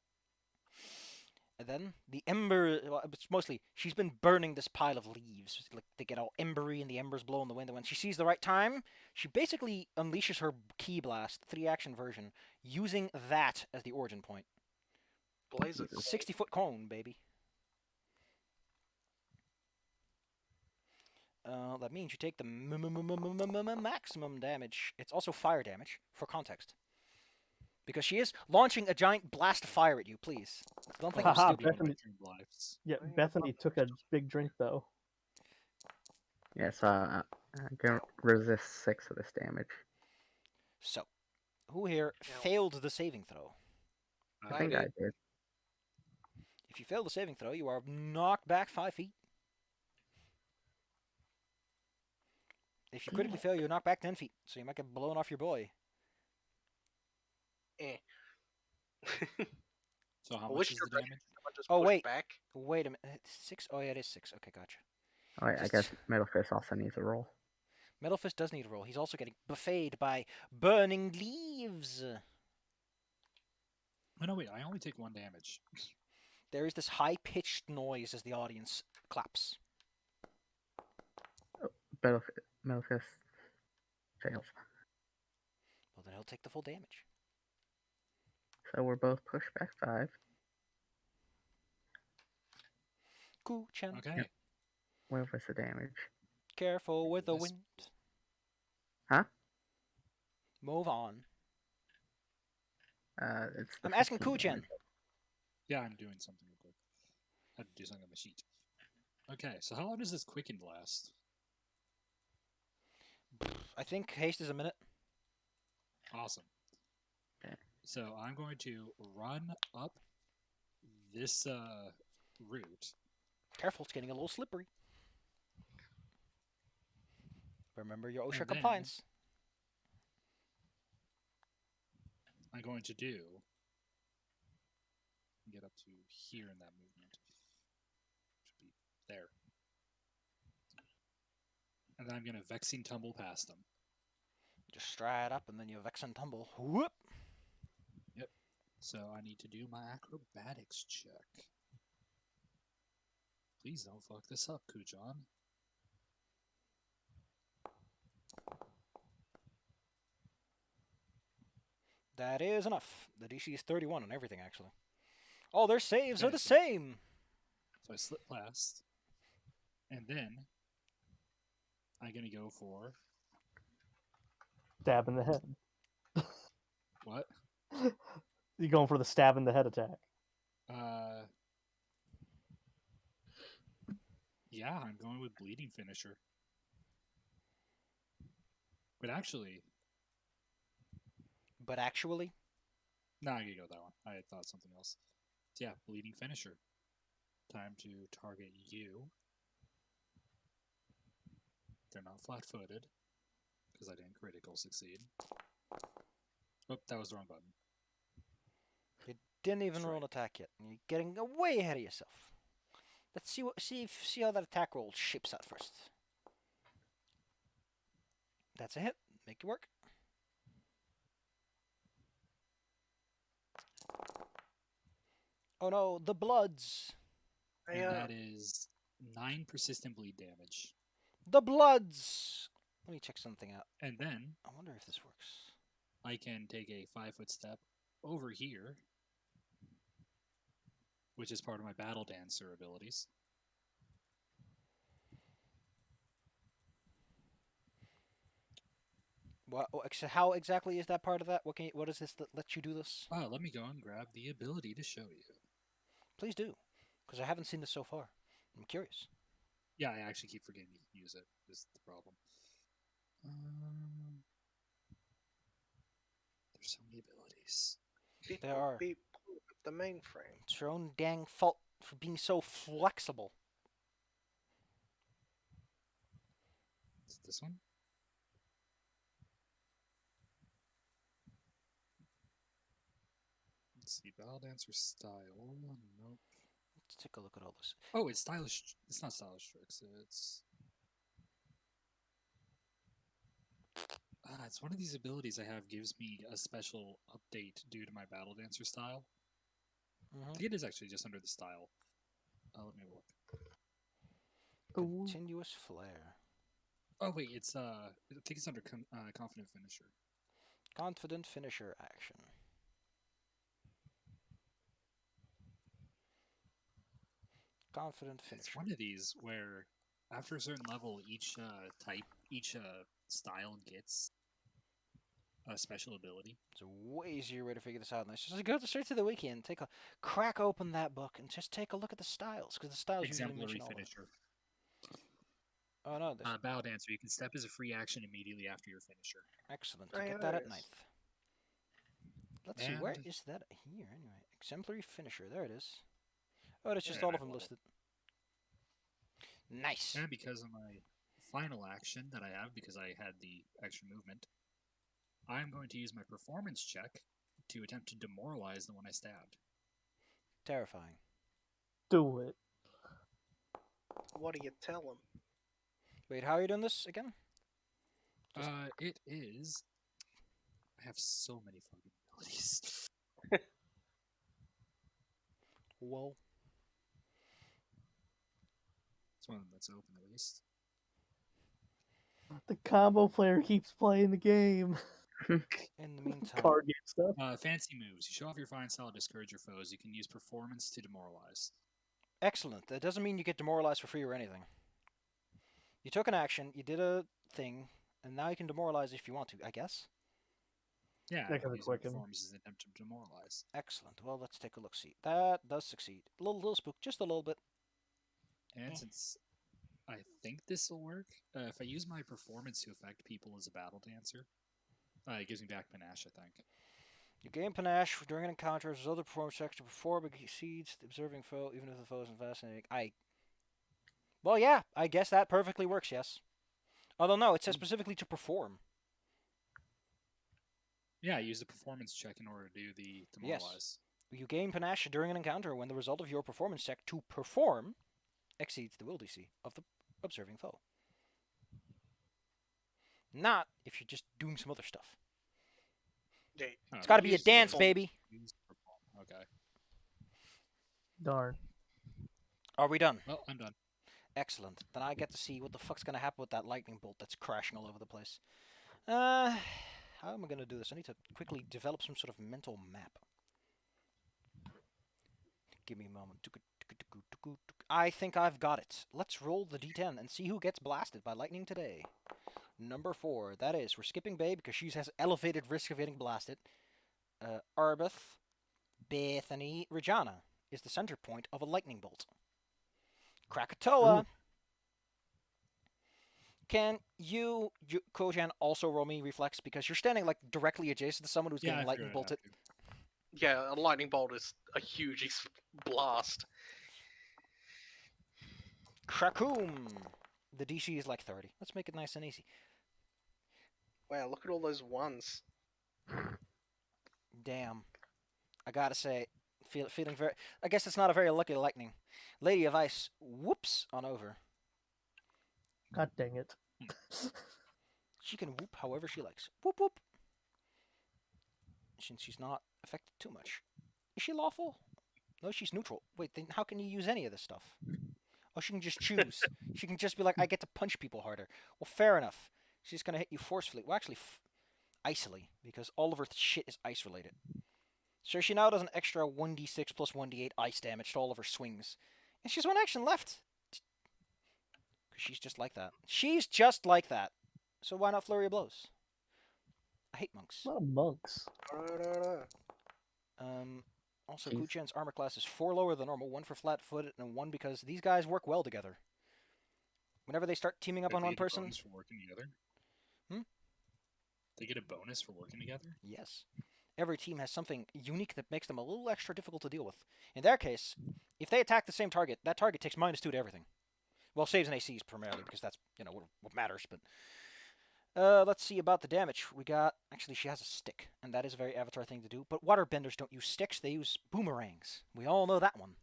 A: And then the ember, well, it's mostly, she's been burning this pile of leaves. Like, they get all embery and the embers blow in the wind. And when she sees the right time, she basically unleashes her Key Blast, 3-action version, using that as the origin point.
E: Blaze it.
A: 60-foot cone, baby. That means you take the maximum damage. It's also fire damage, for context. Because she is launching a giant blast of fire at you, please. Don't think I'm
D: Haha,
A: stupid.
D: Bethany-
B: Lives.
D: Yeah, Bethany took a big drink though.
C: Yeah, so I'm gonna resist 6 of this damage.
A: So, who here failed the saving throw?
C: I think I did.
A: If you fail the saving throw, you are knocked back 5 feet. If you critically fail, you're knocked back 10 feet. So you might get blown off your boy.
E: Eh.
B: So how
E: I
B: much
E: wish
B: is
E: your
B: the damage?
E: someone just
A: Oh,
E: pushed
A: wait.
E: back.
A: Wait a minute. 6? Oh, yeah, it is 6. Okay, gotcha.
C: Alright, I
A: Just-
C: guess Metal Fist also needs a roll.
A: Metal Fist does need a roll. He's also getting buffeted by burning leaves.
B: Oh no, wait! I only take 1 damage.
A: There is this high-pitched noise as the audience claps.
C: Metal Fist fails.
A: Well, then he'll take the full damage.
C: So we're both pushed back 5.
A: Kuchen,
B: Okay.
C: Where was the damage?
A: careful with the
B: This-
A: wind.
C: Huh?
A: Move on.
C: It's the
A: I'm asking
C: 15
A: Kuchen.
C: damage.
B: Yeah, I'm doing something real quick. I had to do something on my sheet. Okay, so how long does this quicken last?
A: I think haste is a minute.
B: Awesome.
C: Okay.
B: So I'm going to run up this route.
A: Careful, it's getting a little slippery. Remember your OSHA
B: And then-
A: compliance.
B: I'm going to do get up to here in that movement. Should be there. And then I'm going to vexing tumble past them.
A: Just stride up and then you vex and tumble. Whoop!
B: So I need to do my acrobatics check. Please don't fuck this up, Kujan.
A: That is enough. The DC is 31 on everything, actually. All their saves are the
B: Benefit.
A: same.
B: So I slip past, and then I'm gonna go for
D: Stab in the head.
B: what?
D: You going for the stab in the head attack?
B: Yeah, I'm going with bleeding finisher. But actually,
A: But actually,
B: no, I'm gonna go with that one. I had thought something else. So yeah, bleeding finisher. Time to target you. They're not flat-footed because I didn't critical succeed. Oh, that was the wrong button.
A: you didn't even roll an
B: Strike.
A: attack yet. You're getting way ahead of yourself. Let's see how that attack roll shapes out first. That's a hit. Make it work. Oh no, the bloods.
B: And that is 9 persistent bleed damage.
A: The bloods. Let me check something out.
B: And then
A: I wonder if this works.
B: I can take a 5-foot step over here, which is part of my battle dancer abilities.
A: How exactly is that part of that? What is this that lets you do this?
B: Oh, let me go and grab the ability to show you.
A: Please do, because I haven't seen this so far. I'm curious.
B: Yeah, I actually keep forgetting to use it, is the problem. There's so many abilities.
A: There are.
E: Be the mainframe.
A: It's your own dang fault for being so flexible.
B: Is it this one? Let's see, battle dancer style. Nope.
A: Let's take a look at all this.
B: Oh, it's stylish. It's not stylish tricks. It's one of these abilities I have gives me a special update due to my battle dancer style. I think it is actually just under the style. Let me look.
A: Continuous flare.
B: Oh wait, it's I think it's under confident finisher.
A: Confident finisher action. Confident finisher.
B: It's one of these where after a certain level, each style gets a special ability.
A: It's a way easier way to figure this out than this. Just go straight to the wiki and crack open that book and just take a look at the styles, because the styles usually
B: Exemplary
A: mention all of them.
B: finisher.
A: Oh no, this
B: Battle dancer. You can step as a free action immediately after your finisher.
A: excellent.
E: Oh,
A: You
E: yeah,
A: get
E: there
A: that
E: it
A: at
E: is.
A: ninth. Let's see, where
B: And-
A: is that here anyway? Exemplary finisher. There it is. Oh, it's just
B: Yeah,
A: all of
B: ninth
A: them
B: level.
A: listed. Nice.
B: And because of my final action that I have, because I had the extra movement, I'm going to use my performance check to attempt to demoralize the one I stabbed.
A: Terrifying.
D: Do it.
E: What do you tell him?
A: Wait, how are you doing this again? Just-
B: It is. I have so many fucking abilities.
A: Whoa.
B: It's one of them that's open at least.
D: The combo player keeps playing the game.
A: In the meantime,
D: Card game stuff.
B: Fancy moves. You show off your fine style to discourage your foes. You can use performance to demoralize.
A: excellent. That doesn't mean you get demoralized for free or anything. You took an action, you did a thing, and now you can demoralize if you want to, I guess.
B: Yeah,
D: That
B: I can
D: kinda
B: use my
D: quicken.
B: performance as an attempt to demoralize.
A: Excellent. Well, let's take a look. See, that does succeed. A little spook, just a little bit.
B: And since I think this will work, if I use my performance to affect people as a battle dancer, it gives me back panache, I think.
A: You gain panache during an encounter as other performance checks to perform exceeds the observing foe, even if the foe isn't fascinating. Well, yeah, I guess that perfectly works, yes. Although, no, it says specifically to perform.
B: Yeah, I use the performance check in order to do the demoralize.
A: You gain panache during an encounter when the result of your performance check to perform exceeds the will DC of the observing foe. Not if you're just doing some other stuff.
E: Yeah,
A: It's got to be a
E: use
A: dance,
E: the-
A: baby.
B: Use perform. Okay.
D: Darn.
A: Are we done?
B: Well, I'm done.
A: Excellent. Then I get to see what the fuck's gonna happen with that lightning bolt that's crashing all over the place. How am I gonna do this? I need to quickly develop some sort of mental map. Give me a moment. I think I've got it. Let's roll the d10 and see who gets blasted by lightning today. Number 4. That is, we're skipping Babe because she has elevated risk of getting blasted. Arbeth, Bethany, Regina is the center point of a lightning bolt. Krakatoa. Can you, Kojan, also roll me reflex because you're standing like directly adjacent to someone who's
B: Yeah,
A: getting
B: I
A: lightning
B: figured I'd
A: bolted?
B: have to.
E: Yeah, a lightning bolt is a huge blast.
A: Krakoom. The DC is like 30. Let's make it nice and easy.
E: Wow, look at all those ones.
A: Damn. I gotta say, feeling very. I guess it's not a very lucky lightning. Lady of Ice, whoops on over.
D: God dang it.
A: She can whoop however she likes. Whoop whoop. Since she's not affected too much. Is she lawful? No, she's neutral. Wait, then how can you use any of this stuff? Oh, she can just choose. She can just be like, I get to punch people harder. Well, fair enough. She's gonna hit you forcefully. Well, actually, icily, because all of her shit is ice related. So she now does an extra 1d6 plus 1d8 ice damage to all of her swings. And she's one action left. Because she's just like that. She's just like that. So why not Flurry of Blows? I hate monks.
D: A lot of monks.
A: Also,
C: Jeez.
A: Kuchen's armor class is 4 lower than normal, 1 for flat-footed, and 1 because these guys work well together. Whenever they start teaming up
B: Wait,
A: on
B: they
A: one
B: get a
A: person...
B: bonus for working together?
A: Hmm?
B: They get a bonus for working together?
A: Yes. Every team has something unique that makes them a little extra difficult to deal with. In their case, if they attack the same target, that target takes -2 to everything. Well, saves and ACs primarily, because that's, what matters, but... let's see about the damage. We got... Actually, she has a stick, and that is a very Avatar thing to do. But waterbenders don't use sticks, they use boomerangs. We all know that one.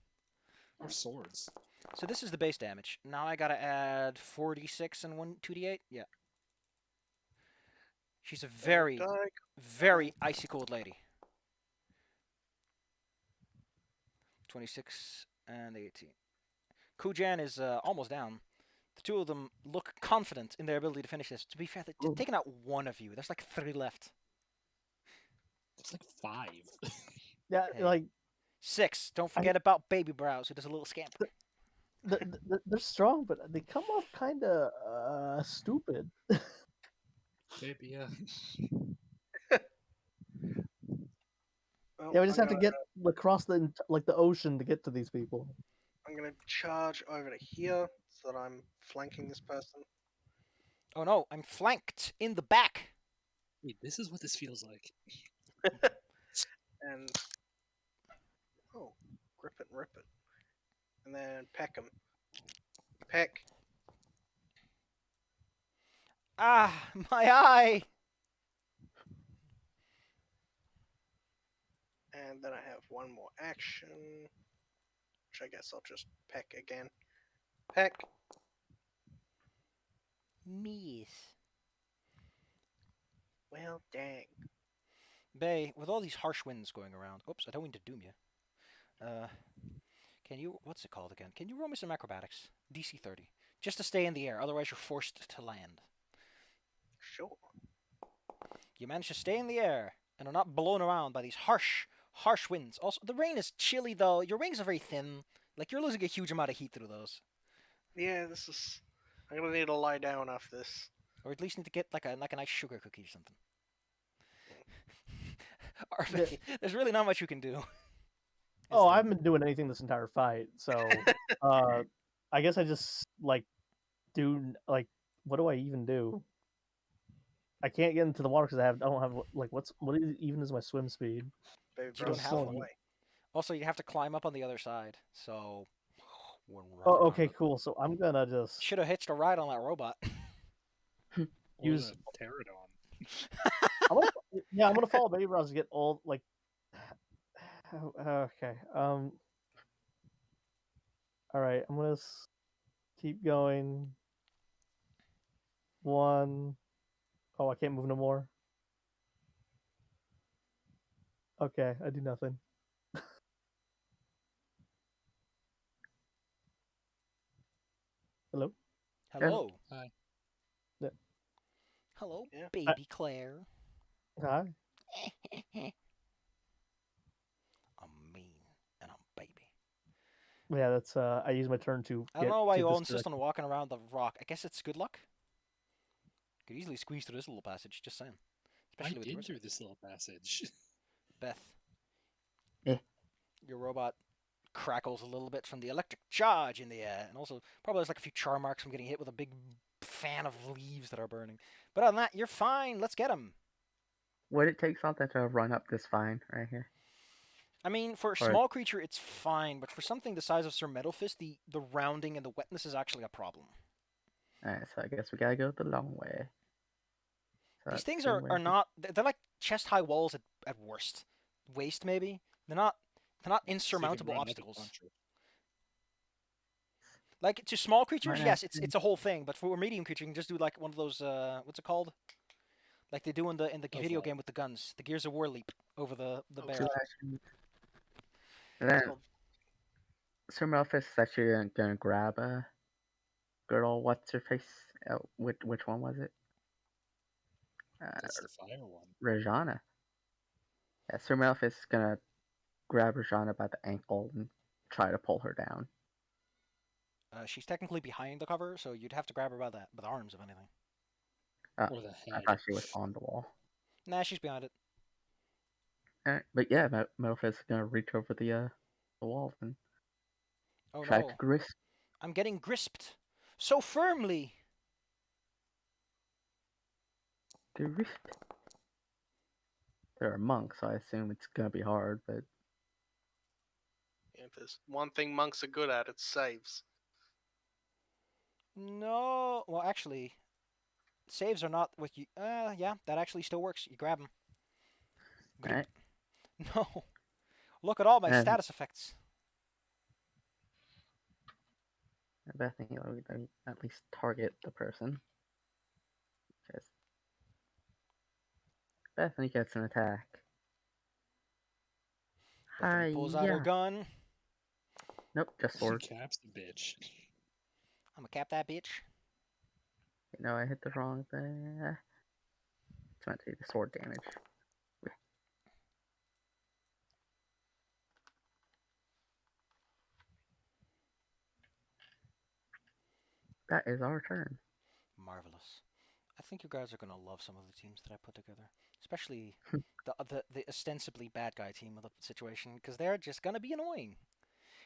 B: Or swords?
A: So this is the base damage. Now I gotta add 4d6 and 2d8? Yeah. She's a very, very icy cold lady. 26 and 18. Kujan is almost down. The two of them look confident in their ability to finish this. To be fair, they're taking out one of you. There's like 3 left.
B: It's like 5.
D: Yeah,
A: Hey.
D: like
A: 6. Don't forget about Baby Brows, who does a little scamper.
D: they're strong, but they come off kind of stupid.
B: Maybe, yeah.
E: Well,
D: Yeah, we just
E: I'm
D: have to get across the ocean to get to these people.
E: I'm gonna charge over to here so that I'm flanking this person.
A: Oh no, I'm flanked in the back.
B: Wait, this is what this feels like.
E: And grip it and rip it. And then peck him. Peck.
A: Ah, my eye!
E: And then I have one more action, which I guess I'll just peck again. Peck.
A: Miss.
E: Well, dang.
A: Bay, with all these harsh winds going around. Oops, I don't mean to doom you. Can you... What's it called again? Can you roll me some acrobatics? DC 30. Just to stay in the air, otherwise you're forced to land.
E: Sure.
A: You manage to stay in the air and are not blown around by these harsh winds. Also, the rain is chilly, though. Your wings are very thin. Like, you're losing a huge amount of heat through those.
E: Yeah, this is... I'm gonna need to lie down after this.
A: Or at least need to get, like a nice sugar cookie or something. There's really not much you can do.
D: Oh, I haven't been doing anything this entire fight, so I guess I just what do I even do? I can't get into the water because I don't have what is my swim speed?
E: Baby
A: You
E: Bro's
A: don't have
E: still
A: one.
E: away.
A: Also, you have to climb up on the other side, so...
D: Oh, okay, cool. So I'm gonna just
A: Should have hitched a ride on that robot.
D: use.
B: Or a pterodon.
D: I'm gonna follow Baby Brows to get all like. Okay. All right. I'm gonna keep going. 1. Oh, I can't move no more. Okay, I do nothing. Hello.
A: Hello.
B: Hi.
D: Yeah.
A: Hello,
E: Yeah.
A: baby Claire.
D: Hi.
A: I'm mean and I'm baby.
D: Yeah, that's I use my turn to.
A: I don't
D: get
A: know why
D: to
A: you all
D: this
A: insist on
D: direction.
A: walking around the rock. I guess it's good luck. Could easily squeeze through this little passage. Just saying.
B: I
A: Especially with
B: did
A: yours.
B: through this little passage.
A: Beth.
C: Eh.
A: Your robot crackles a little bit from the electric charge in the air, and also probably there's like a few char marks from getting hit with a big fan of leaves that are burning. But other than that, you're fine. Let's get him.
C: Would it take something to run up this vine right here?
A: I mean, for a
C: Or-
A: small creature, it's fine, but for something the size of Sir Metalfist, the rounding and the wetness is actually a problem.
C: Alright, so I guess we gotta go the long way. So
A: These
C: that's
A: things
C: two
A: are
C: ways.
A: not. They're like chest high walls at worst. Waist maybe. They're not
B: So you can
A: insurmountable
B: run up and
A: obstacles.
B: punch her.
A: Like to small creatures,
C: Might
A: yes,
C: have
A: it's a whole thing. But for a medium creature, you can just do like one of those. What's it called? Like they do in the
B: Oh,
A: video
B: fuck.
A: game with the guns, the Gears of War leap over the
E: Oh,
A: bear.
C: two actions. And then
E: Oh,
C: Sir Melphis is actually gonna grab a girl. What's her face? Which one was it?
B: That's the fire one.
C: Rajana. Yeah, Sir Melphis is gonna grab Rajana by the ankle and try to pull her down.
A: She's technically behind the cover, so you'd have to grab her by the arms, if anything.
B: Or the
C: I
B: head.
C: thought she was on the wall.
A: Nah, she's behind it.
C: Alright, but yeah, Melphis is gonna reach over the wall and
A: Oh
C: try
A: no,
C: to grasp.
A: I'm getting grisped so firmly.
C: They're a monk, so I assume it's gonna be hard, but
E: if there's one thing monks are good at, it's saves.
A: No, well, actually, saves are not what you. Yeah, that actually still works. You grab them.
C: alright.
A: No, look at all my
C: And-
A: status effects.
C: Bethany, let me at least target the person. Because Bethany gets an attack.
A: Bethany pulls out her
C: Hi-ya.
A: gun.
C: Nope, just sword.
B: Caps the bitch.
A: I'm gonna cap that bitch.
C: No, I hit the wrong thing. It's meant to be the sword damage. That is our turn.
A: Marvelous. I think you guys are gonna love some of the teams that I put together, especially the ostensibly bad guy team of the situation, because they're just gonna be annoying.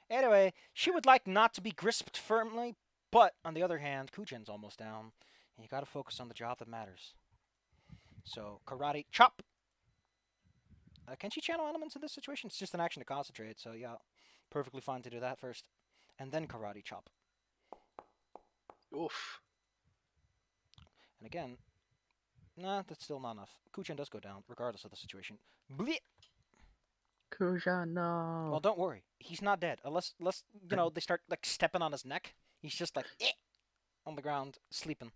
A: Anyway, she would like not to be grisped firmly, but on the other hand, Kujen's almost down, and you gotta focus on the job that matters. So karate chop. Can she channel elements in this situation? It's just an action to concentrate, so yeah, perfectly fine to do that first, and then karate chop.
E: Oof.
A: And again, nah, that's still not enough. Kuchen does go down, regardless of the situation. Bleep.
C: Kuja, no.
A: Well, don't worry, he's not dead. Unless they start like stepping on his neck. He's just like on the ground, sleeping.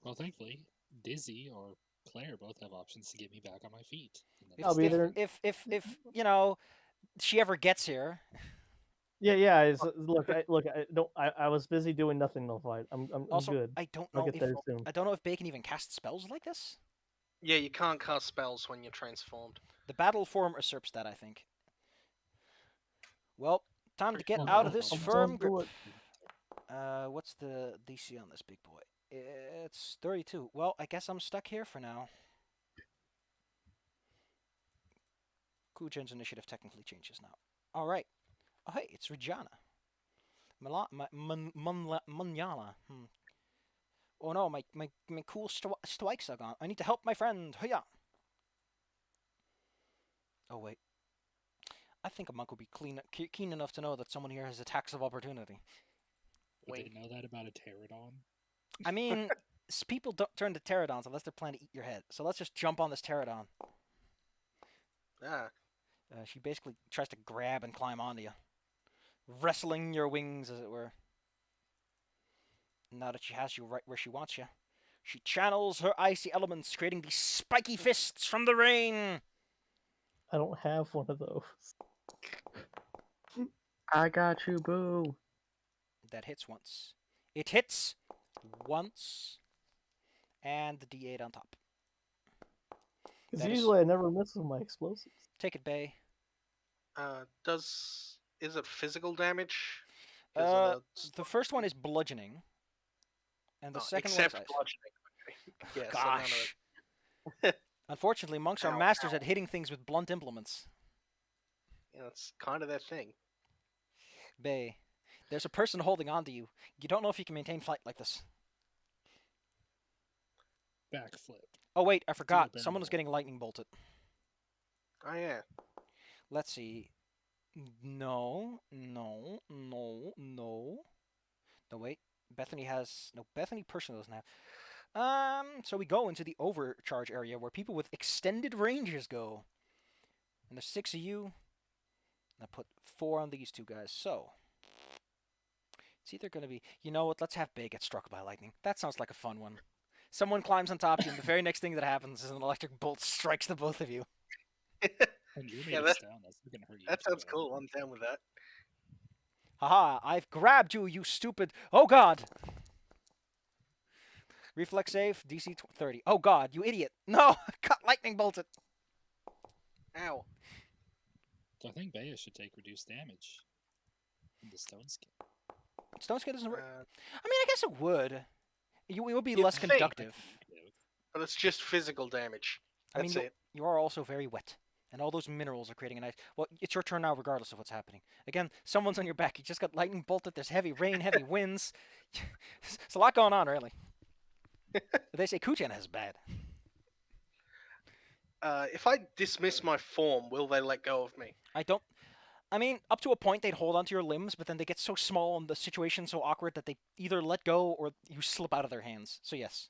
B: Well, thankfully, Dizzy or Claire both have options to get me back on my feet. And
A: If,
D: I'll be
A: if,
D: there.
A: if she ever gets here,
D: Yeah. Look, I was busy doing nothing the fight. I'm
A: also
D: good.
A: I don't
D: I'll
A: know
D: get
A: if
D: there soon.
A: I don't know if Bacon even casts spells like this.
E: Yeah, you can't cast spells when you're transformed.
A: The battle form usurps that, I think. Well, time to get
B: Well,
A: out
B: no,
A: of this
B: I'll
A: firm
D: do
A: grip.
D: it.
A: What's the DC on this big boy? It's 32. Well, I guess I'm stuck here for now. Kujen's initiative technically changes now. All right. Oh, hey, it's Regina. Manjana. Oh no, my cool strikes are gone. I need to help my friend. Hiya. Oh wait. I think a monk would be keen enough to know that someone here has attacks of opportunity.
B: Would
E: Wink.
B: they know that about a pterodon?
A: I mean, people don't turn to pterodons unless they're planning to eat your head. So let's just jump on this pterodon.
E: Ah,
A: She basically tries to grab and climb onto you, wrestling your wings, as it were. Now that she has you right where she wants you, she channels her icy elements, creating these spiky fists from the rain.
D: I don't have one of those.
C: I got you, boo.
A: That hits once. It hits once, and the D8 on top.
D: Because
A: That is-
D: usually I never miss with my explosives.
A: Take it, Bay.
E: does is it physical damage? 'Cause on
A: The first one is bludgeoning, and the second one is
E: except
A: ice.
E: bludgeoning. Okay. Yeah, so none of
A: Gosh.
E: it.
A: Unfortunately, monks are
E: Ow,
A: masters
E: ow.
A: at hitting things with blunt implements.
E: Yeah, that's kind of their thing.
A: Bay, there's a person holding on to you. You don't know if you can maintain flight like this.
B: Backflip.
A: Oh wait, I forgot.
B: barrel
A: Someone was
B: roll.
A: getting lightning bolted.
E: Oh yeah.
A: Let's see. No, no, no, no. No, wait. Bethany has... No, Bethany personally doesn't have... So we go into the overcharge area where people with extended ranges go. And there's 6 of you. And I put 4 on these 2 guys. So... It's either going to be... You know what? Let's have Bay get struck by lightning. That sounds like a fun one. Someone climbs on top of you, and the very next thing that happens is an electric bolt strikes the both of you.
B: And you're
E: Yeah,
B: made us down. That's not gonna hurt you.
E: that
B: too
E: sounds
B: bad.
E: cool. I'm down with that.
A: Haha, I've grabbed you, you stupid... Oh god! Reflex save, DC 30. Oh god, you idiot. No! Got lightning bolted.
E: Ow.
B: So I think Baya should take reduced damage from the stone skin.
A: Stone skin doesn't... I
E: Uh,
A: mean, I guess it would. It would be
E: You'd
A: less
E: think.
A: conductive.
E: but it's just physical damage.
A: I mean,
E: That's it.
A: you are also very wet. And all those minerals are creating a nice... Well, it's your turn now regardless of what's happening. Again, someone's on your back. You just got lightning bolted. There's heavy rain, heavy winds. There's a lot going on, really. They say Kuchen is bad.
E: If I dismiss my form, will they let go of me?
A: I don't... I mean, up to a point, they'd hold onto your limbs, but then they get so small and the situation's so awkward that they either let go or you slip out of their hands. So yes.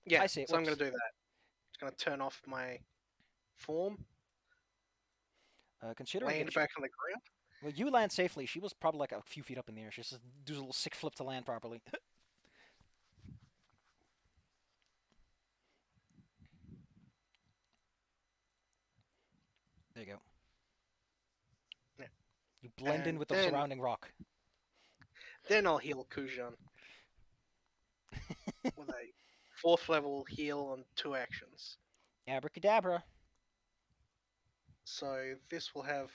E: Yeah,
A: I see, it
E: so I'm going
A: works.
E: to do that. Just going to turn off my form,
A: Considering
E: land
A: that
E: back on the ground.
A: well, you land safely. She was probably like a few feet up in the air. She just does a little sick flip to land properly. There you go.
E: Yeah.
A: You blend in
E: And
A: with the
E: then-
A: surrounding rock.
E: Then I'll heal Kujan with a 4th level heal on 2 actions.
A: Abracadabra.
E: So this will have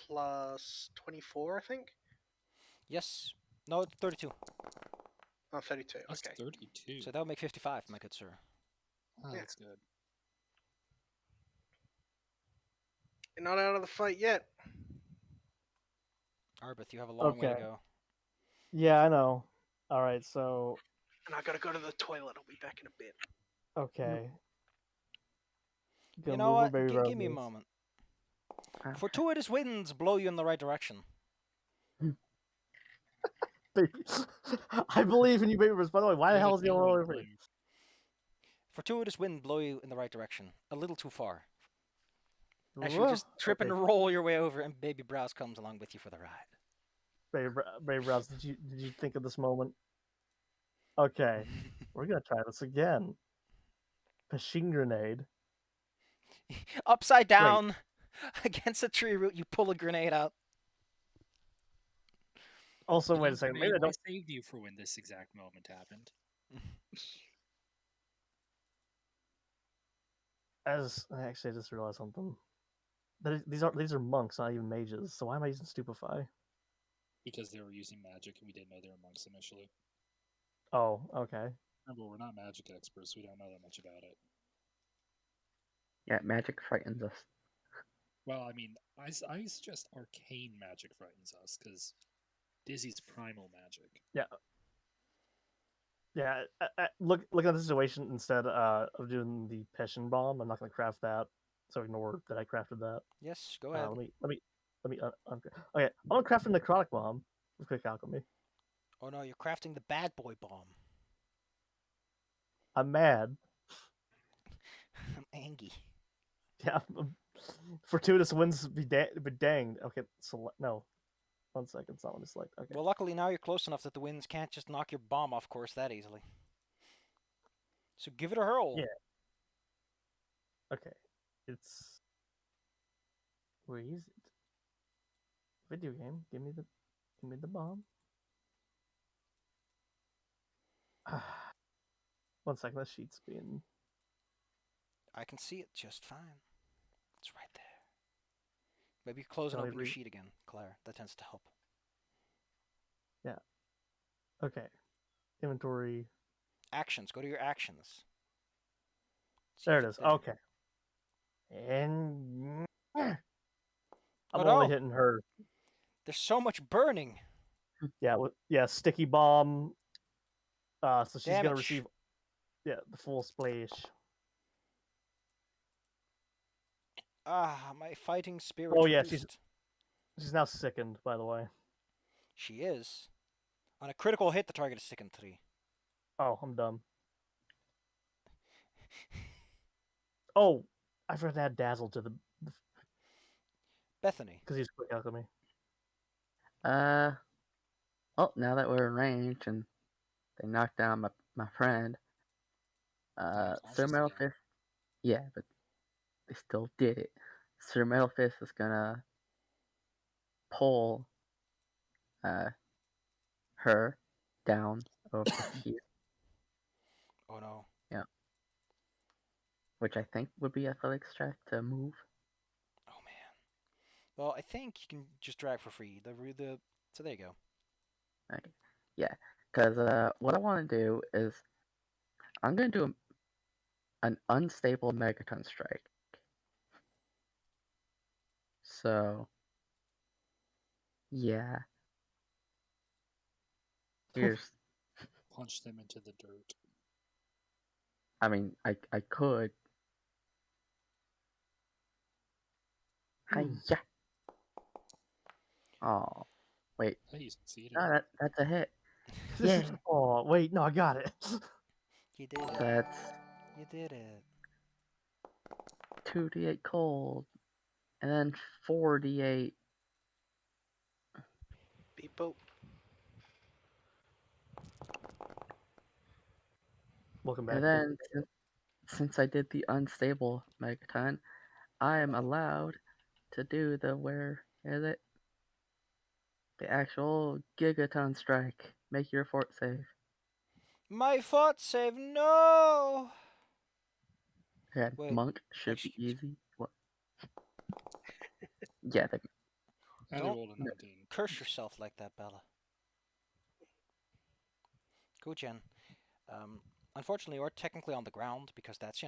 E: plus 24, I think?
A: Yes. No, it's 32.
E: Oh, 32,
B: That's
E: okay.
B: 32.
A: So that would make 55, my good sir.
B: Oh,
E: yeah.
B: that's good.
E: You're not out of the fight yet.
A: Arbeth, you have a long way to
D: Okay.
A: go.
D: Yeah, I know. All right, so
E: And I gotta go to the toilet. I'll be back in a bit.
D: okay.
A: You
D: Gonna
A: know
D: move
A: what?
D: where Baby
A: Give me a
D: Rose is.
A: moment.
C: Okay.
A: Fortuitous winds blow you in the right direction.
D: I believe in you, Baby Rose. By the way, why the hell is he all over me?
A: Fortuitous wind blow you in the right direction. A little too far. Actually,
D: Whoa.
A: just trip and
D: Okay.
A: roll your way over, and Baby Browse comes along with you for the ride.
D: Baby Rose, did you think of this moment? Okay, we're gonna try this again. Machine grenade.
A: Upside down, against a tree root, you pull a grenade out.
D: Also,
B: You
D: wait
B: know,
D: a second.
B: Grenade,
D: Maybe I don't.
B: I saved you for when this exact moment happened.
D: Actually, I just realized something. These are monks, not even mages. So why am I using stupefy?
B: Because they were using magic and we didn't know they were monks initially.
D: Oh, okay.
B: Remember, we're not magic experts. We don't know that much about it.
C: Yeah, magic frightens us.
B: Well, I mean, I suggest arcane magic frightens us because Dizzy's primal magic.
D: Yeah, look at the situation instead of doing the Peshin bomb. I'm not gonna craft that, so ignore that I crafted that.
A: Yes, go ahead.
D: Let me okay. I'm gonna craft a necrotic bomb with quick alchemy.
A: Oh no, you're crafting the bad boy bomb.
D: I'm mad.
A: I'm angry.
D: Yeah, fortuitous winds be danged. Okay, no. 1 second, it's not what it's like. Okay.
A: Well, luckily now you're close enough that the winds can't just knock your bomb off course that easily. So give it a hurl.
D: Yeah. Okay. It's where is it? Video game. Give me the bomb. 1 second, the sheet's being
A: I can see it just fine. It's right there. Maybe close and
D: Can I
A: open your
D: read?
A: sheet again, Claire. That tends to help.
D: Okay. Inventory.
A: Actions. Go to your actions. See
D: There
A: if
D: it
A: it's
D: is.
A: there.
D: Okay. And I'm
A: Oh
D: only
A: no!
D: hitting her.
A: There's so much burning.
D: Yeah, sticky bomb. So she's gonna
A: Damage.
D: receive the full splash.
A: Ah, my fighting spirit
D: Oh yeah,
A: reduced.
D: she's now sickened, by the way.
A: She is. On a critical hit, the target is sickened 3.
D: Oh, I'm dumb. Oh, I forgot to add dazzle to the
A: Bethany.
D: because he's quick alchemy.
C: Oh, now that we're in range and they knocked down my friend,
B: You're
C: Sir
B: cautious
C: Metal
B: again.
C: Fist. Yeah, but they still did it. Sir Metal Fist is gonna pull her down over here.
A: Oh no.
C: Yeah. Which I think would be athletics check to move.
A: Oh man. Well, I think you can just drag for free. So there you go.
C: Okay. Yeah, because what I want to do is I'm gonna do an unstable megaton strike. So yeah, here's.
B: Punch them into the dirt.
C: I mean, I could. Hiya. Oh, wait.
B: Hey, you succeeded.
C: No, that's a hit. Yeah.
D: Oh wait, no, I got it.
A: You did it.
C: That's
A: You did it.
C: 2d8 cold, and then 4d8.
E: Beep boop.
D: Welcome back.
C: And then since I did the unstable megaton, I am allowed to do the where is it? The actual gigaton strike. Make your fort save.
A: My fort save. No.
C: Yeah,
A: Wait.
C: monk should be
A: Excuse
C: easy. What? Yeah,
B: And
A: Don't
B: he rolled a 19.
A: curse yourself like that, Bella. Kuchen. Unfortunately, you're technically on the ground because that's,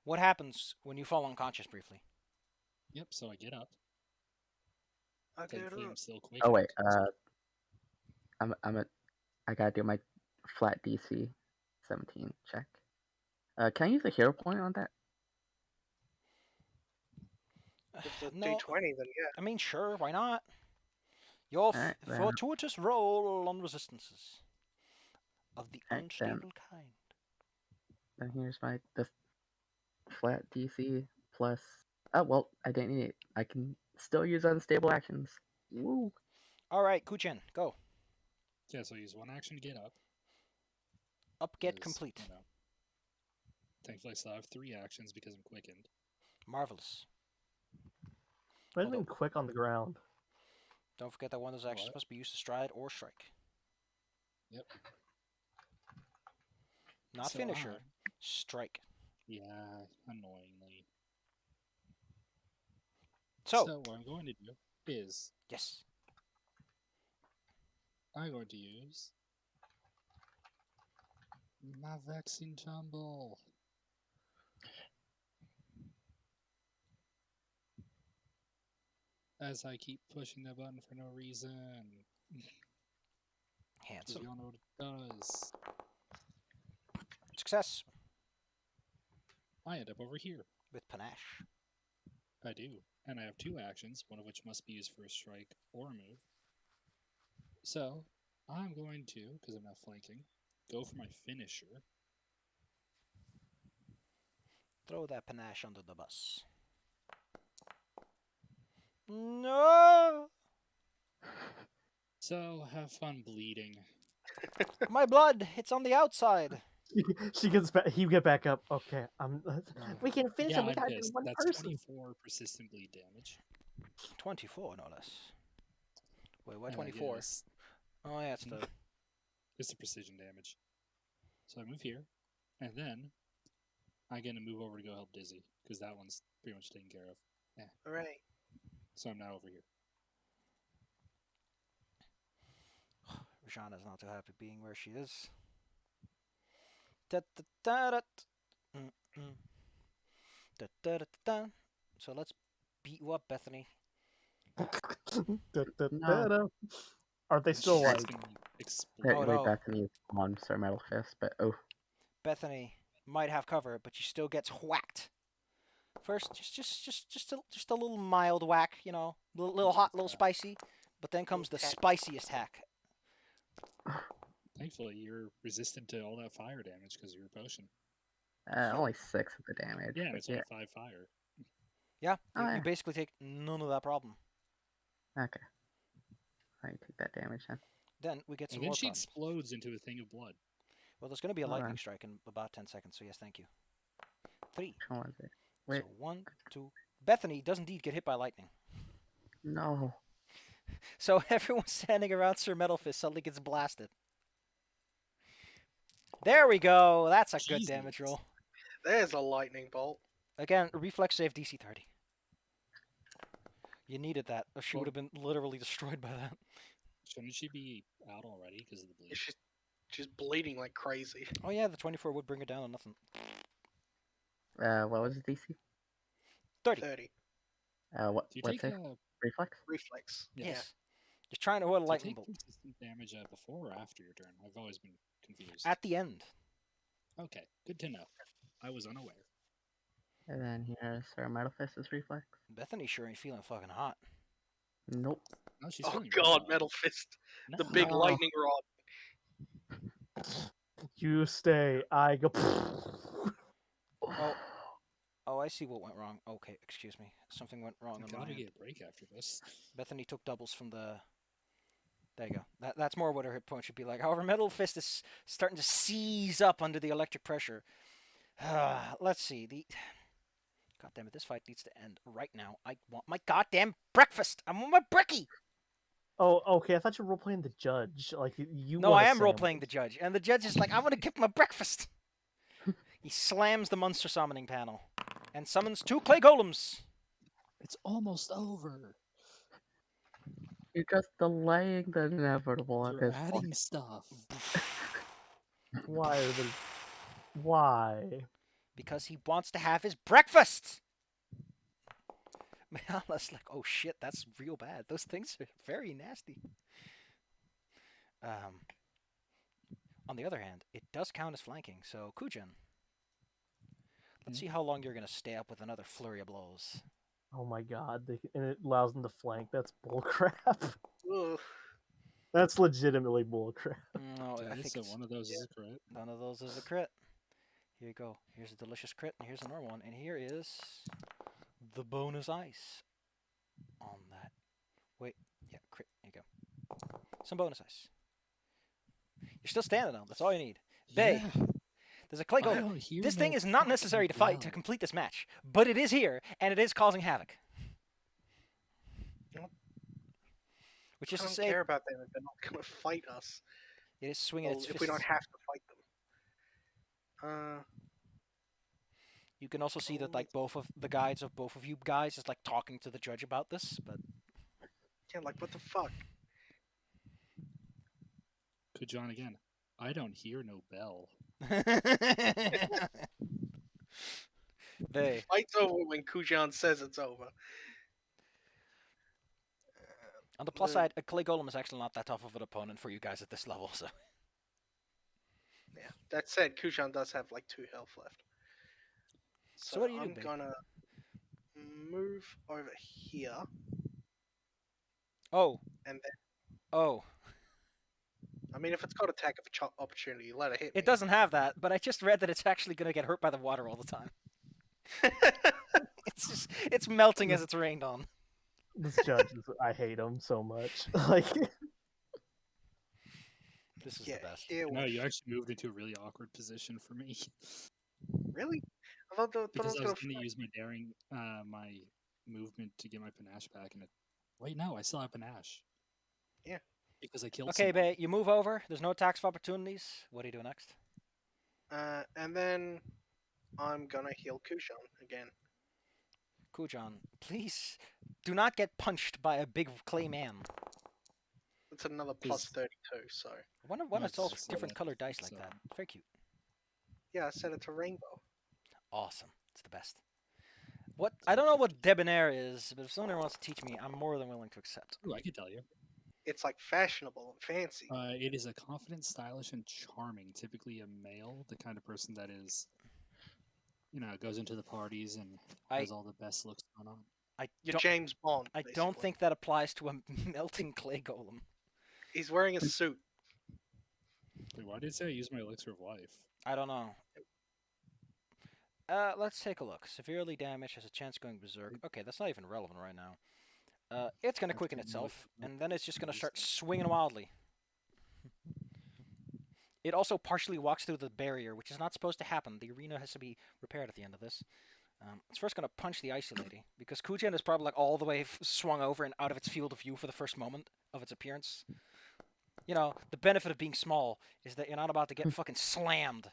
A: what happens when you fall unconscious briefly.
B: Yep, so I get up.
E: I get
B: Thankfully,
E: up.
B: I'm still quick.
C: oh wait, I gotta do my flat DC 17 check. Can I use a hero point on that?
E: If it's a
A: No,
E: D20, then yeah.
A: I mean, sure, why not? Your
C: Alright, then.
A: fortuitous roll on resistances of the
C: Alright,
A: unstable kind.
C: Then here's the flat DC plus. Oh well, I didn't need it. I can still use unstable actions. Woo!
A: All right, Kuchen, go.
B: Yeah, so I use one action to get up.
A: Up, get
B: 'cause,
A: complete.
B: You know, thankfully, I still have 3 actions because I'm quickened.
A: Marvelous.
D: Imagine
A: Although-
D: being quick on the ground.
A: Don't forget that one of those actions
B: What?
A: must be used to stride or strike.
B: Yep.
A: Not
B: So
A: finisher, strike.
B: Yeah, annoyingly.
A: So,
B: what I'm going to do is
A: yes.
B: I'm going to use my vexing tumble. As I keep pushing the button for no reason. Because
A: Handsome.
B: you all know what it does.
A: Success
B: I end up over here.
A: with panache.
B: I do. And I have 2 actions, one of which must be used for a strike or a move. So, I'm going to, because I'm not flanking, go for my finisher.
A: Throw that panache under the bus. No!
B: So, have fun bleeding.
A: My blood! It's on the outside!
D: She gets back. He get back up. Okay, we can finish
B: Yeah,
D: him. We
B: I'm
D: gotta do
B: pissed.
D: one
B: That's
D: person.
B: 24 persistent bleed damage.
A: 24, no less. Wait, why
B: And I
A: 24?
B: guess
A: Oh, yeah, it's the...
B: it's the precision damage. So I move here, and then I'm going to move over to go help Dizzy, because that one's pretty much taken care of.
E: Alright.
B: So I'm now over here.
A: Rajana's not too happy being where she is. Da-da-da-da. Mm-mm. Da-da-da-da. So let's beat you up, Bethany.
D: Da-da-da-da. Aren't they still
B: She's
D: like?
B: gonna explode.
C: Technically,
A: no.
C: Bethany is on Sir Metal Fist, but oh,
A: Bethany might have cover, but she still gets whacked. First, just a little mild whack, you know, little hot, little spicy, but then comes the spiciest hack.
B: Thankfully, you're resistant to all that fire damage because of your potion.
C: only 6 of the damage.
B: Yeah, and
C: but
B: it's only 5 fire.
A: Yeah,
C: Oh,
A: you
C: yeah.
A: basically take none of that problem.
C: Okay. I take that damage then.
A: Then we get some
B: And then
A: more
B: she
A: problems.
B: explodes into a thing of blood.
A: Well, there's going to be a
C: Hold
A: lightning
C: on.
A: strike in about 10 seconds, so yes, thank you. 3.
C: Which one was it? Wait,
A: So 1, 2. Bethany does indeed get hit by lightning.
C: no.
A: So everyone standing around Sir Metal Fist suddenly gets blasted. There we go. That's a good damage
B: Jesus.
A: roll.
E: There's a lightning bolt.
A: Again, reflex save DC 30. You needed that, or she
B: Well-
A: would have been literally destroyed by that.
B: Shouldn't she be out already because of the bleed?
E: She's bleeding like crazy.
A: Oh yeah, the 24 would bring her down to nothing.
C: What was his DC?
A: 30.
E: 30.
C: What?
B: Do you
C: What's
B: take
C: it? Reflex?
E: Reflex.
B: Yes.
A: Yes. Just trying to avoid a
B: Do you
A: lightning
B: take
A: bolt.
B: consistent damage before or after your turn? I've always been confused.
A: At the end.
B: Okay, good to know. I was unaware.
C: And then here's Sir Metal Fist's reflex.
A: Bethany sure ain't feeling fucking hot.
C: Nope.
B: No, she's
E: Oh
B: feeling
E: god,
B: good.
E: Metal Fist. The
B: No.
E: big
C: No.
E: lightning rod.
D: You stay. I go.
A: Oh, I see what went wrong. Okay, excuse me. Something went wrong
B: I
A: on my
B: gotta
A: end.
B: get a break after this.
A: Bethany took doubles from the... There you go. That's more what her hit point should be like. However, Metal Fist is starting to seize up under the electric pressure. Let's see. God damn it, this fight needs to end right now. I want my goddamn breakfast! I want my brekkie!
D: Oh, okay. I thought you were role playing the judge. Like you.
A: No,
D: want
A: I
D: a
A: am role playing the
D: sandwich.
A: judge, and the judge is like, I want to get my breakfast! He slams the monster summoning panel and summons 2 clay golems.
B: It's almost over.
C: You're just delaying the inevitable at
B: You're
C: this
B: adding
C: point.
B: stuff.
D: Why are the? Why?
A: Because he wants to have his breakfast! Mayala's like, oh shit, that's real bad. Those things are very nasty. On the other hand, it does count as flanking, so Kujan. Let's see how long you're going to stay up with another flurry of blows.
D: Oh my god! And it allows them to flank. That's bullcrap.
E: Ugh.
D: That's legitimately bullcrap.
A: No, I
B: Okay,
A: think
B: so
A: it's,
B: one of those is a crit.
A: none of those is a crit. Here you go. Here's a delicious crit, and here's a normal one. And here is the bonus ice on that. Wait, yeah, crit. Here you go. Some bonus ice. You're still standing though. That's all you need. Bay,
B: Yeah,
A: there's a clay
B: I
A: golem.
B: don't hear
A: This
B: no
A: thing is not
B: fucking
A: necessary to fight to
B: bell.
A: complete this match, but it is here, and it is causing havoc.
E: Yep.
A: Which
E: I
A: is to
E: don't
A: say,
E: care about them if they're not going to fight us.
A: it is swinging
E: Well,
A: its
E: if
A: fists.
E: we don't have to fight them.
A: You can also see that like both of the guides of both of you guys is like talking to the judge about this, but
E: Yeah, like, what the fuck?
B: Good John again. I don't hear no bell.
A: they
E: Fight's over when Kujan says it's over.
A: on the plus
E: The-
A: side, a clay golem is actually not that tough of an opponent for you guys at this level, so
E: Yeah. That said, Kujan does have like 2 health left.
A: So what do you do,
E: I'm
A: Big?
E: gonna move over here,
A: oh,
E: and then
A: oh,
E: I mean, if it's got attack of opportunity, let it hit me.
A: it doesn't have that, but I just read that it's actually gonna get hurt by the water all the time. It's melting as it's rained on.
D: This judge is. I hate him so much. Like.
A: This is
E: Yeah,
A: the best.
E: here
B: No,
E: we
B: you actually moved into a really awkward position for me
E: Really? I thought I
B: because
E: was
B: I
E: gonna
B: was going to use my daring, my movement to get my panache back, and it. Wait, no, I still have panache.
E: Yeah.
B: Because I killed.
A: Okay,
B: someone.
A: Bay, you move over. There's no attacks of opportunities. What do you do next?
E: and then I'm gonna heal Kushan again.
A: Kujan, please do not get punched by a big clay man.
E: It's another plus
B: Is-
E: 32, so.
A: I wonder why it's all
B: Okay, so
A: different
B: that-
A: colored dice like
B: so-
A: that. Very cute.
E: Yeah, I said it's a rainbow.
A: Awesome. It's the best. What
B: So
A: I don't know
B: 50.
A: what debonair is, but if someone wants to teach me, I'm more than willing to accept.
B: Ooh, I can tell you.
E: It's like fashionable and fancy.
B: It is a confident, stylish, and charming. Typically a male, the kind of person that is, goes into the parties and
A: I-
B: has all the best looks going on.
A: I
E: You're
A: don't.
E: James Bond.
A: I don't
E: basically.
A: think that applies to a melting clay golem.
E: He's wearing a suit.
B: Wait, why did it say I use my elixir of life?
A: I don't know. Let's take a look. Severely damaged, has a chance of going berserk. Okay, that's not even relevant right now. It's gonna
B: That's
A: quicken
B: pretty
A: itself,
B: much-
A: and then it's just gonna
B: use
A: start
B: that.
A: swinging wildly. It also partially walks through the barrier, which is not supposed to happen. The arena has to be repaired at the end of this. It's first gonna punch the icy lady, because Kujan is probably like all the way swung over and out of its field of view for the first moment of its appearance. The benefit of being small is that you're not about to get fucking slammed.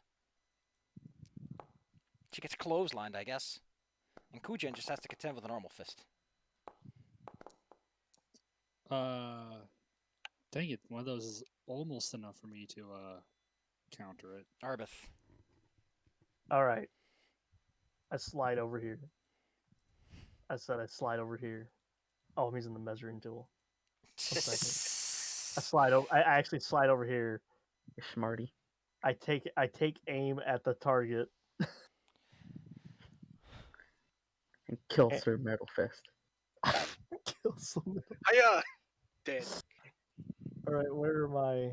A: She gets clotheslined, I guess. And Kujan just has to contend with a normal fist.
B: Dang it! One of those is almost enough for me to counter it.
A: Arbith.
D: All right. I slide over here. I said I slide over here. Oh, I'm using the measuring tool. I slide over. I actually slide over here.
C: You're smarty.
D: I take aim at the target.
C: And kills
D: Eh.
C: through Metal Fist.
D: Kill someone.
E: Hiya! Dead.
D: All right, where am I?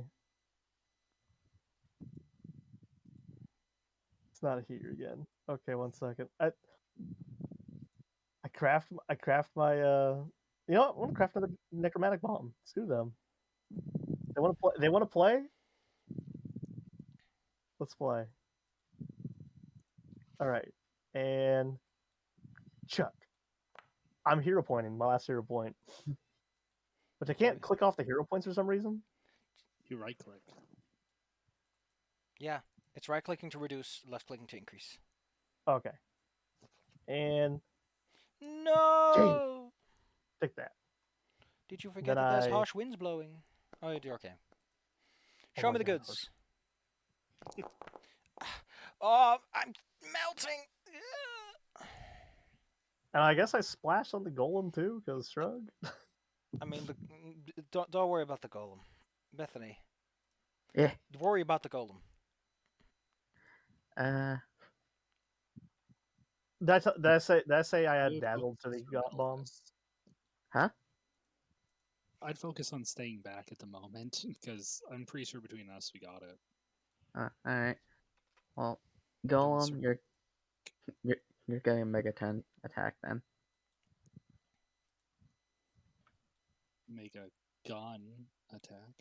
D: It's not here again. Okay, 1 second. I craft my You know what? I want to craft another necromantic bomb. Screw them. They want to play. They want to play. Let's play. All right, and Chuck. I'm hero pointing. My last hero point. But I can't click off the hero points for some reason.
B: You right click.
A: Yeah, it's right clicking to reduce, left clicking to increase.
D: Okay. And
A: No!
D: take that.
A: Did you forget
D: Then
A: that there's
D: I-
A: harsh winds blowing? Oh, you do. Okay.
D: Oh
A: Show
D: my
A: me the
D: God,
A: goods. Oh, I'm melting.
D: And I guess I splashed on the golem too, because shrug.
A: I mean, don't worry about the golem, Bethany.
C: Yeah.
A: Worry about the golem.
D: Did I say I
B: I
D: had
B: would
D: dazzled to
B: focus
D: the
B: on Metal
D: bomb?
B: Fist.
C: Huh?
B: I'd focus on staying back at the moment because I'm pretty sure between us we got it.
C: Alright. Well,
B: Don't
C: Golem,
B: sur-
C: you're getting a Megaton attack then.
B: Make a gun attack.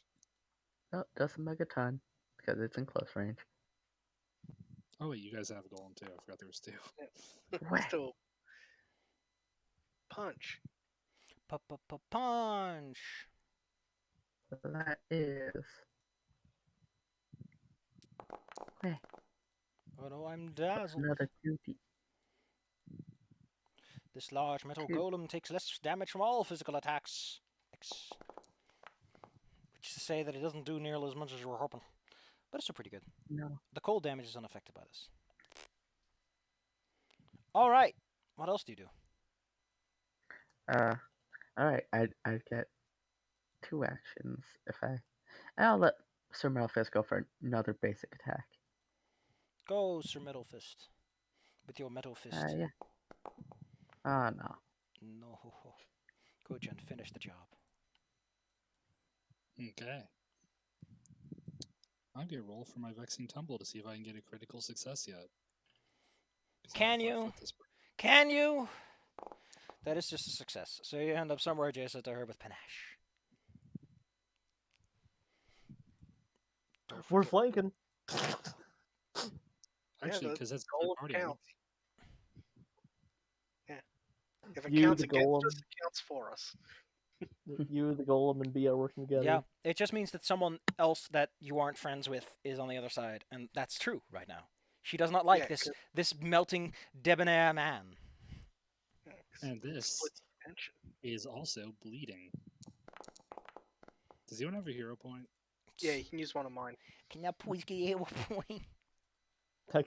C: No, just a Megaton. Because it's in close range.
B: Oh wait, you guys have a golem too. I forgot there was two.
C: Whack.
E: Still. Punch.
A: Punch.
C: That is. Hey,
A: Oh no, I'm dazzled.
C: another duty.
A: This large metal
C: Two.
A: golem takes less damage from all physical attacks. Which is to say that it doesn't do nearly as much as you were hoping. But it's still pretty good.
C: No.
A: The cold damage is unaffected by this. Alright. What else do you do?
C: Alright, I'd get 2 actions if I'll let Sir Malphite go for another basic attack.
A: Go, Sir Metal Fist. With your metal fist.
C: Yeah. Oh no.
A: No. Go, Jen. Finish the job.
B: Okay. I'm gonna roll for my vexing tumble to see if I can get a critical success yet. 'Cause I'm
A: Can
B: a
A: you?
B: 5 foot this way.
A: Can you? That is just a success. So you end up somewhere adjacent to her with panache. Don't
D: We're
A: forget-
D: flanking.
B: Actually,
E: the
B: because that's
E: golem
B: third party. I
E: counts. Yeah. If it
D: You,
E: counts
D: the
E: against
D: golem.
E: us, it counts for us.
D: You, the golem, and B are working together.
A: Yeah, it just means that someone else that you aren't friends with is on the other side, and that's true right now. She does not like
E: Yeah,
A: this melting debonair man.
B: And this
E: Split suspension.
B: is also bleeding. Does anyone have a hero point?
E: Yeah, you can use one of mine.
A: Can you please get a point?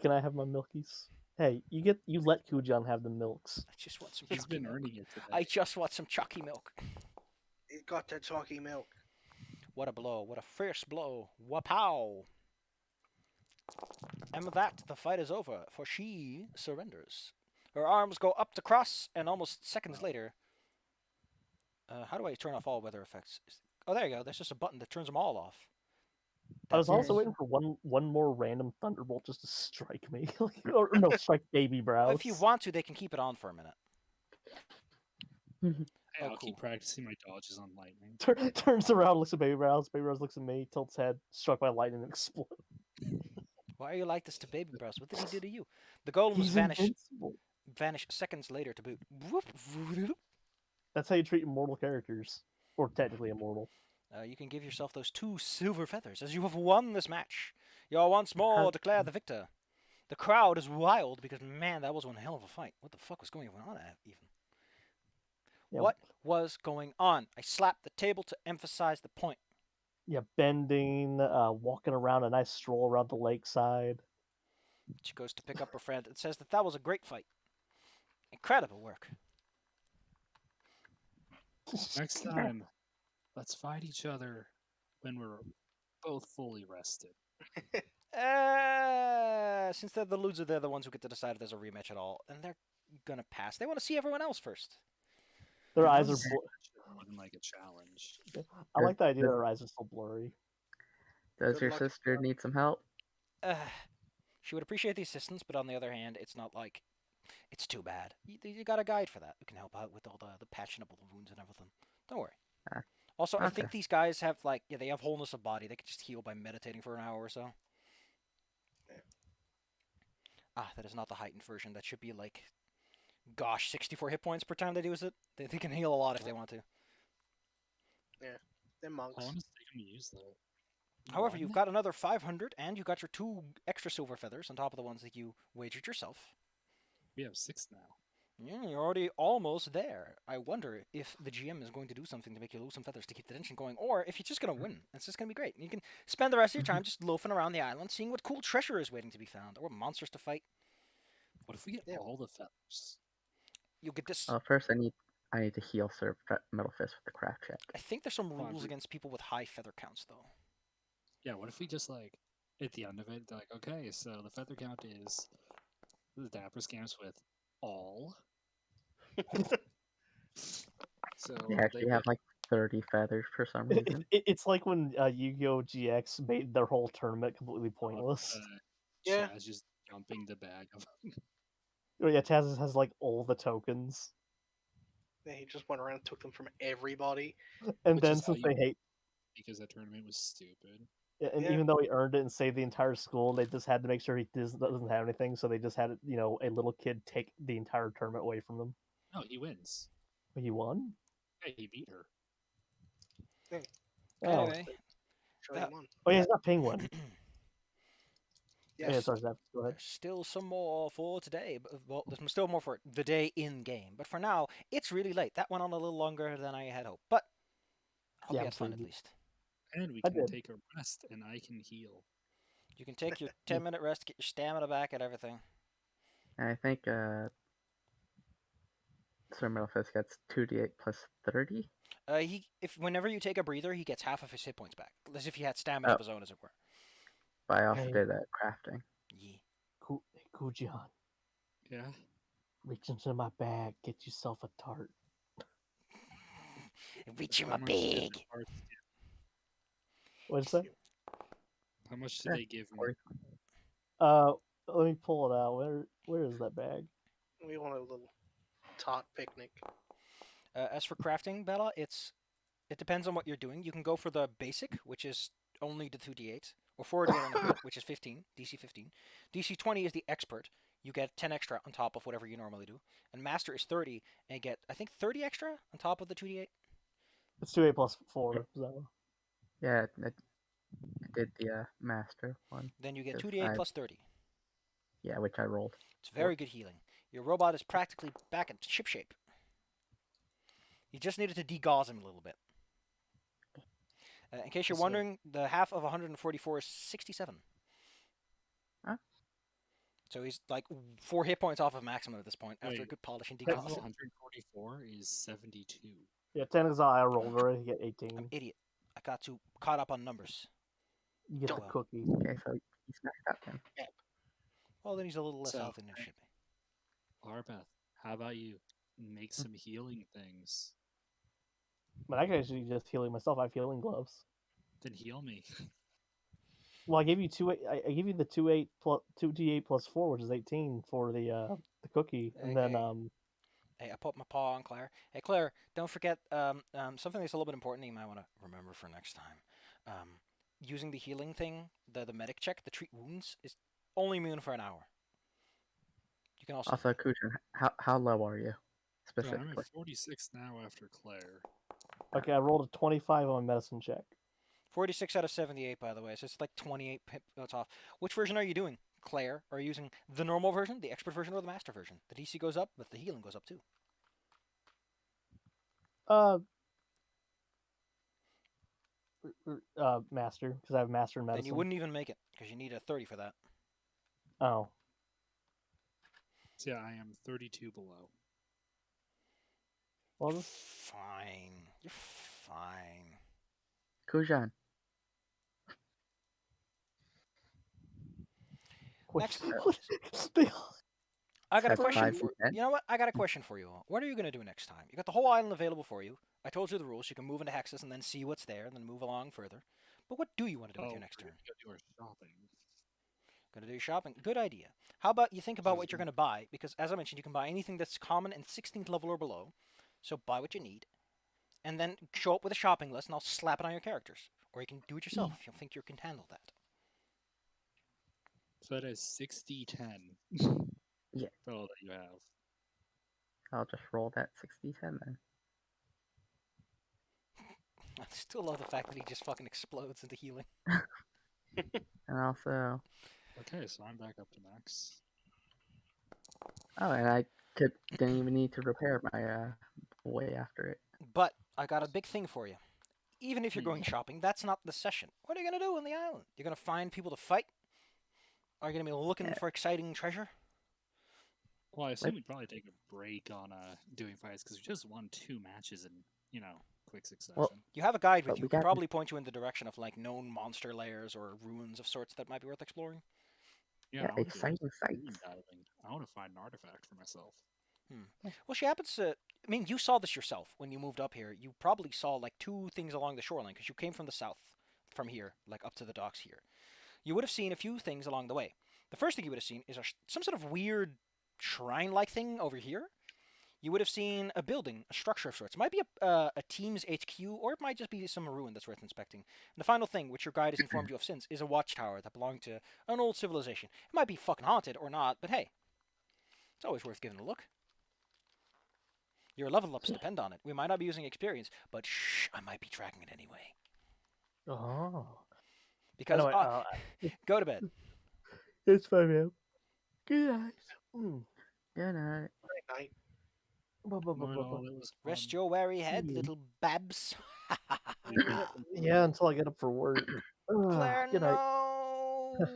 D: Can I have my milkies? Hey, you let Kujan have the milks.
A: I just want some
B: He's
A: chalky
B: been
A: milk.
B: earning it today.
A: I just want some chalky milk.
E: He's got that chalky milk.
A: What a blow. What a fierce blow. Wapow. And with that, the fight is over, for she surrenders. Her arms go up to cross, and almost seconds later... how do I turn off all weather effects? Oh, there you go. There's just a button that turns them all off.
D: I was
A: That's
D: also
A: it.
D: waiting for one more random thunderbolt just to strike me, or no, strike baby
A: Well,
D: brows.
A: if you want to, they can keep it on for a minute.
B: Hey,
A: Oh,
B: I'll
A: cool.
B: keep practicing my dodges on lightning.
D: Turns around, looks at baby brows. Baby brows looks at me, tilts head, struck by lightning, and explodes.
A: Why are you like this to Baby Brows? What did he do to you? The golems
D: He's
A: vanish
D: invincible.
A: seconds later to boot.
D: That's how you treat immortal characters, or technically immortal.
A: You can give yourself those 2 silver feathers as you have won this match. You are once more declared the victor. The crowd is wild because, man, that was one hell of a fight. What the fuck was going on even?
D: Yeah.
A: What was going on? I slapped the table to emphasize the point.
D: Yeah, bending, walking around a nice stroll around the lakeside.
A: She goes to pick up her friend and says that was a great fight. Incredible work.
B: Next time, let's fight each other when we're both fully rested.
A: Since they're the loser, they're the ones who get to decide if there's a rematch at all, and they're gonna pass. They want to see everyone else first.
D: Their eyes are.
B: More than like a challenge.
D: I like the idea that their eyes are so blurry.
C: Does
E: Good
C: your
E: luck,
C: sister
E: Scott.
C: need some help?
A: She would appreciate the assistance, but on the other hand, it's not like it's too bad. You got a guide for that who can help out with all the patchable wounds and everything. Don't worry.
C: Ah,
A: Also, I think
C: okay.
A: these guys have they have wholeness of body. They can just heal by meditating for an hour or so. That is not the heightened version. That should be like, gosh, 64 hit points per time they do it. They can heal a lot if they want to.
E: They're monks.
B: How long is it taking to use that?
A: However,
B: One?
A: you've got another 500, and you got your 2 extra silver feathers on top of the ones that you wagered yourself.
B: We have 6 now.
A: Yeah, you're already almost there. I wonder if the GM is going to do something to make you lose some feathers to keep the tension going, or if you're just going to win. It's just going to be great. You can spend the rest of your time just loafing around the island, seeing what cool treasure is waiting to be found, or monsters to fight.
B: What if we get
E: Yeah.
B: all the feathers?
A: You'll get this.
C: First, I need to heal Sir Metal Fist with the craft check.
A: I think there's some
B: Oh,
A: rules
B: dude.
A: against people with high feather counts, though.
B: Yeah, what if we just like at the end of it, they're like, okay, so the feather count is the Dapper Scamps with all. So
C: They actually have like 30 feathers for some reason.
D: It's like when Yu-Gi-Oh! GX made their whole tournament completely pointless.
E: Yeah.
B: Chaz just dumping the bag of
D: Oh, yeah, Taz has like all the tokens,
E: Yeah, he just went around and took them from everybody.
D: and
B: Which
D: then
B: is how
D: since they hate,
B: because that tournament was stupid.
D: and
E: Yeah.
D: even though he earned it and saved the entire school, they just had to make sure he doesn't have anything, so they just had a little kid take the entire tournament away from them.
B: No, he wins.
D: But he won.
B: Yeah, he beat her.
D: Oh,
A: Anyway,
E: Show him on.
D: oh yeah, he's not Penguin.
E: Yes.
D: Yeah, sorry, Zeph, go ahead.
A: there's still some more for today. Well, there's still more for the day in game. But for now, it's really late. That went on a little longer than I had hoped. But I hope
D: Yeah,
A: you
D: I'm
A: had fun at
D: sleepy.
A: least.
B: And we
D: I
B: can
D: did.
B: take a rest and I can heal.
A: You can take your 10-minute rest, get your stamina back, and everything.
C: And I think Sir Metal Fist gets 2d8 plus 30.
A: Whenever you take a breather, he gets half of his hit points back, as if he had stamina of his own, as it were.
C: But I also
D: Hey.
C: did that crafting.
A: Yeah.
D: Hey, Kujihan,
B: Yeah.
D: reach into my bag, get yourself a tart.
A: Reach in
B: How
A: my
B: much did the
A: bag.
B: parts-
D: What'd you say?
B: How much did
C: Yeah,
B: they give me?
C: 40.
D: Let me pull it out. Where is that bag?
E: We want a little tot picnic.
A: As for crafting, Bella, it depends on what you're doing. You can go for the basic, which is only the 2d8, or 4d8 on the crit, which is 15, DC 15. DC 20 is the expert. You get 10 extra on top of whatever you normally do. And master is 30, and you get, I think, 30 extra on top of the 2d8.
D: It's 2A plus 4. Is that one?
C: Yeah, I did the master one.
A: Then you get
C: Yes,
A: 2d8
C: I-
A: plus 30.
C: Yeah, which I rolled.
A: It's very good healing. Your robot is practically back in ship shape. You just needed to degauze him a little bit. In case you're
B: So-
A: wondering, the half of 144 is 67.
C: Huh?
A: So he's like 4 hit points off of maximum at this point after a
B: Wait,
A: good polish and
B: half of
A: degauze.
B: 144 is 72.
D: Yeah, 10 is I rolled already. You get 18.
A: I'm idiot. I got too caught up on numbers.
D: You get the
A: Well.
D: cookie.
C: Okay, so he's maxed out then.
A: Well, then he's a little less
B: So-
A: healthy than he should be.
B: Arbeth, how about you make some healing things?
D: But I can actually just healing myself. I have healing gloves.
B: Then heal me.
D: Well, I gave you I gave you the 2 2d8 plus 4, which is 18 for the cookie, and then
A: Okay. Hey, I put my paw on Claire. Hey, Claire, don't forget something that's a little bit important that you might want to remember for next time. Using the healing thing, the medic check, the treat wounds, is only immune for an hour. You can also.
C: Also, Kujan, how low are you
B: So I'm
C: specifically?
B: at 46 now after Claire.
D: okay, I rolled a 25 on my medicine check.
A: 46 out of 78, by the way, so it's like 28 points off. Which version are you doing, Claire? Are you using the normal version, the expert version, or the master version? The DC goes up, but the healing goes up too.
D: Master, because I have master in medicine.
A: Then you wouldn't even make it, because you need a 30 for that.
D: Oh,
B: So yeah, I am 32 below.
D: well,
A: You're
D: this
A: fine. You're fine.
C: Kujan,
A: Next.
D: They-
A: I got a
C: Said
A: question
C: 5
A: for
C: to 10.
A: you. Know what? I got a question for you all. What are you gonna do next time? You got the whole island available for you. I told you the rules. You can move into hexes and then see what's there, and then move along further. But what do you want to do with your next
B: we're
A: turn?
B: gonna do our shopping.
A: Gonna do your shopping? Good idea. How about you think about what
B: Just
A: you're gonna buy? Because as I mentioned, you can buy anything that's common and 16th level or below. So buy what you need, and then show up with a shopping list, and I'll slap it on your characters. Or you can do it yourself if you think you can handle that.
B: So that is 60-10.
C: Yeah.
B: For all that you have.
C: I'll just roll that 60-10 then.
A: I still love the fact that he just fucking explodes into healing.
C: And also,
B: Okay, so I'm back up to max.
C: oh, and I didn't even need to repair my way after it.
A: But I got a big thing for you. Even if you're going shopping, that's not the session. What are you gonna do on the island? You're gonna find people to fight? Are you gonna be looking for exciting treasure?
B: Well, I assume we'd probably take a break on doing fights because we just won 2 matches in, quick succession.
A: You have a guide with
C: But
A: you.
C: we
A: Who can
C: got-
A: probably point you in the direction of like known monster lairs or ruins of sorts that might be worth exploring.
C: Yeah,
B: I wanna do
C: exciting
B: ruin
C: sights.
B: diving. I want to find an artifact for myself.
A: Well, she happens to. I mean, you saw this yourself when you moved up here. You probably saw like 2 things along the shoreline because you came from the south, from here, like up to the docks here. You would have seen a few things along the way. The first thing you would have seen is some sort of weird shrine-like thing over here. You would have seen a building, a structure of sorts. It might be a team's HQ, or it might just be some ruin that's worth inspecting. And the final thing, which your guide has informed you of since, is a watchtower that belonged to an old civilization. It might be fucking haunted or not, but hey, it's always worth giving a look. Your level ups depend on it. We might not be using experience, but shh, I might be tracking it anyway.
D: oh.
A: Because
D: Anyway,
A: go to bed.
D: it's fine, man. Good night.
C: Good night.
E: Great night.
B: Well, it was
A: Rest
B: fun.
A: your weary head,
D: Hmm.
A: little babs.
D: Yeah, until I get up for work.
A: Claire,
D: Good night.
A: no.